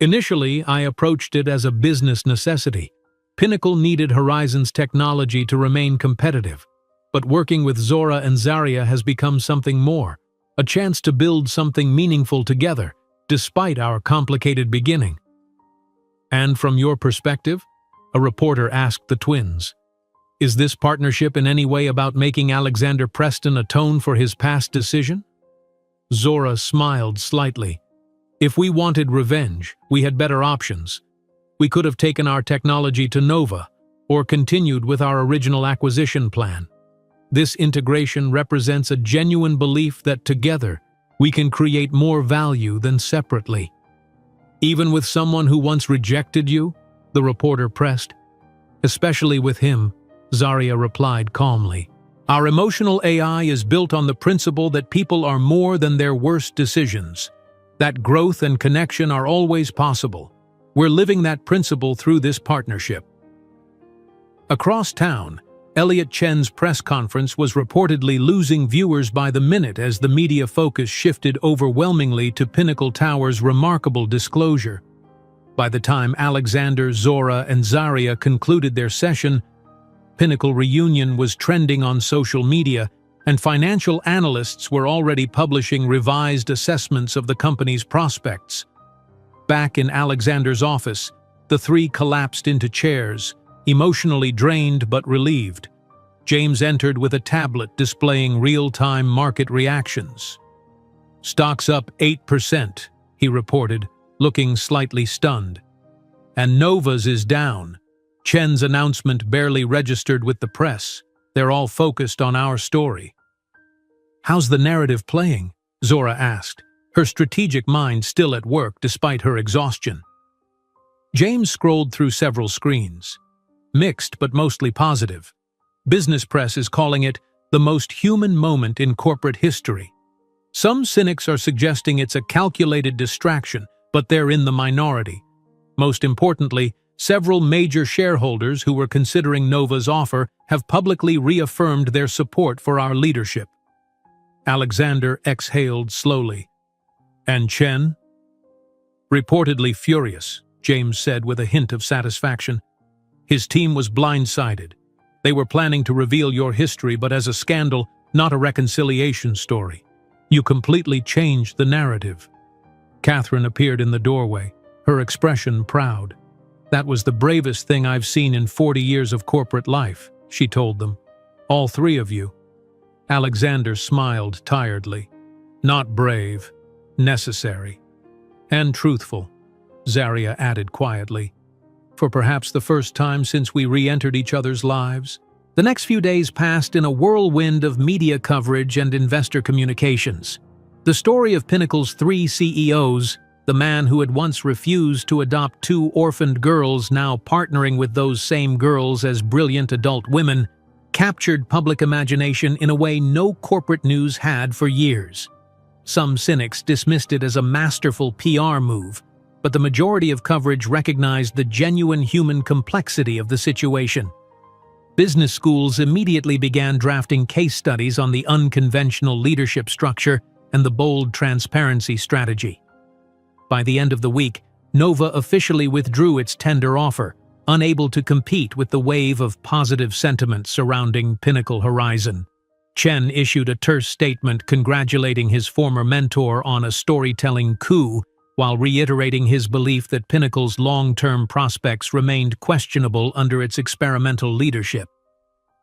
"Initially, I approached it as a business necessity. Pinnacle needed Horizon's technology to remain competitive. But working with Zora and Zaria has become something more, a chance to build something meaningful together, despite our complicated beginning." "And from your perspective?" a reporter asked the twins. "Is this partnership in any way about making Alexander Preston atone for his past decision?" Zora smiled slightly. "If we wanted revenge, we had better options. We could have taken our technology to Nova, or continued with our original acquisition plan. This integration represents a genuine belief that together, we can create more value than separately." "Even with someone who once rejected you?" the reporter pressed. "Especially with him," Zaria replied calmly. "Our emotional AI is built on the principle that people are more than their worst decisions, that growth and connection are always possible. We're living that principle through this partnership." Across town, Elliot Chen's press conference was reportedly losing viewers by the minute as the media focus shifted overwhelmingly to Pinnacle Tower's remarkable disclosure. By the time Alexander, Zora, and Zaria concluded their session, Pinnacle Reunion was trending on social media, and financial analysts were already publishing revised assessments of the company's prospects. Back in Alexander's office, the three collapsed into chairs, emotionally drained but relieved. James entered with a tablet displaying real-time market reactions. "Stock's up 8%, he reported, looking slightly stunned. "And Nova's is down. Chen's announcement barely registered with the press. They're all focused on our story." "How's the narrative playing?" Zora asked, her strategic mind still at work despite her exhaustion. James scrolled through several screens. Mixed but mostly positive. Business press is calling it the most human moment in corporate history. Some cynics are suggesting it's a calculated distraction, but they're in the minority. Most importantly, several major shareholders who were considering Nova's offer have publicly reaffirmed their support for our leadership. Alexander exhaled slowly. "And Chen?" "Reportedly furious," James said with a hint of satisfaction. "His team was blindsided. They were planning to reveal your history, but as a scandal, not a reconciliation story. You completely changed the narrative." Catherine appeared in the doorway, her expression proud. "That was the bravest thing I've seen in 40 years of corporate life," she told them. "All three of you." Alexander smiled tiredly. "Not brave, necessary. And truthful," Zarya added quietly. "For perhaps the first time since we re-entered each other's lives." The next few days passed in a whirlwind of media coverage and investor communications. The story of Pinnacle's 3 CEOs, the man who had once refused to adopt 2 orphaned girls now partnering with those same girls as brilliant adult women, captured public imagination in a way no corporate news had for years. Some cynics dismissed it as a masterful PR move, but the majority of coverage recognized the genuine human complexity of the situation. Business schools immediately began drafting case studies on the unconventional leadership structure and the bold transparency strategy. By the end of the week, Nova officially withdrew its tender offer, unable to compete with the wave of positive sentiment surrounding Pinnacle Horizon. Chen issued a terse statement congratulating his former mentor on a storytelling coup, while reiterating his belief that Pinnacle's long-term prospects remained questionable under its experimental leadership.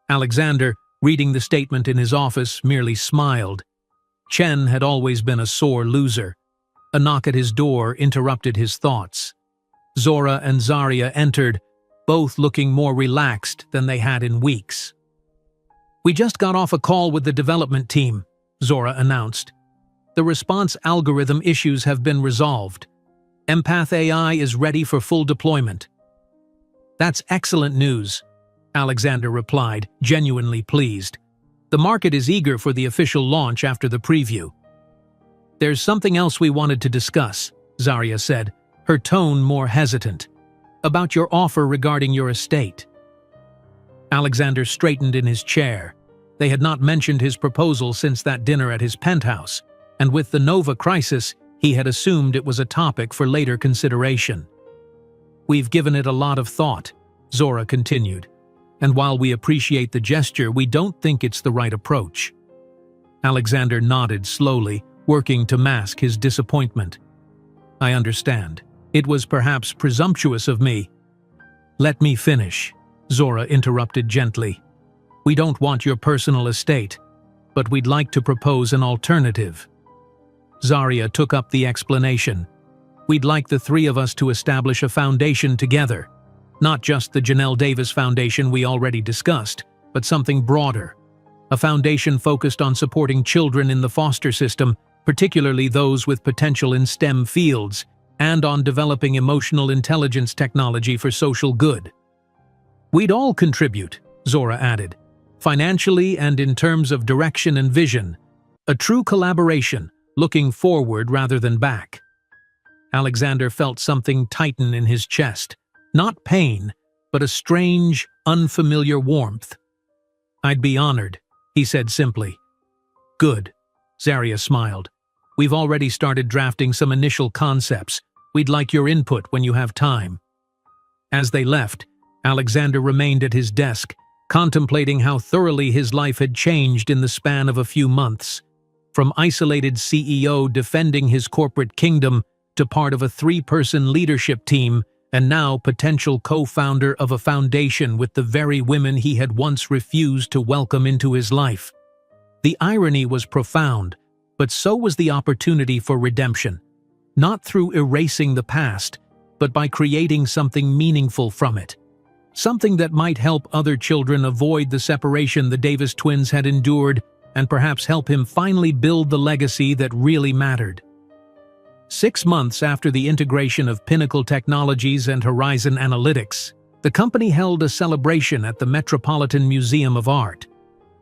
Alexander, reading the statement in his office, merely smiled. Chen had always been a sore loser. A knock at his door interrupted his thoughts. Zora and Zarya entered, both looking more relaxed than they had in weeks. "We just got off a call with the development team," Zora announced. "The response algorithm issues have been resolved. Empath AI is ready for full deployment." "That's excellent news," Alexander replied, genuinely pleased. "The market is eager for the official launch after the preview." "There's something else we wanted to discuss," Zarya said, her tone more hesitant. "About your offer regarding your estate." Alexander straightened in his chair. They had not mentioned his proposal since that dinner at his penthouse, and with the Nova crisis, he had assumed it was a topic for later consideration. "We've given it a lot of thought," Zora continued, "and while we appreciate the gesture, we don't think it's the right approach." Alexander nodded slowly, working to mask his disappointment. "I understand. It was perhaps presumptuous of me." "Let me finish," Zora interrupted gently. "We don't want your personal estate, but we'd like to propose an alternative." Zarya took up the explanation. "We'd like the 3 of us to establish a foundation together. Not just the Janelle Davis Foundation we already discussed, but something broader. A foundation focused on supporting children in the foster system, particularly those with potential in STEM fields, and on developing emotional intelligence technology for social good." "We'd all contribute," Zora added, "financially and in terms of direction and vision. A true collaboration, looking forward rather than back." Alexander felt something tighten in his chest. Not pain, but a strange, unfamiliar warmth. "I'd be honored," he said simply. "Good," Zarya smiled. "We've already started drafting some initial concepts. We'd like your input when you have time." As they left, Alexander remained at his desk, contemplating how thoroughly his life had changed in the span of a few months. From isolated CEO defending his corporate kingdom to part of a 3-person leadership team and now potential co-founder of a foundation with the very women he had once refused to welcome into his life. The irony was profound, but so was the opportunity for redemption, not through erasing the past, but by creating something meaningful from it. Something that might help other children avoid the separation the Davis twins had endured and perhaps help him finally build the legacy that really mattered. 6 months after the integration of Pinnacle Technologies and Horizon Analytics, the company held a celebration at the Metropolitan Museum of Art.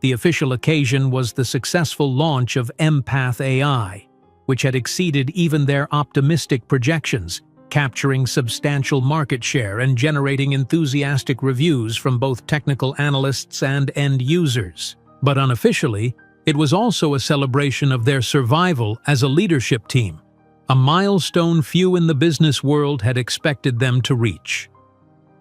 The official occasion was the successful launch of Empath AI, which had exceeded even their optimistic projections, capturing substantial market share and generating enthusiastic reviews from both technical analysts and end users. But unofficially, it was also a celebration of their survival as a leadership team, a milestone few in the business world had expected them to reach.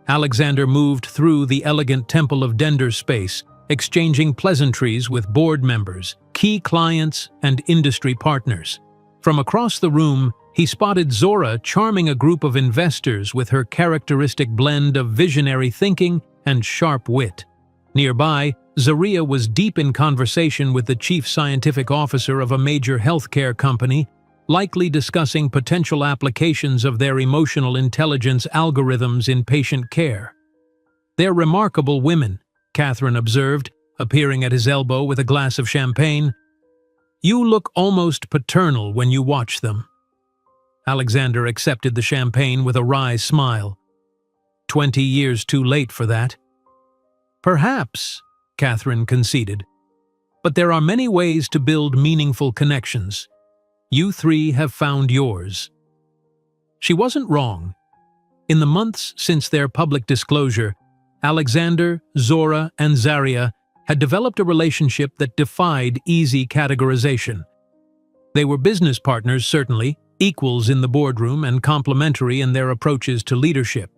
Alexander moved through the elegant Temple of Dender space, exchanging pleasantries with board members, key clients, and industry partners. From across the room, he spotted Zora charming a group of investors with her characteristic blend of visionary thinking and sharp wit. Nearby, Zaria was deep in conversation with the chief scientific officer of a major healthcare company, likely discussing potential applications of their emotional intelligence algorithms in patient care. "They're remarkable women," Catherine observed, appearing at his elbow with a glass of champagne. "You look almost paternal when you watch them." Alexander accepted the champagne with a wry smile. 20 years too late for that. "Perhaps," Catherine conceded. "But there are many ways to build meaningful connections. You three have found yours." She wasn't wrong. In the months since their public disclosure, Alexander, Zora, and Zaria had developed a relationship that defied easy categorization. They were business partners, certainly, equals in the boardroom and complementary in their approaches to leadership.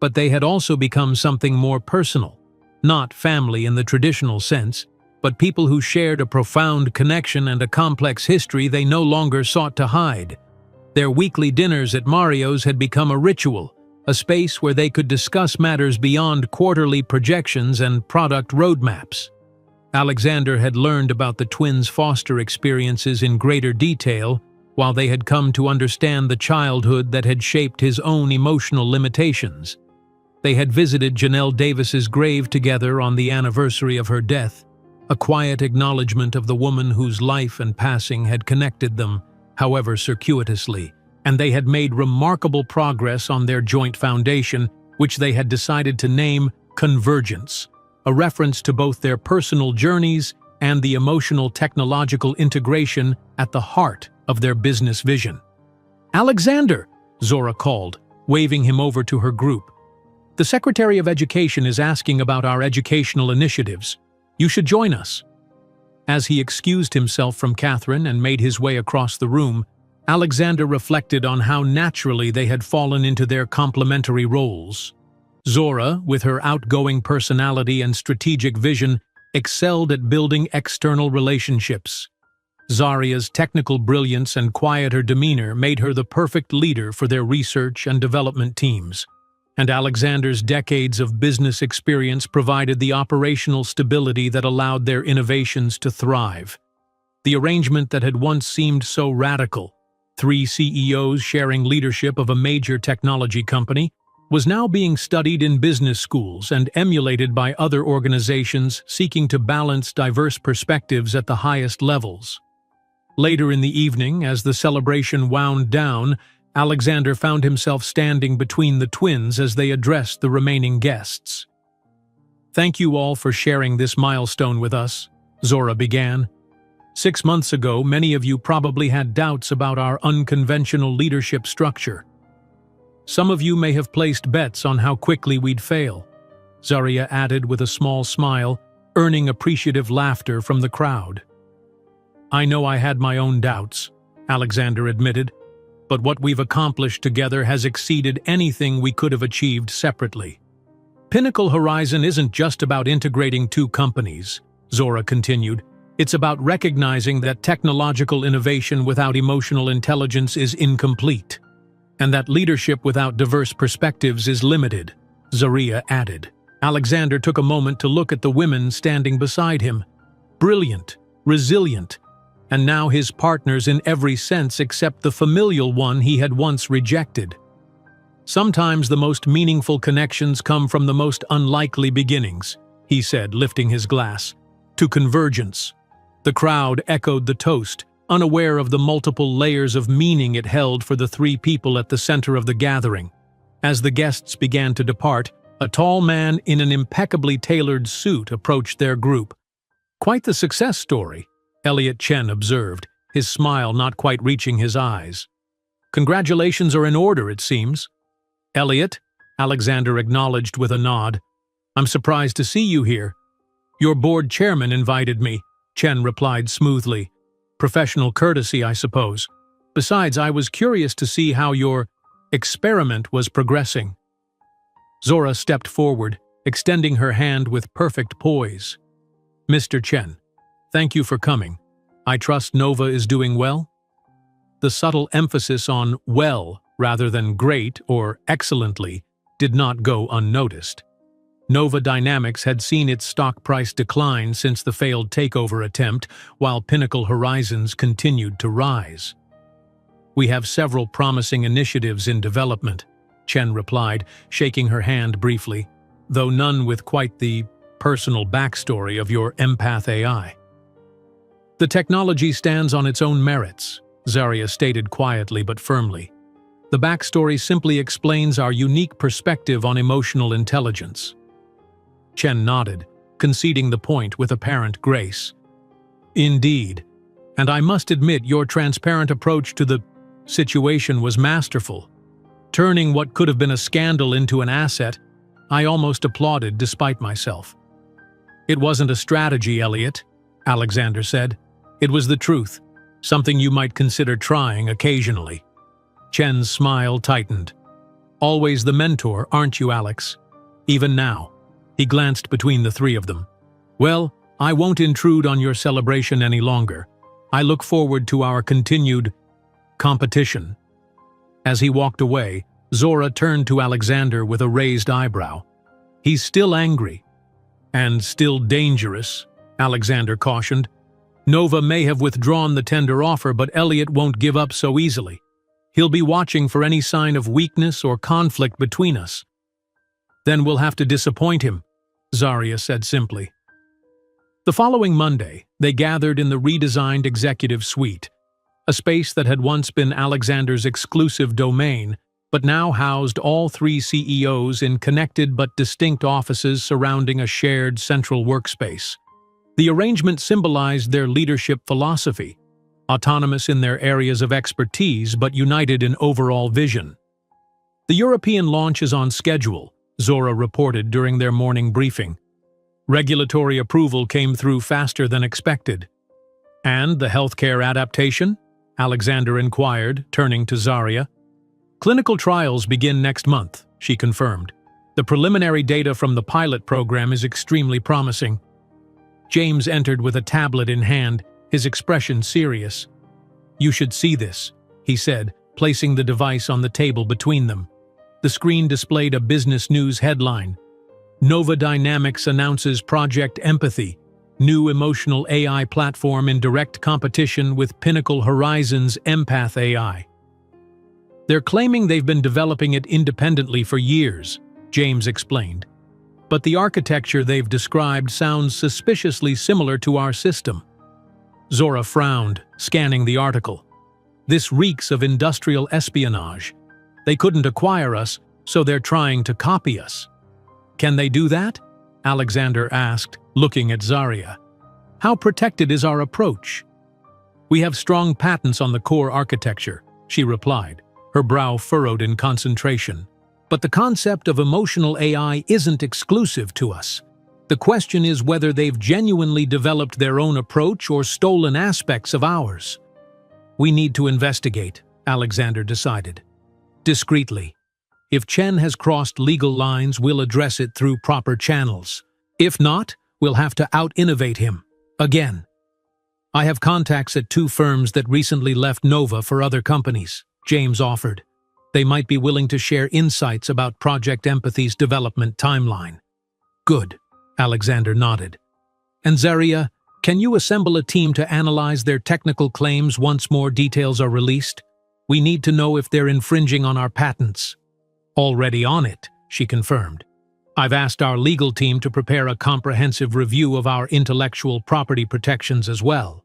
But they had also become something more personal, not family in the traditional sense, but people who shared a profound connection and a complex history they no longer sought to hide. Their weekly dinners at Mario's had become a ritual, a space where they could discuss matters beyond quarterly projections and product roadmaps. Alexander had learned about the twins' foster experiences in greater detail, while they had come to understand the childhood that had shaped his own emotional limitations. They had visited Janelle Davis's grave together on the anniversary of her death, a quiet acknowledgement of the woman whose life and passing had connected them, however circuitously, and they had made remarkable progress on their joint foundation, which they had decided to name Convergence, a reference to both their personal journeys and the emotional technological integration at the heart of their business vision. "Alexander," Zora called, waving him over to her group. "The Secretary of Education is asking about our educational initiatives. You should join us." As he excused himself from Catherine and made his way across the room, Alexander reflected on how naturally they had fallen into their complementary roles. Zora, with her outgoing personality and strategic vision, excelled at building external relationships. Zaria's technical brilliance and quieter demeanor made her the perfect leader for their research and development teams, and Alexander's decades of business experience provided the operational stability that allowed their innovations to thrive. The arrangement that had once seemed so radical, 3 CEOs sharing leadership of a major technology company, was now being studied in business schools and emulated by other organizations seeking to balance diverse perspectives at the highest levels. Later in the evening, as the celebration wound down, Alexander found himself standing between the twins as they addressed the remaining guests. "Thank you all for sharing this milestone with us," Zora began. "6 months ago, many of you probably had doubts about our unconventional leadership structure. Some of you may have placed bets on how quickly we'd fail," Zaria added with a small smile, earning appreciative laughter from the crowd. "I know I had my own doubts," Alexander admitted, "but what we've accomplished together has exceeded anything we could have achieved separately." "Pinnacle Horizon isn't just about integrating 2 companies," Zora continued. "It's about recognizing that technological innovation without emotional intelligence is incomplete. And that leadership without diverse perspectives is limited, Zaria added. Alexander took a moment to look at the women standing beside him. Brilliant, resilient, and now his partners in every sense except the familial one he had once rejected. Sometimes the most meaningful connections come from the most unlikely beginnings, he said, lifting his glass. To convergence. The crowd echoed the toast, unaware of the multiple layers of meaning it held for the three people at the center of the gathering. As the guests began to depart, a tall man in an impeccably tailored suit approached their group. Quite the success story, Elliot Chen observed, his smile not quite reaching his eyes. Congratulations are in order, it seems. Elliot, Alexander acknowledged with a nod. I'm surprised to see you here. Your board chairman invited me, Chen replied smoothly. Professional courtesy, I suppose. Besides, I was curious to see how your experiment was progressing. Zora stepped forward, extending her hand with perfect poise. Mr. Chen, thank you for coming. I trust Nova is doing well? The subtle emphasis on well rather than great or excellently did not go unnoticed. Nova Dynamics had seen its stock price decline since the failed takeover attempt, while Pinnacle Horizons continued to rise. We have several promising initiatives in development, Chen replied, shaking her hand briefly, though none with quite the personal backstory of your empath AI. The technology stands on its own merits, Zaria stated quietly but firmly. The backstory simply explains our unique perspective on emotional intelligence. Chen nodded, conceding the point with apparent grace. Indeed, and I must admit your transparent approach to the situation was masterful. Turning what could have been a scandal into an asset, I almost applauded despite myself. It wasn't a strategy, Elliot, Alexander said. It was the truth, something you might consider trying occasionally. Chen's smile tightened. Always the mentor, aren't you, Alex? Even now. He glanced between the three of them. Well, I won't intrude on your celebration any longer. I look forward to our continued competition. As he walked away, Zora turned to Alexander with a raised eyebrow. He's still angry. And still dangerous, Alexander cautioned. Nova may have withdrawn the tender offer, but Elliot won't give up so easily. He'll be watching for any sign of weakness or conflict between us. Then we'll have to disappoint him, Zaria said simply. The following Monday, they gathered in the redesigned executive suite, a space that had once been Alexander's exclusive domain, but now housed all three CEOs in connected but distinct offices surrounding a shared central workspace. The arrangement symbolized their leadership philosophy, autonomous in their areas of expertise but united in overall vision. The European launch is on schedule, Zora reported during their morning briefing. Regulatory approval came through faster than expected. And the healthcare adaptation? Alexander inquired, turning to Zaria. Clinical trials begin next month, she confirmed. The preliminary data from the pilot program is extremely promising. James entered with a tablet in hand, his expression serious. You should see this, he said, placing the device on the table between them. The screen displayed a business news headline. Nova Dynamics announces Project Empathy, new emotional AI platform in direct competition with Pinnacle Horizons Empath AI. They're claiming they've been developing it independently for years, James explained. But the architecture they've described sounds suspiciously similar to our system. Zora frowned, scanning the article. This reeks of industrial espionage. They couldn't acquire us, so they're trying to copy us. Can they do that? Alexander asked, looking at Zaria. How protected is our approach? We have strong patents on the core architecture, she replied, her brow furrowed in concentration. But the concept of emotional AI isn't exclusive to us. The question is whether they've genuinely developed their own approach or stolen aspects of ours. We need to investigate, Alexander decided. Discreetly. If Chen has crossed legal lines, we'll address it through proper channels. If not, we'll have to out-innovate him. Again. I have contacts at 2 firms that recently left Nova for other companies, James offered. They might be willing to share insights about Project Empathy's development timeline. Good, Alexander nodded. And Zarya, can you assemble a team to analyze their technical claims once more details are released? We need to know if they're infringing on our patents. Already on it, she confirmed. I've asked our legal team to prepare a comprehensive review of our intellectual property protections as well.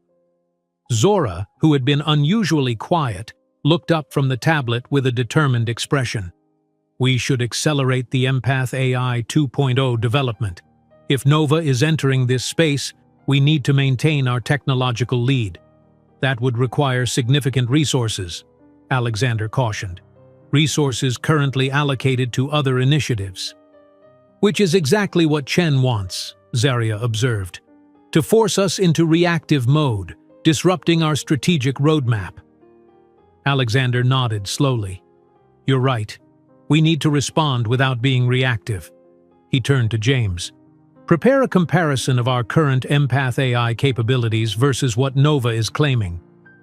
Zora, who had been unusually quiet, looked up from the tablet with a determined expression. We should accelerate the Empath AI 2.0 development. If Nova is entering this space, we need to maintain our technological lead. That would require significant resources, Alexander cautioned. Resources currently allocated to other initiatives. Which is exactly what Chen wants, Zarya observed. To force us into reactive mode, disrupting our strategic roadmap. Alexander nodded slowly. You're right. We need to respond without being reactive. He turned to James. Prepare a comparison of our current Empath AI capabilities versus what Nova is claiming.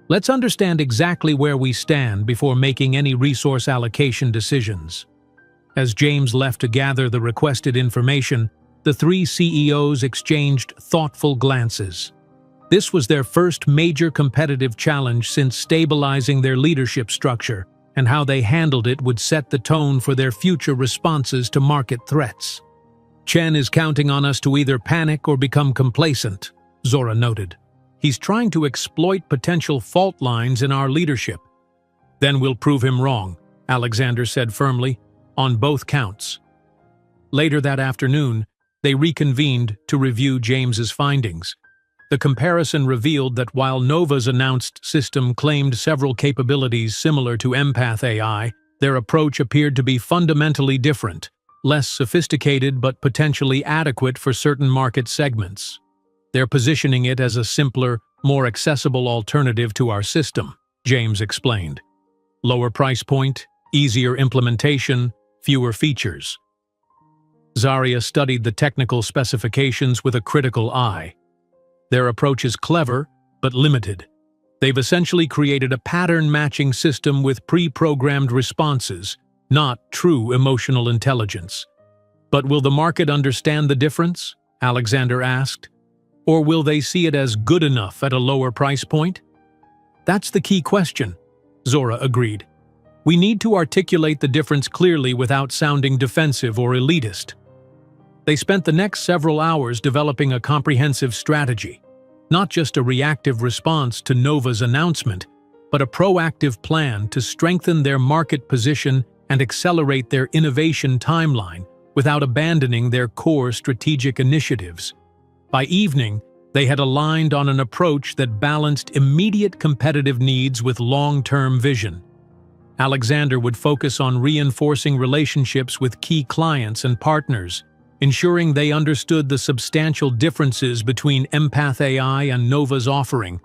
Let's understand exactly where we stand before making any resource allocation decisions. As James left to gather the requested information, the three CEOs exchanged thoughtful glances. This was their first major competitive challenge since stabilizing their leadership structure, and how they handled it would set the tone for their future responses to market threats. Chen is counting on us to either panic or become complacent, Zora noted. He's trying to exploit potential fault lines in our leadership. Then we'll prove him wrong, Alexander said firmly, on both counts. Later that afternoon, they reconvened to review James's findings. The comparison revealed that while Nova's announced system claimed several capabilities similar to Empath AI, their approach appeared to be fundamentally different, less sophisticated but potentially adequate for certain market segments. They're positioning it as a simpler, more accessible alternative to our system, James explained. Lower price point, easier implementation, fewer features. Zarya studied the technical specifications with a critical eye. Their approach is clever, but limited. They've essentially created a pattern-matching system with pre-programmed responses, not true emotional intelligence. But will the market understand the difference? Alexander asked. Or will they see it as good enough at a lower price point? That's the key question, Zora agreed. We need to articulate the difference clearly without sounding defensive or elitist. They spent the next several hours developing a comprehensive strategy, not just a reactive response to Nova's announcement, but a proactive plan to strengthen their market position and accelerate their innovation timeline without abandoning their core strategic initiatives. By evening, they had aligned on an approach that balanced immediate competitive needs with long-term vision. Alexander would focus on reinforcing relationships with key clients and partners, ensuring they understood the substantial differences between Empath AI and Nova's offering.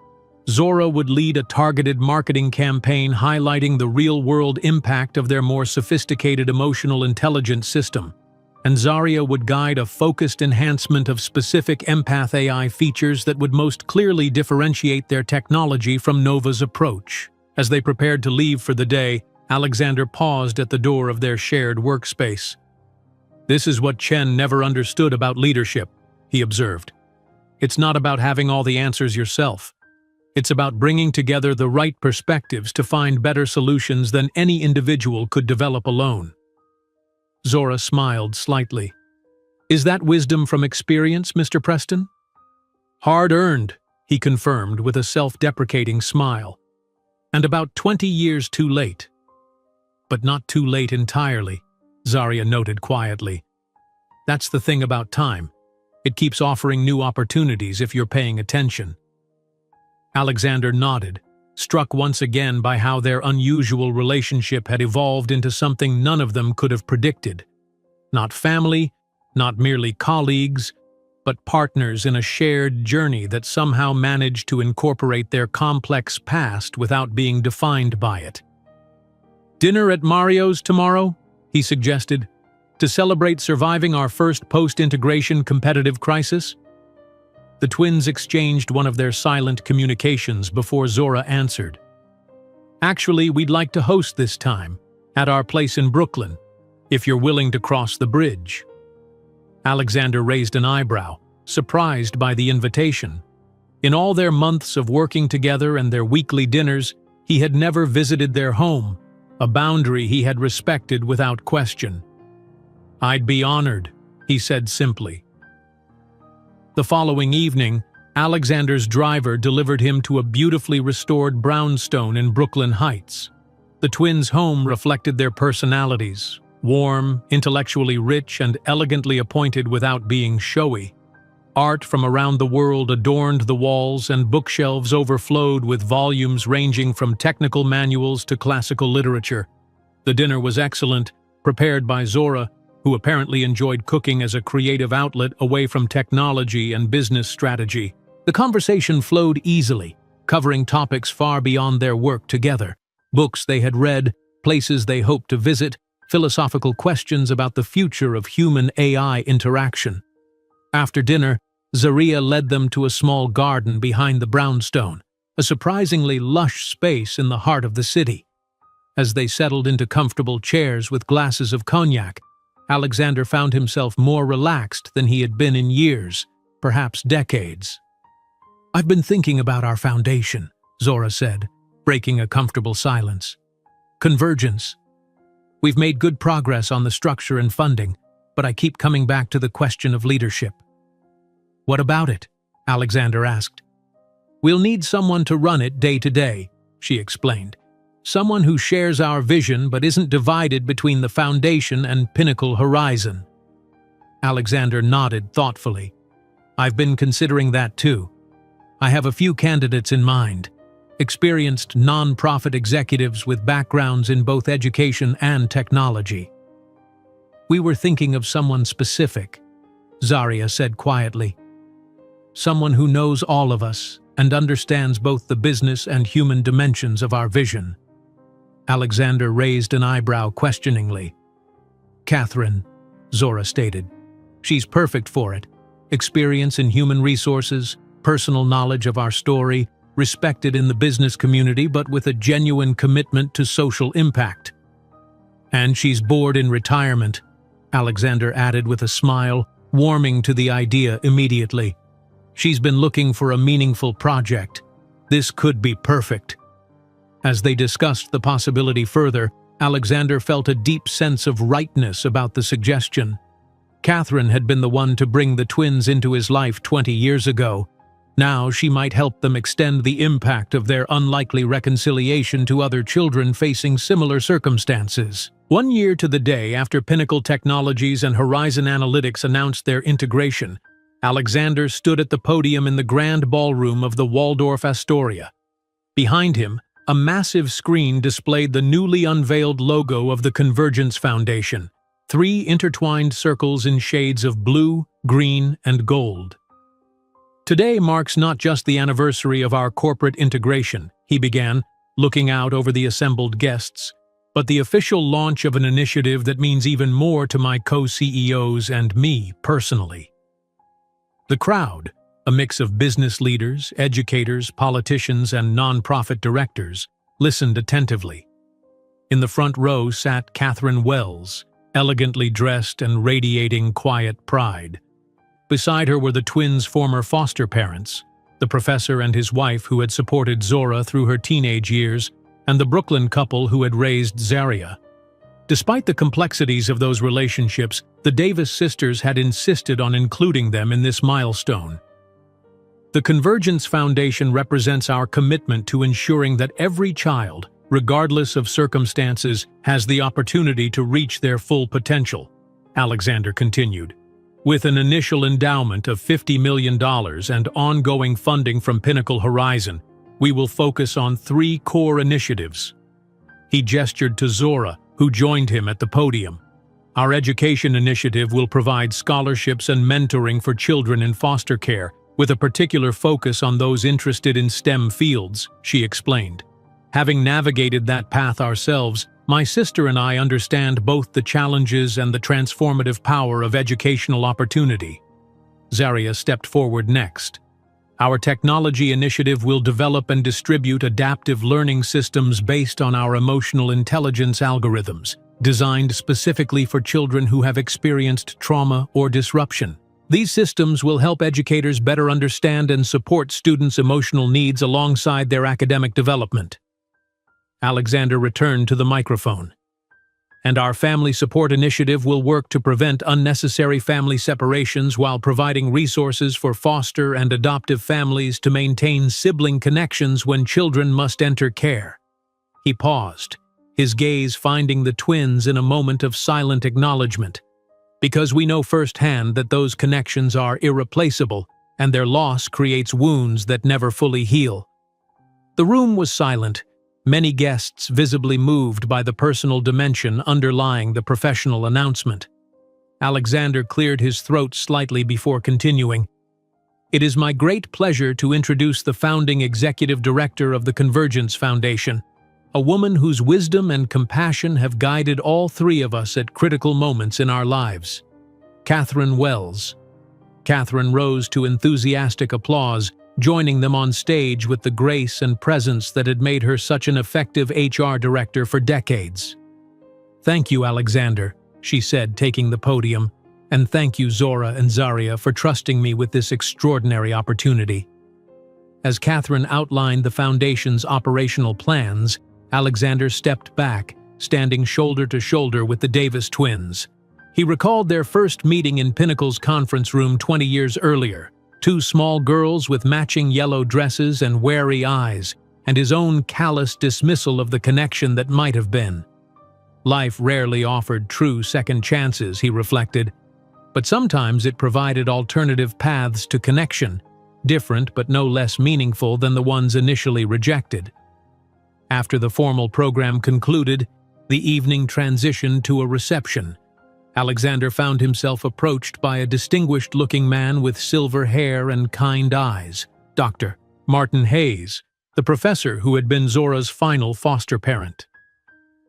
Zora would lead a targeted marketing campaign highlighting the real-world impact of their more sophisticated emotional intelligence system, and Zarya would guide a focused enhancement of specific Empath AI features that would most clearly differentiate their technology from Nova's approach. As they prepared to leave for the day, Alexander paused at the door of their shared workspace. This is what Chen never understood about leadership, he observed. It's not about having all the answers yourself. It's about bringing together the right perspectives to find better solutions than any individual could develop alone. Zora smiled slightly. Is that wisdom from experience, Mr. Preston? Hard-earned, he confirmed with a self-deprecating smile. And about 20 years too late. But not too late entirely, Zarya noted quietly. That's the thing about time. It keeps offering new opportunities if you're paying attention. Alexander nodded, struck once again by how their unusual relationship had evolved into something none of them could have predicted. Not family, not merely colleagues, but partners in a shared journey that somehow managed to incorporate their complex past without being defined by it. Dinner at Mario's tomorrow, he suggested, to celebrate surviving our first post-integration competitive crisis. The twins exchanged one of their silent communications before Zora answered. Actually, we'd like to host this time, At our place in Brooklyn, if you're willing to cross the bridge." Alexander raised an eyebrow, surprised by the invitation. In all their months of working together and their weekly dinners, he had never visited their home, a boundary he had respected without question. "I'd be honored," he said simply. The following evening, Alexander's driver delivered him to a beautifully restored brownstone in Brooklyn Heights. The twins' home reflected their personalities, warm, intellectually rich, and elegantly appointed without being showy. Art from around the world adorned the walls, and bookshelves overflowed with volumes ranging from technical manuals to classical literature. The dinner was excellent, prepared by Zora, who apparently enjoyed cooking as a creative outlet away from technology and business strategy. The conversation flowed easily, covering topics far beyond their work together. Books they had read, places they hoped to visit, philosophical questions about the future of human-AI interaction. After dinner, Zaria led them to a small garden behind the brownstone, a surprisingly lush space in the heart of the city. As they settled into comfortable chairs with glasses of cognac, Alexander found himself more relaxed than he had been in years, perhaps decades. "I've been thinking about our foundation," Zora said, breaking a comfortable silence. "Convergence. We've made good progress on the structure and funding, but I keep coming back to the question of leadership." "What about it?" Alexander asked. "We'll need someone to run it day to day," she explained. "Someone who shares our vision but isn't divided between the foundation and Pinnacle Horizon." Alexander nodded thoughtfully. "I've been considering that too. I have a few candidates in mind, experienced non-profit executives with backgrounds in both education and technology." "We were thinking of someone specific," Zaria said quietly. "Someone who knows all of us and understands both the business and human dimensions of our vision." Alexander raised an eyebrow questioningly. "Catherine," Zora stated. "She's perfect for it. Experience in human resources, personal knowledge of our story, respected in the business community but with a genuine commitment to social impact." "And she's bored in retirement," Alexander added with a smile, warming to the idea immediately. "She's been looking for a meaningful project. This could be perfect." As they discussed the possibility further, Alexander felt a deep sense of rightness about the suggestion. Catherine had been the one to bring the twins into his life 20 years ago. Now she might help them extend the impact of their unlikely reconciliation to other children facing similar circumstances. 1 year to the day after Pinnacle Technologies and Horizon Analytics announced their integration, Alexander stood at the podium in the grand ballroom of the Waldorf Astoria. Behind him, a massive screen displayed the newly unveiled logo of the Convergence Foundation, 3 intertwined circles in shades of blue, green, and gold. "Today marks not just the anniversary of our corporate integration," he began, looking out over the assembled guests, "but the official launch of an initiative that means even more to my co-CEOs and me personally." The crowd, a mix of business leaders, educators, politicians, and non-profit directors, listened attentively. In the front row sat Catherine Wells, elegantly dressed and radiating quiet pride. Beside her were the twins' former foster parents, the professor and his wife who had supported Zora through her teenage years, and the Brooklyn couple who had raised Zaria. Despite the complexities of those relationships, the Davis sisters had insisted on including them in this milestone. The Convergence Foundation represents our commitment to ensuring that every child, regardless of circumstances, has the opportunity to reach their full potential, Alexander continued. With an initial endowment of $50 million and ongoing funding from Pinnacle Horizon, we will focus on 3 core initiatives. He gestured to Zora, who joined him at the podium. Our education initiative will provide scholarships and mentoring for children in foster care, with a particular focus on those interested in STEM fields, she explained. Having navigated that path ourselves, my sister and I understand both the challenges and the transformative power of educational opportunity. Zaria stepped forward next. Our technology initiative will develop and distribute adaptive learning systems based on our emotional intelligence algorithms, designed specifically for children who have experienced trauma or disruption. These systems will help educators better understand and support students' emotional needs alongside their academic development. Alexander returned to the microphone. And our family support initiative will work to prevent unnecessary family separations while providing resources for foster and adoptive families to maintain sibling connections when children must enter care. He paused, his gaze finding the twins in a moment of silent acknowledgement. Because we know firsthand that those connections are irreplaceable, and their loss creates wounds that never fully heal. The room was silent, many guests visibly moved by the personal dimension underlying the professional announcement. Alexander cleared his throat slightly before continuing. It is my great pleasure to introduce the founding executive director of the Convergence Foundation, a woman whose wisdom and compassion have guided all three of us at critical moments in our lives. Catherine Wells. Catherine rose to enthusiastic applause, joining them on stage with the grace and presence that had made her such an effective HR director for decades. "Thank you, Alexander," she said, taking the podium, "and thank you, Zora and Zaria, for trusting me with this extraordinary opportunity." As Catherine outlined the Foundation's operational plans, Alexander stepped back, standing shoulder to shoulder with the Davis twins. He recalled their first meeting in Pinnacle's conference room 20 years earlier, two small girls with matching yellow dresses and wary eyes, and his own callous dismissal of the connection that might have been. Life rarely offered true second chances, he reflected, but sometimes it provided alternative paths to connection, different but no less meaningful than the ones initially rejected. After the formal program concluded, the evening transitioned to a reception. Alexander found himself approached by a distinguished-looking man with silver hair and kind eyes, Dr. Martin Hayes, the professor who had been Zora's final foster parent.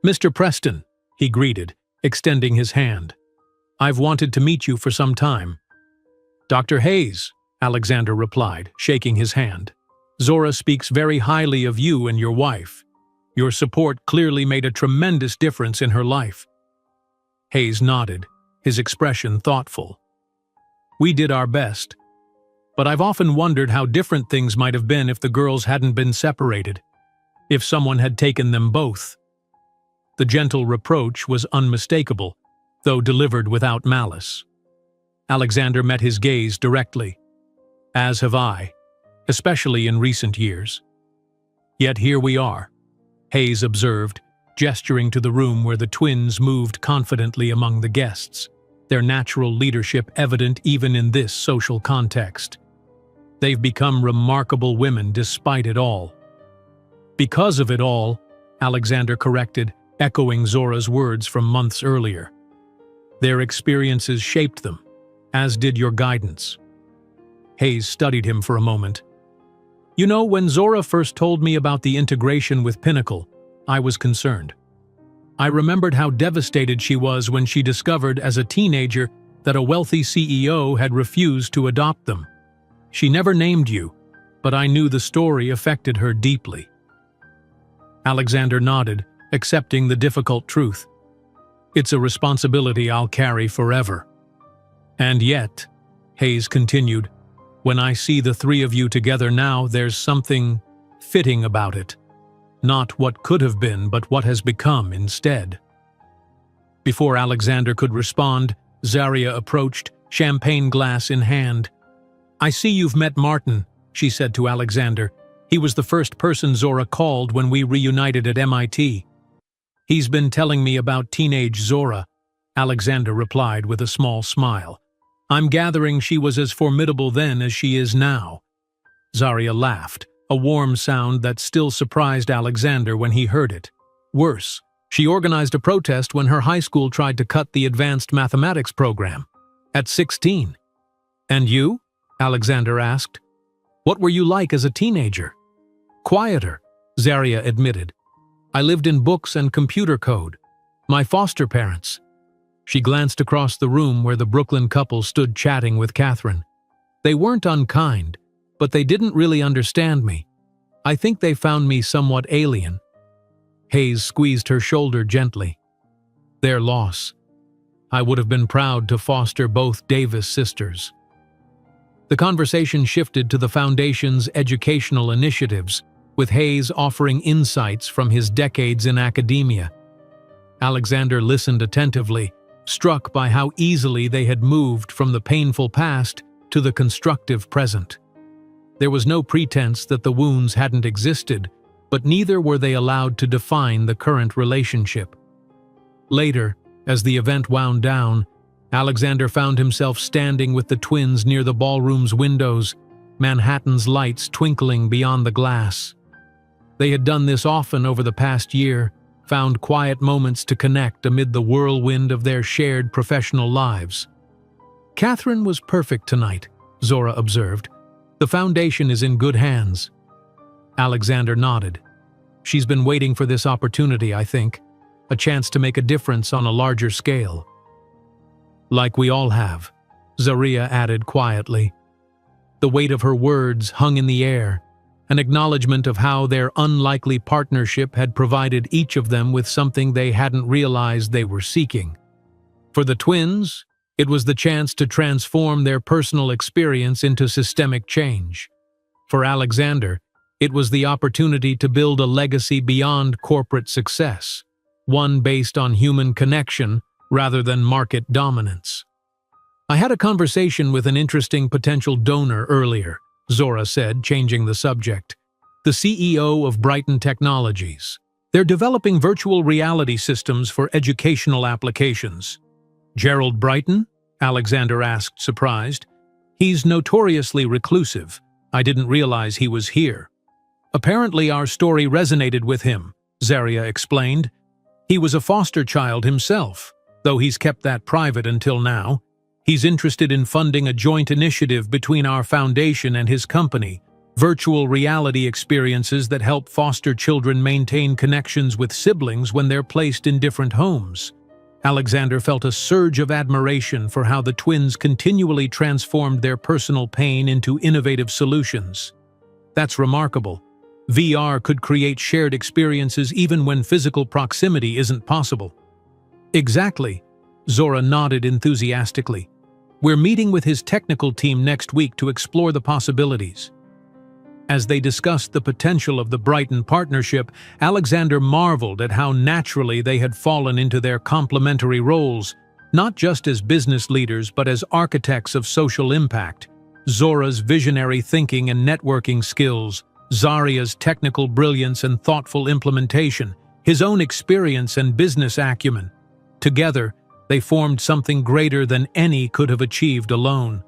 "Mr. Preston," he greeted, extending his hand. "I've wanted to meet you for some time." "Dr. Hayes," Alexander replied, shaking his hand. "Zora speaks very highly of you and your wife. Your support clearly made a tremendous difference in her life." Hayes nodded, his expression thoughtful. "We did our best, but I've often wondered how different things might have been if the girls hadn't been separated, if someone had taken them both." The gentle reproach was unmistakable, though delivered without malice. Alexander met his gaze directly. "As have I, especially in recent years. Yet here we are," Hayes observed, gesturing to the room where the twins moved confidently among the guests, their natural leadership evident even in this social context. "They've become remarkable women despite it all." "Because of it all," Alexander corrected, echoing Zora's words from months earlier. "Their experiences shaped them, as did your guidance." Hayes studied him for a moment. "You know, when Zora first told me about the integration with Pinnacle, I was concerned. I remembered how devastated she was when she discovered as a teenager that a wealthy CEO had refused to adopt them. She never named you, but I knew the story affected her deeply." Alexander nodded, accepting the difficult truth. "It's a responsibility I'll carry forever." "And yet," Hayes continued, "when I see the three of you together now, there's something fitting about it. Not what could have been, but what has become instead." Before Alexander could respond, Zaria approached, champagne glass in hand. "I see you've met Martin," she said to Alexander. "He was the first person Zora called when we reunited at MIT. "He's been telling me about teenage Zora," Alexander replied with a small smile. "I'm gathering she was as formidable then as she is now." Zaria laughed, a warm sound that still surprised Alexander when he heard it. Worse, she organized a protest when her high school tried to cut the advanced mathematics program. At 16. "And you?" Alexander asked. "What were you like as a teenager?" "Quieter," Zaria admitted. "I lived in books and computer code. My foster parents." She glanced across the room where the Brooklyn couple stood chatting with Catherine. "They weren't unkind, but they didn't really understand me. I think they found me somewhat alien." Hayes squeezed her shoulder gently. "Their loss. I would have been proud to foster both Davis sisters." The conversation shifted to the Foundation's educational initiatives, with Hayes offering insights from his decades in academia. Alexander listened attentively, struck by how easily they had moved from the painful past to the constructive present. There was no pretense that the wounds hadn't existed, but neither were they allowed to define the current relationship. Later, as the event wound down, Alexander found himself standing with the twins near the ballroom's windows, Manhattan's lights twinkling beyond the glass. They had done this often over the past year, found quiet moments to connect amid the whirlwind of their shared professional lives. "Catherine was perfect tonight," Zora observed. "The Foundation is in good hands." Alexander nodded. "She's been waiting for this opportunity, I think. A chance to make a difference on a larger scale." "Like we all have," Zaria added quietly. The weight of her words hung in the air, an acknowledgement of how their unlikely partnership had provided each of them with something they hadn't realized they were seeking. For the twins, it was the chance to transform their personal experience into systemic change. For Alexander, it was the opportunity to build a legacy beyond corporate success, one based on human connection rather than market dominance. "I had a conversation with an interesting potential donor earlier," Zora said, changing the subject. "The CEO of Brighton Technologies. They're developing virtual reality systems for educational applications." "Gerald Brighton?" Alexander asked, surprised. "He's notoriously reclusive. I didn't realize he was here." "Apparently our story resonated with him," Zaria explained. "He was a foster child himself, though he's kept that private until now. He's interested in funding a joint initiative between our foundation and his company, virtual reality experiences that help foster children maintain connections with siblings when they're placed in different homes." Alexander felt a surge of admiration for how the twins continually transformed their personal pain into innovative solutions. "That's remarkable. VR could create shared experiences even when physical proximity isn't possible." "Exactly," Zora nodded enthusiastically. "We're meeting with his technical team next week to explore the possibilities." As they discussed the potential of the Brighton partnership, Alexander marveled at how naturally they had fallen into their complementary roles, not just as business leaders but as architects of social impact. Zora's visionary thinking and networking skills, Zaria's technical brilliance and thoughtful implementation, his own experience and business acumen. Together, they formed something greater than any could have achieved alone.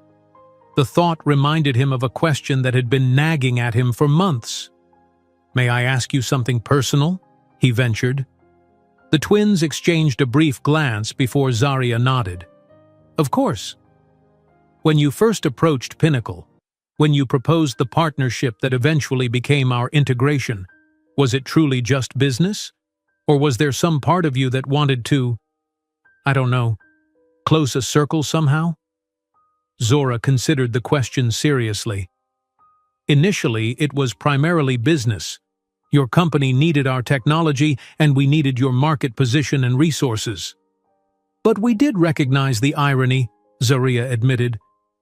The thought reminded him of a question that had been nagging at him for months. "May I ask you something personal?" he ventured. The twins exchanged a brief glance before Zaria nodded. "Of course. When you first approached Pinnacle, when you proposed the partnership that eventually became our integration, was it truly just business? Or was there some part of you that wanted to, I don't know, close a circle somehow?" Zora considered the question seriously. "Initially, it was primarily business. Your company needed our technology, and we needed your market position and resources." "But we did recognize the irony," Zaria admitted,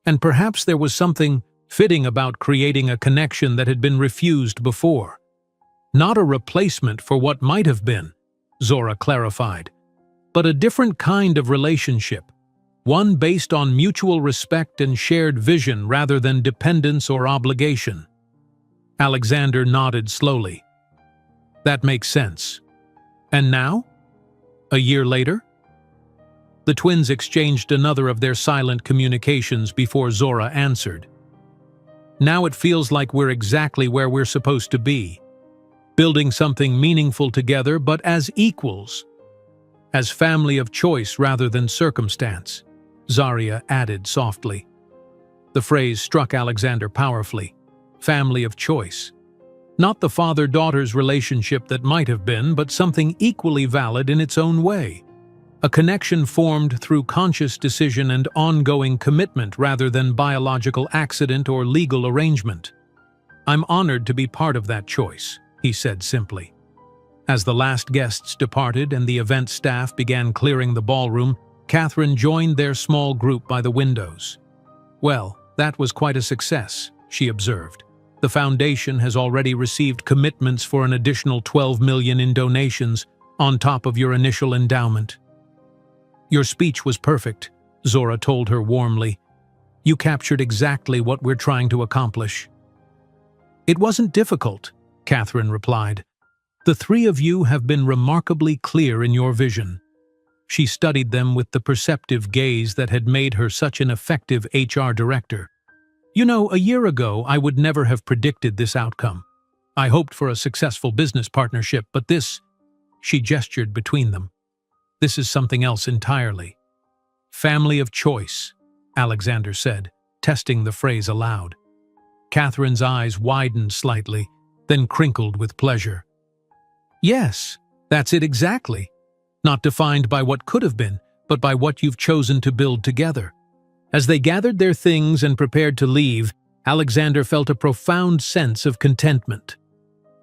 "and perhaps there was something fitting about creating a connection that had been refused before. Not a replacement for what might have been," Zora clarified, "but a different kind of relationship, one based on mutual respect and shared vision rather than dependence or obligation." Alexander nodded slowly. "That makes sense. And now? A year later?" The twins exchanged another of their silent communications before Zora answered. "Now it feels like we're exactly where we're supposed to be, building something meaningful together but as equals, as family of choice rather than circumstance," Zaria added softly. The phrase struck Alexander powerfully. Family of choice. Not the father-daughter's relationship that might have been, but something equally valid in its own way. A connection formed through conscious decision and ongoing commitment rather than biological accident or legal arrangement. I'm honored to be part of that choice, he said simply. As the last guests departed and the event staff began clearing the ballroom, Catherine joined their small group by the windows. Well, that was quite a success, she observed. The foundation has already received commitments for an additional $12 million in donations on top of your initial endowment. Your speech was perfect, Zora told her warmly. You captured exactly what we're trying to accomplish. It wasn't difficult, Catherine replied. The three of you have been remarkably clear in your vision. She studied them with the perceptive gaze that had made her such an effective HR director. You know, a year ago, I would never have predicted this outcome. I hoped for a successful business partnership, but this, she gestured between them. This is something else entirely. Family of choice, Alexander said, testing the phrase aloud. Catherine's eyes widened slightly, then crinkled with pleasure. Yes, that's it exactly. Not defined by what could have been, but by what you've chosen to build together. As they gathered their things and prepared to leave, Alexander felt a profound sense of contentment.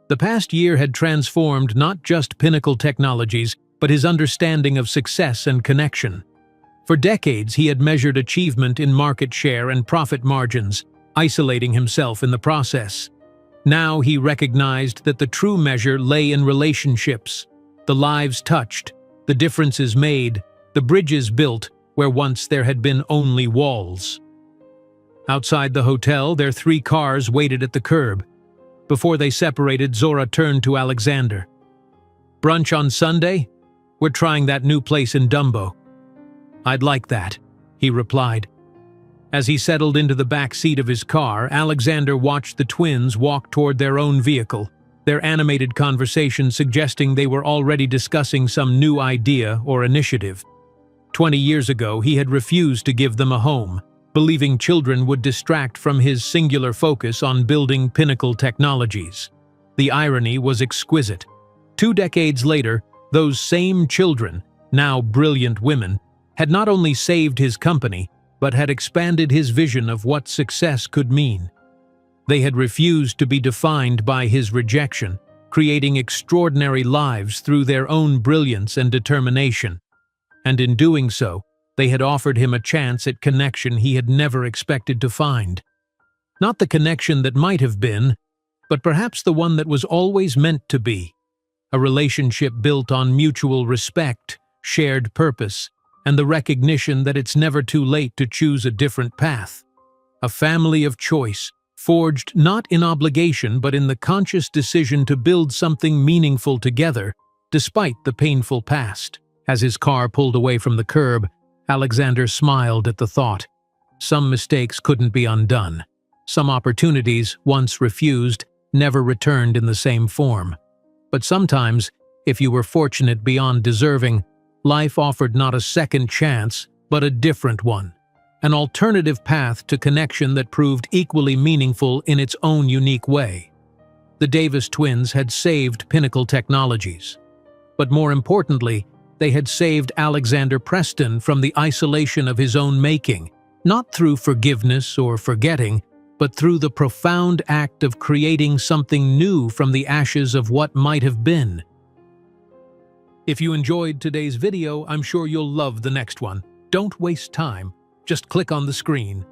The past year had transformed not just Pinnacle Technologies, but his understanding of success and connection. For decades, he had measured achievement in market share and profit margins, isolating himself in the process. Now he recognized that the true measure lay in relationships, the lives touched, the differences made, the bridges built where once there had been only walls. Outside the hotel, their three cars waited at the curb. Before they separated, Zora turned to Alexander. Brunch on Sunday? We're trying that new place in Dumbo. I'd like that, he replied. As he settled into the back seat of his car, Alexander watched the twins walk toward their own vehicle, their animated conversation suggesting they were already discussing some new idea or initiative. 20 years ago, he had refused to give them a home, believing children would distract from his singular focus on building Pinnacle Technologies. The irony was exquisite. 2 decades later, those same children, now brilliant women, had not only saved his company, but had expanded his vision of what success could mean. They had refused to be defined by his rejection, creating extraordinary lives through their own brilliance and determination. And in doing so, they had offered him a chance at connection he had never expected to find. Not the connection that might have been, but perhaps the one that was always meant to be. A relationship built on mutual respect, shared purpose, and the recognition that it's never too late to choose a different path. A family of choice, forged not in obligation but in the conscious decision to build something meaningful together, despite the painful past. As his car pulled away from the curb, Alexander smiled at the thought. Some mistakes couldn't be undone. Some opportunities, once refused, never returned in the same form. But sometimes, if you were fortunate beyond deserving, life offered not a second chance, but a different one. An alternative path to connection that proved equally meaningful in its own unique way. The Davis twins had saved Pinnacle Technologies. But more importantly, they had saved Alexander Preston from the isolation of his own making, not through forgiveness or forgetting, but through the profound act of creating something new from the ashes of what might have been. If you enjoyed today's video, I'm sure you'll love the next one. Don't waste time. Just click on the screen.